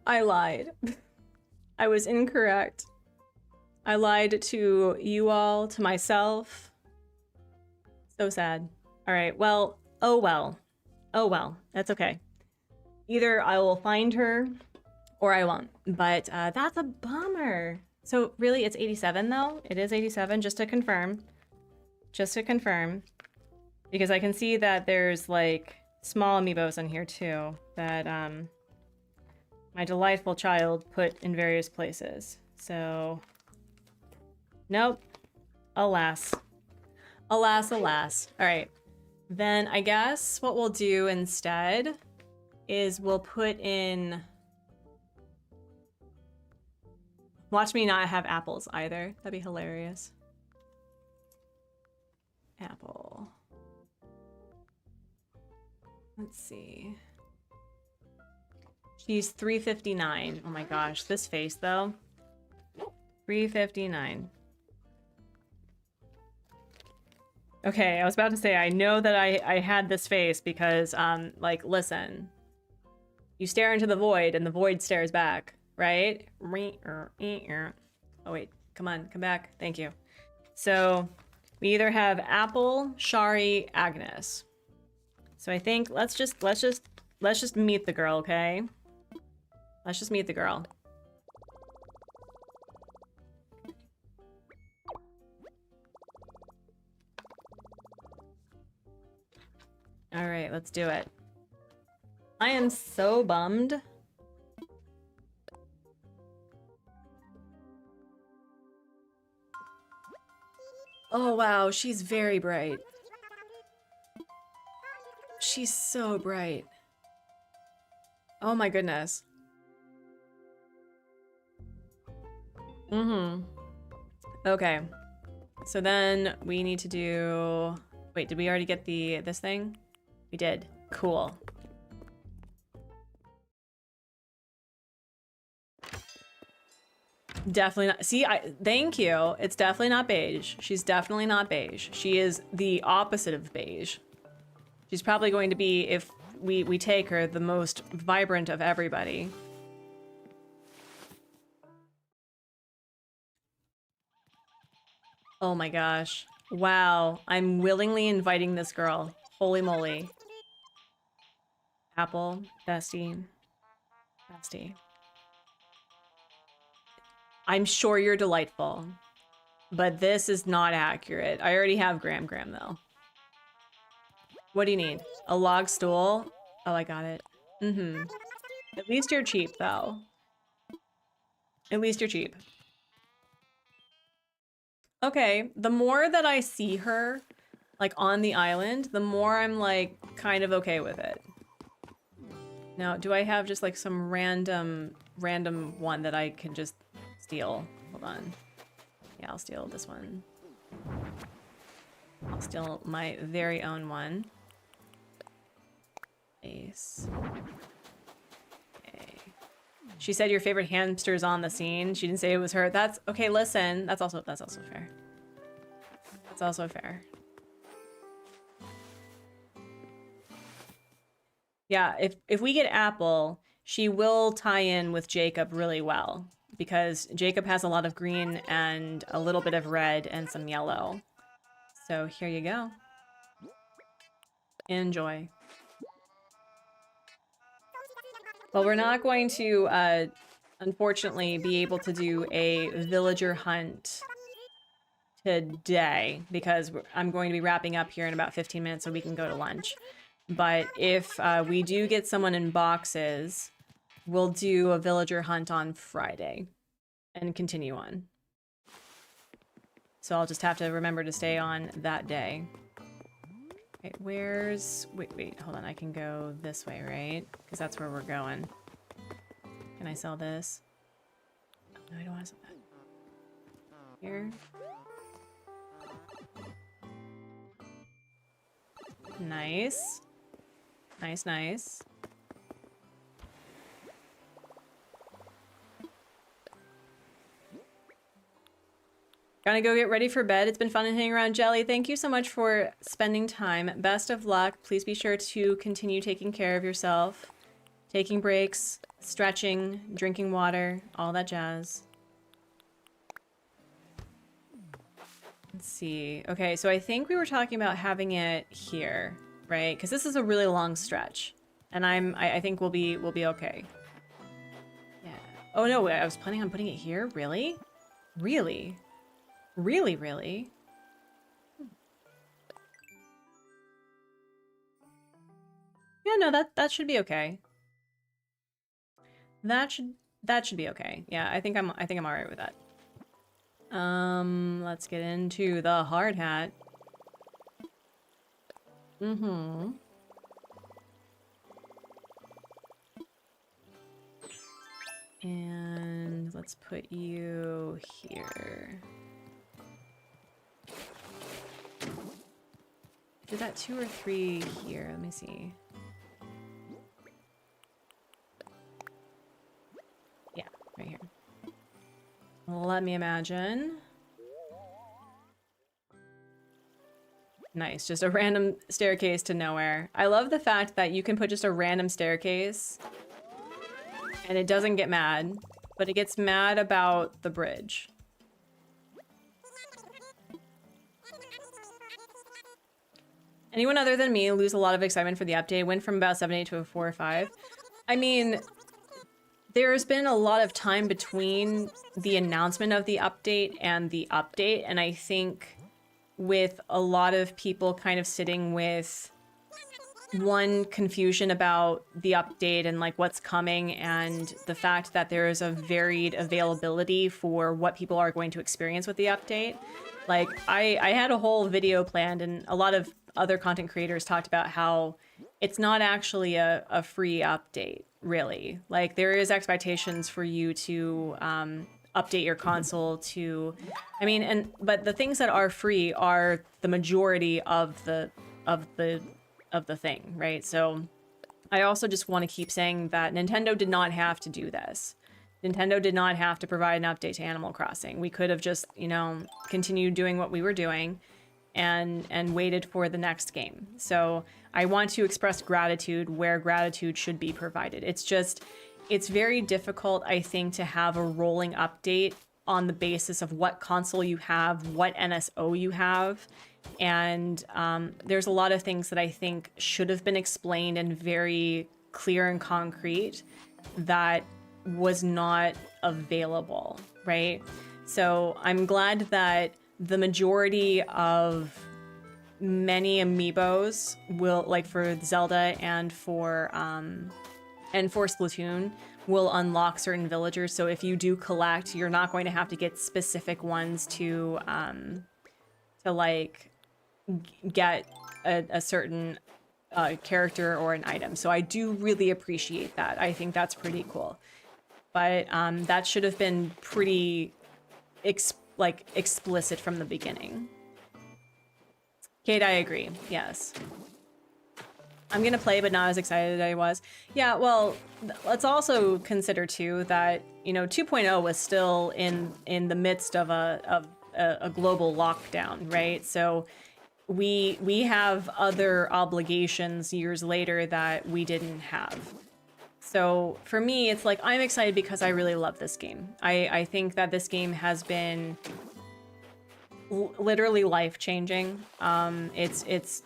I lied. I was incorrect. I lied to you all, to myself. So sad. All right, well, oh well. Oh well, that's okay. Either I will find her or I won't, but that's a bummer. So really, it's 87 though? It is 87, just to confirm. Just to confirm. Because I can see that there's like small amiibos in here too that My delightful child put in various places. So, nope. Alas. Alas, alas. All right. Then I guess what we'll do instead is we'll put in... Watch me not have apples either. That'd be hilarious. Apple. Let's see. She's 359. Oh my gosh, this face though. 359. Okay, I was about to say, I know that I had this face because, like, listen. You stare into the void and the void stares back, right? Oh wait, come on, come back. Thank you. So, we either have Apple, Shari, Agnes. So I think let's just meet the girl, okay? Let's just meet the girl. All right, let's do it. I am so bummed. Oh wow, she's very bright. She's so bright. Oh my goodness. Okay. So then we need to do... Wait, did we already get this thing? We did. Cool. Definitely not. See, thank you. It's definitely not beige. She's definitely not beige. She is the opposite of beige. She's probably going to be, if we take her, the most vibrant of everybody. Oh my gosh. Wow. I'm willingly inviting this girl. Holy moly. Apple, bestie. Bestie. I'm sure you're delightful, but this is not accurate. I already have Gram though. What do you need? A log stool? Oh, I got it. At least you're cheap though. At least you're cheap. Okay, the more that I see her, like, on the island, the more I'm, like, kind of okay with it. Now, do I have just, like, some random one that I can just steal? Hold on. Yeah, I'll steal this one. I'll steal my very own one. Ace. Okay. She said your favorite hamster's on the scene. She didn't say it was her. That's okay, listen. That's also fair. That's also fair. Yeah, if we get Apple, she will tie in with Jacob really well because Jacob has a lot of green and a little bit of red and some yellow. So here you go. Enjoy. Well, we're not going to, unfortunately, be able to do a villager hunt today because I'm going to be wrapping up here in about 15 minutes so we can go to lunch. But if we do get someone in boxes, we'll do a villager hunt on Friday and continue on. So I'll just have to remember to stay on that day. Okay, wait, hold on. I can go this way, right? Because that's where we're going. Can I sell this? No, I don't want to sell that. Here. Nice. Nice. Gonna go get ready for bed. It's been fun hanging around, Jelly. Thank you so much for spending time. Best of luck. Please be sure to continue taking care of yourself. Taking breaks, stretching, drinking water, all that jazz. Let's see. Okay, so I think we were talking about having it here, right? Because this is a really long stretch, and I think we'll be okay. Yeah. Oh no, I was planning on putting it here. Really? Really? Really? Yeah, no, that should be okay. that should be okay. Yeah, I think I'm all right with that. Let's get into the hard hat. Mm-hmm. And let's put you here. Did that 2 or 3 here? Let me see. Yeah, right here. Let me imagine. Nice, just a random staircase to nowhere. I love the fact that you can put just a random staircase and it doesn't get mad, but it gets mad about the bridge. Anyone other than me lose a lot of excitement for the update. Went from about 7-8 to a 4 or 5. I mean, there's been a lot of time between the announcement of the update and the update, and I think with a lot of people kind of sitting with one, confusion about the update and like what's coming, and the fact that there is a varied availability for what people are going to experience with the update. Like I had a whole video planned, and a lot of other content creators talked about how it's not actually a free update, really. Like there is expectations for you to update your console to, I mean, but the things that are free are the majority of the thing, right? So I also just want to keep saying that Nintendo did not have to do this. Nintendo did not have to provide an update to Animal Crossing. We could have just, you know, continued doing what we were doing and waited for the next game. So I want to express gratitude where gratitude should be provided. It's just, it's very difficult, I think, to have a rolling update on the basis of what console you have, what NSO you have. And there's a lot of things that I think should have been explained and very clear and concrete that was not available, right? So I'm glad that the majority of many amiibos will, like for Zelda and for Splatoon, will unlock certain villagers. So if you do collect, you're not going to have to get specific ones to like get a certain character or an item. So I do really appreciate that. I think that's pretty cool. But that should have been pretty explicit from the beginning. Kate, I agree. Yes. I'm gonna play, but not as excited as I was. Yeah, well, let's also consider too that, you know, 2.0 was still in the midst of a global lockdown, right? So we have other obligations years later that we didn't have. So for me, it's like, I'm excited because I really love this game. I think that this game has been literally life-changing. It's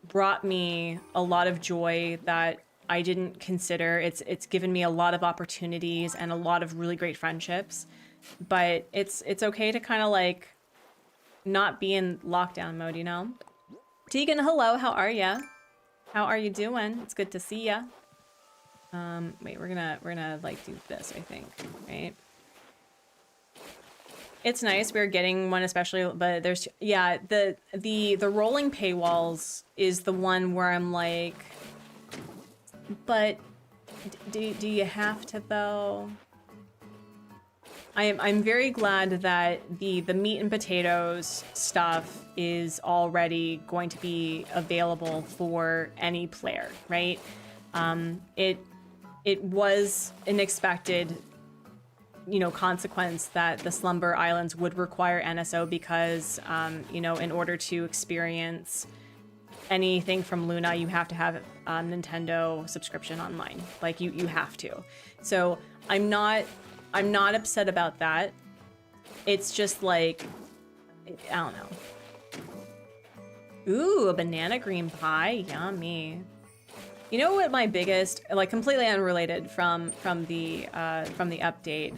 brought me a lot of joy that I didn't consider. It's given me a lot of opportunities and a lot of really great friendships. But it's okay to kind of like not be in lockdown mode, you know? Tegan, hello, how are ya? How are you doing? It's good to see ya. Wait, we're gonna like do this, I think, right? It's nice we're getting one, especially, but there's, yeah, the rolling paywalls is the one where I'm like, but do you have to though? I'm very glad that the meat and potatoes stuff is already going to be available for any player, right? It was an expected, you know, consequence that the Slumber Islands would require NSO because, you know, in order to experience anything from Luna, you have to have a Nintendo subscription online. Like you have to. So I'm not upset about that. It's just like, I don't know. Ooh, a banana green pie, yummy. You know what my biggest, like completely unrelated from the update,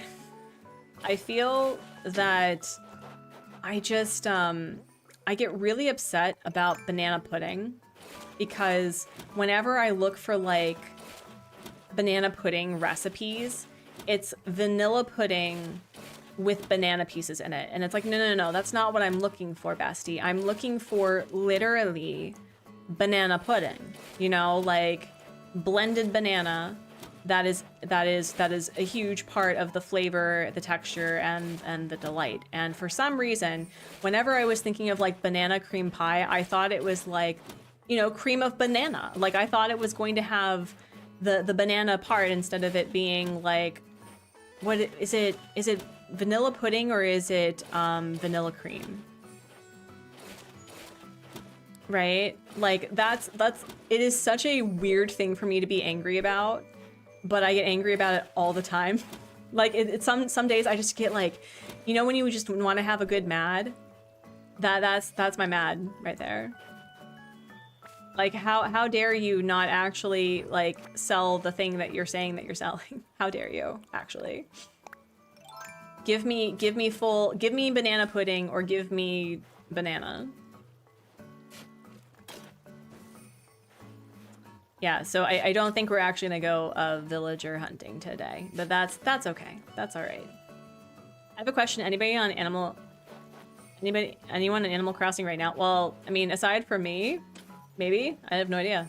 I feel that I just, I get really upset about banana pudding because whenever I look for like banana pudding recipes, it's vanilla pudding with banana pieces in it. And it's like, no, no, no, that's not what I'm looking for, bestie. I'm looking for literally banana pudding, you know, like blended banana. That is a huge part of the flavor, the texture, and the delight. And for some reason, whenever I was thinking of like banana cream pie, I thought it was like, you know, cream of banana. Like I thought it was going to have the banana part instead of it being like, what is it? Is it vanilla pudding or is it vanilla cream? Right? Like that's it is such a weird thing for me to be angry about, but I get angry about it all the time. Like it's some days I just get like, you know, when you just want to have a good mad, that's my mad right there. Like how dare you not actually like sell the thing that you're saying that you're selling? How dare you actually? Give me banana pudding or give me banana. Yeah, so I don't think we're actually gonna go villager hunting today, but that's okay. That's all right. I have a question. Anyone on Animal Crossing right now? Well, I mean, aside from me, maybe. I have no idea.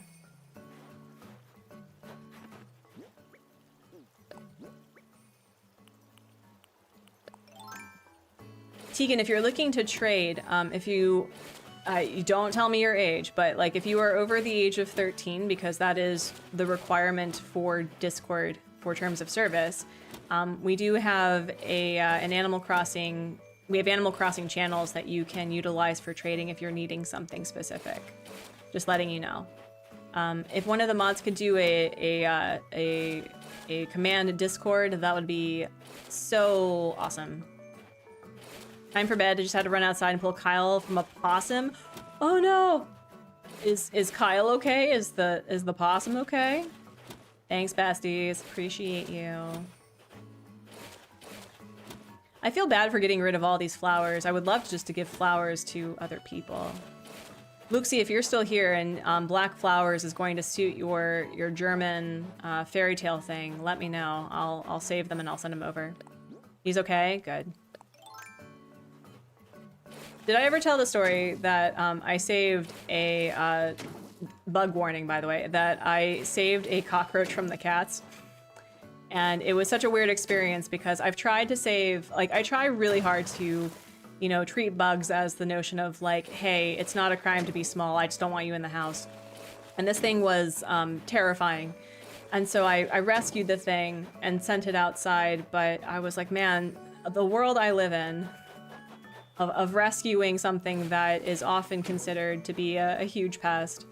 Tegan, if you're looking to trade, if you don't tell me your age, but like if you are over the age of 13, because that is the requirement for Discord for terms of service, we do have an Animal Crossing. We have Animal Crossing channels that you can utilize for trading if you're needing something specific. Just letting you know. If one of the mods could do a command Discord, that would be so awesome. Time for bed. I just had to run outside and pull Kyle from a possum. Oh no! Is Kyle okay? Is the possum okay? Thanks, besties. Appreciate you. I feel bad for getting rid of all these flowers. I would love just to give flowers to other people. Luxie, if you're still here and black flowers is going to suit your German fairy tale thing, let me know. I'll save them and I'll send them over. He's okay? Good. Did I ever tell the story that I saved a bug warning, by the way, that I saved a cockroach from the cats? And it was such a weird experience because I've tried to save, like, I try really hard to, you know, treat bugs as the notion of like, hey, it's not a crime to be small. I just don't want you in the house. And this thing was terrifying. And so I rescued the thing and sent it outside. But I was like, man, the world I live in, of rescuing something that is often considered to be a huge pest.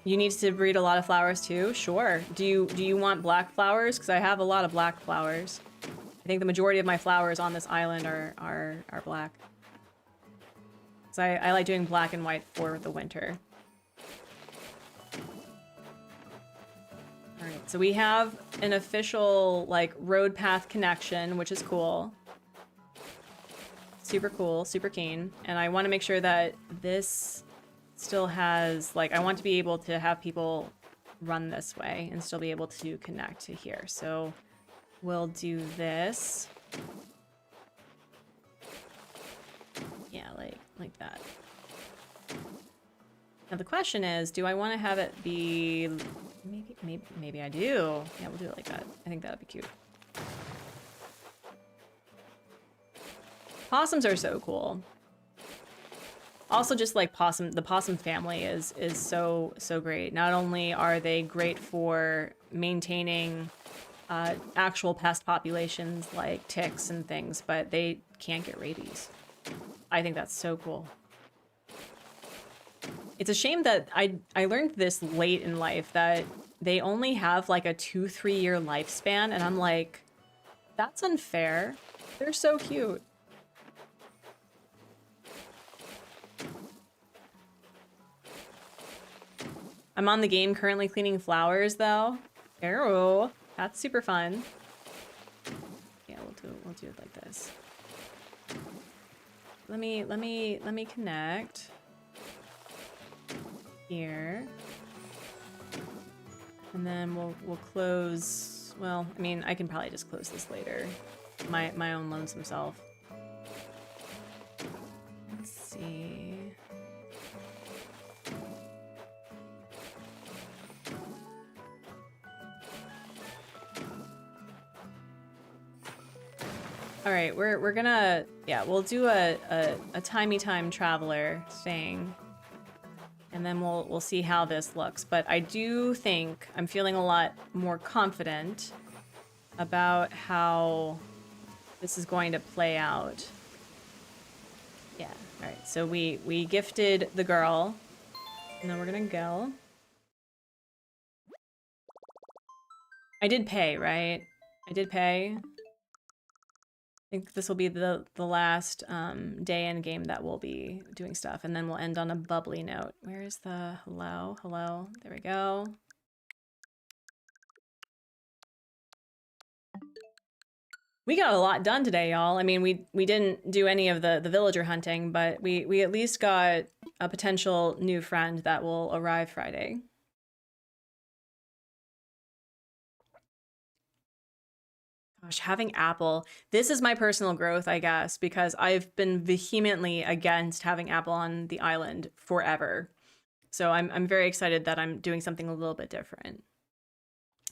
You need to breed a lot of flowers too? Sure. Do you want black flowers? Because I have a lot of black flowers. I think the majority of my flowers on this island are black. So I like doing black and white for the winter. All right, so we have an official like road path connection, which is cool. Super cool, super keen. And I want to make sure that this still has, like, I want to be able to have people run this way and still be able to connect to here. So we'll do this. Yeah, like that. Now the question is, do I want to have it be, maybe I do. Yeah, we'll do it like that. I think that would be cute. Possums are so cool. Also, just like the possum family is so great. Not only are they great for maintaining actual pest populations like ticks and things, but they can't get rabies. I think that's so cool. It's a shame that I learned this late in life that they only have like a 2-3 year lifespan, and I'm like, that's unfair. They're so cute. I'm on the game currently cleaning flowers though. Arrow. That's super fun. Yeah, we'll do it like this. Let me connect. Here. And then we'll close, well, I mean, I can probably just close this later. My own lonesome self. Let's see. All right, we're gonna, yeah, we'll do a timey time traveler thing. And then we'll see how this looks. But I do think I'm feeling a lot more confident about how this is going to play out. Yeah, all right, so we gifted the girl, and then we're gonna go. I did pay, right? I did pay. I think this will be the last day in game that we'll be doing stuff, and then we'll end on a bubbly note. Where is the hello? Hello. There we go. We got a lot done today, y'all. I mean, we didn't do any of the villager hunting, but we at least got a potential new friend that will arrive Friday. Gosh, having Apple. This is my personal growth, I guess, because I've been vehemently against having Apple on the island forever. So I'm very excited that I'm doing something a little bit different.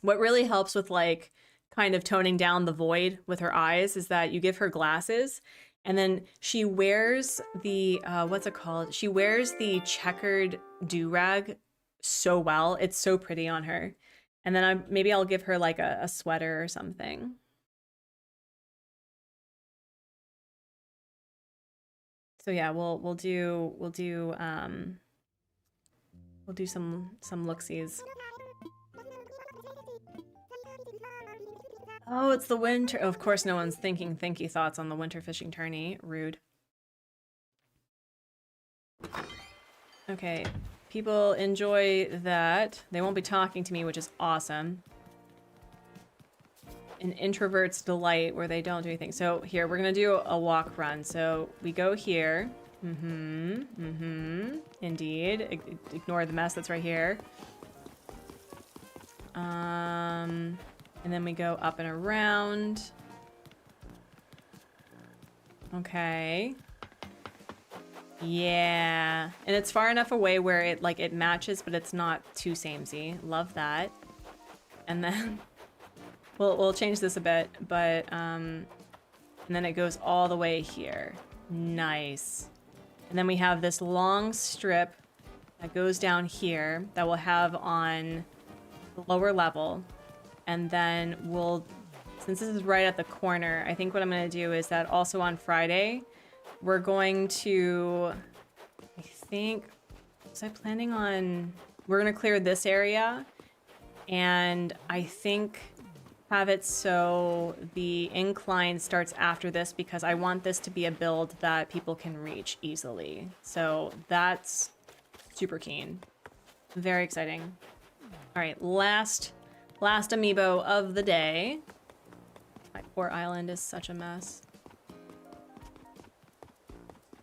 What really helps with like kind of toning down the void with her eyes is that you give her glasses, and then she wears the what's it called? She wears the checkered do-rag so well. It's so pretty on her. And then maybe I'll give her like a sweater or something. So yeah, we'll do some looksies. Oh, it's the winter. Oh, of course, no one's thinking thinky thoughts on the winter fishing tourney. Rude. Okay, people enjoy that. They won't be talking to me, which is awesome. An introvert's delight where they don't do anything. So here, we're gonna do a walk run. So we go here. Indeed. Ignore the mess that's right here. And then we go up and around. Okay. Yeah. And it's far enough away where it matches, but it's not too samey. Love that. And then we'll change this a bit, but and then it goes all the way here. Nice. And then we have this long strip that goes down here that we'll have on the lower level. And then since this is right at the corner, I think what I'm going to do is that also on Friday, we're going to, we're going to clear this area. And I think have it so the incline starts after this because I want this to be a build that people can reach easily. So that's super keen. Very exciting. All right, last amiibo of the day. My poor island is such a mess.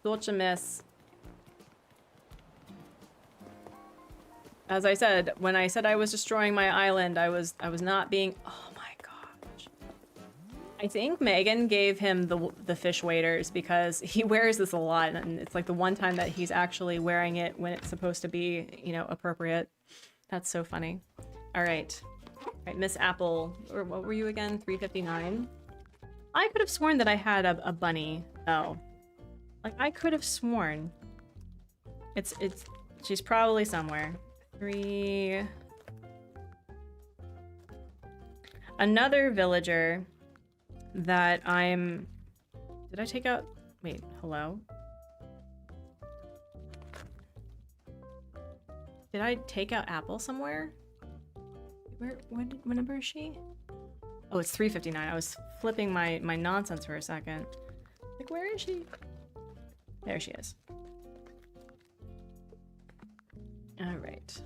Such a mess. As I said, when I said I was destroying my island, I was not being. Oh my gosh! I think Megan gave him the fish waders because he wears this a lot, and it's like the one time that he's actually wearing it when it's supposed to be, you know, appropriate. That's so funny. All right, Miss Apple, or what were you again? 359. I could have sworn that I had a bunny. Oh, like I could have sworn. She's probably somewhere. 3. Another villager that did I take out? Wait, hello? Did I take out Apple somewhere? What number is she? Oh, it's 359. I was flipping my nonsense for a second. Like, where is she? There she is. All right.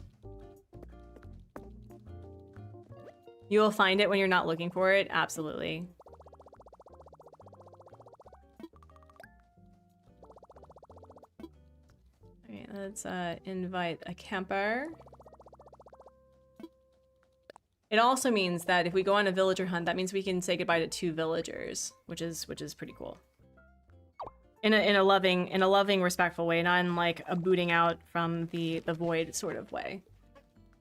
You will find it when you're not looking for it. Absolutely. All right, let's invite a camper. It also means that if we go on a villager hunt, that means we can say goodbye to 2 villagers, which is pretty cool. In a loving, respectful way, not in like a booting out from the void sort of way.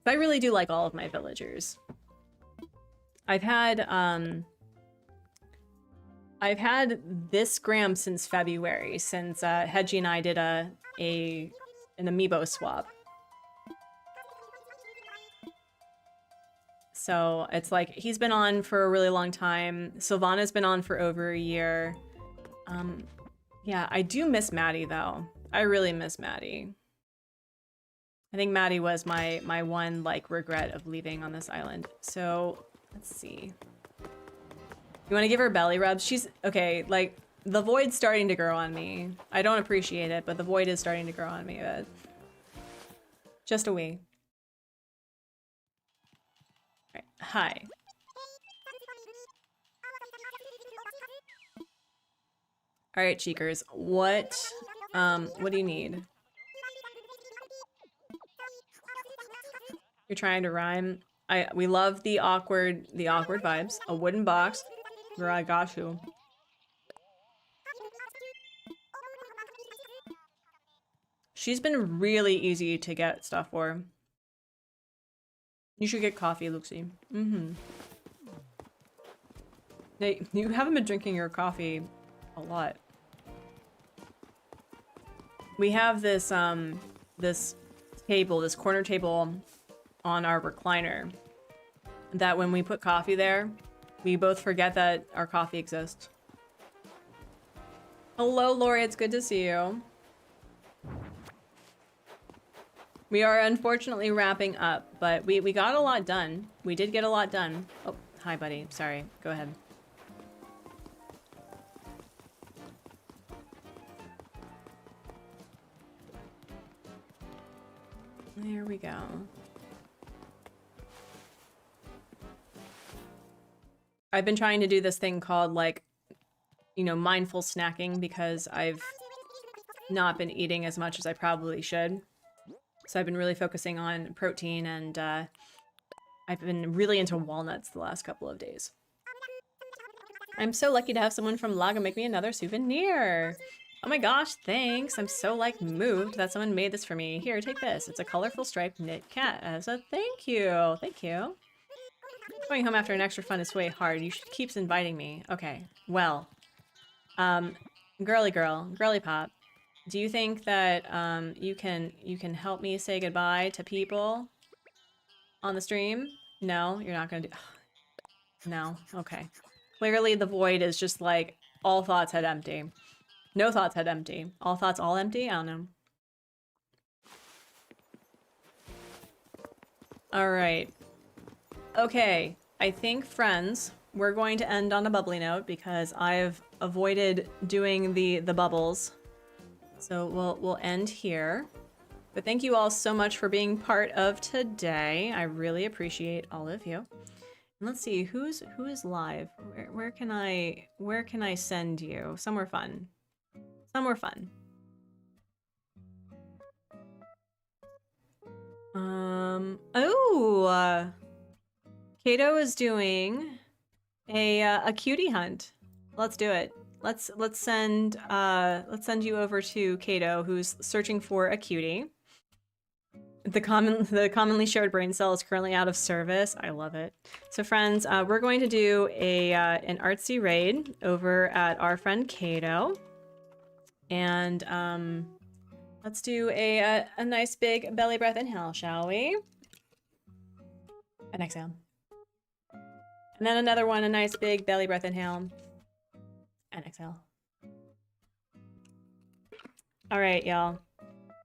But I really do like all of my villagers. I've had this gram since February, since Hedgie and I did an amiibo swap. So it's like he's been on for a really long time. Sylvana's been on for over a year. Yeah, I do miss Maddie though. I really miss Maddie. I think Maddie was my one like regret of leaving on this island. So let's see. You want to give her belly rubs? She's okay. Like the void's starting to grow on me. I don't appreciate it, but the void is starting to grow on me. But just a wee. All right. Hi. All right, cheekers. What do you need? You're trying to rhyme. We love the awkward vibes. A wooden box. Where I got you. She's been really easy to get stuff for. You should get coffee, Luxie. Mm-hmm. Hey, you haven't been drinking your coffee a lot. We have this this corner table on our recliner that when we put coffee there, we both forget that our coffee exists. Hello, Lori, it's good to see you. We are unfortunately wrapping up, but we got a lot done. We did get a lot done. Oh, hi, buddy. Sorry. Go ahead. There we go. I've been trying to do this thing called, like, you know, mindful snacking because I've not been eating as much as I probably should. So I've been really focusing on protein and I've been really into walnuts the last couple of days. I'm so lucky to have someone from Lago make me another souvenir. Oh my gosh, thanks. I'm so like moved that someone made this for me. Here, take this. It's a colorful striped knit cat. So thank you. Thank you. Going home after an extra fun is way hard. You should keep inviting me. Okay. Well, girly pop. Do you think that you can help me say goodbye to people on the stream? No, you're not gonna do. No. Okay. Clearly, the void is just like all thoughts head empty. No thoughts head empty. All thoughts all empty? I don't know. All right. Okay. I think, friends, we're going to end on a bubbly note because I've avoided doing the bubbles. So we'll end here. But thank you all so much for being part of today. I really appreciate all of you. And let's see who is live. Where can I send you? Somewhere fun. Somewhere fun. Kato is doing a cutie hunt. Let's do it. Let's send you over to Kato, who's searching for a cutie. The commonly shared brain cell is currently out of service. I love it. So friends, we're going to do an artsy raid over at our friend Kato. And let's do a nice big belly breath inhale, shall we? And exhale. And then another one, a nice big belly breath inhale. And exhale. All right, y'all.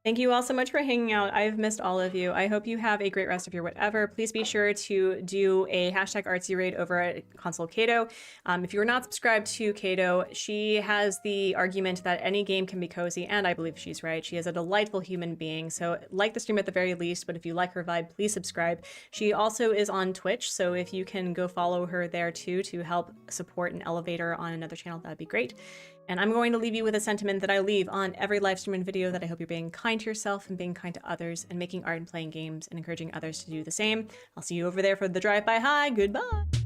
Thank you all so much for hanging out. I've missed all of you. I hope you have a great rest of your whatever. Please be sure to do a hashtag artsy raid over at Console Kato. If you're not subscribed to Kato, she has the argument that any game can be cozy, and I believe she's right. She is a delightful human being, so like the stream at the very least, but if you like her vibe, please subscribe. She also is on Twitch, so if you can go follow her there too to help support and elevate her on another channel, that'd be great. And I'm going to leave you with a sentiment that I leave on every live stream and video, that I hope you're being kind to yourself and being kind to others and making art and playing games and encouraging others to do the same. I'll see you over there for the drive-by. Hi, goodbye.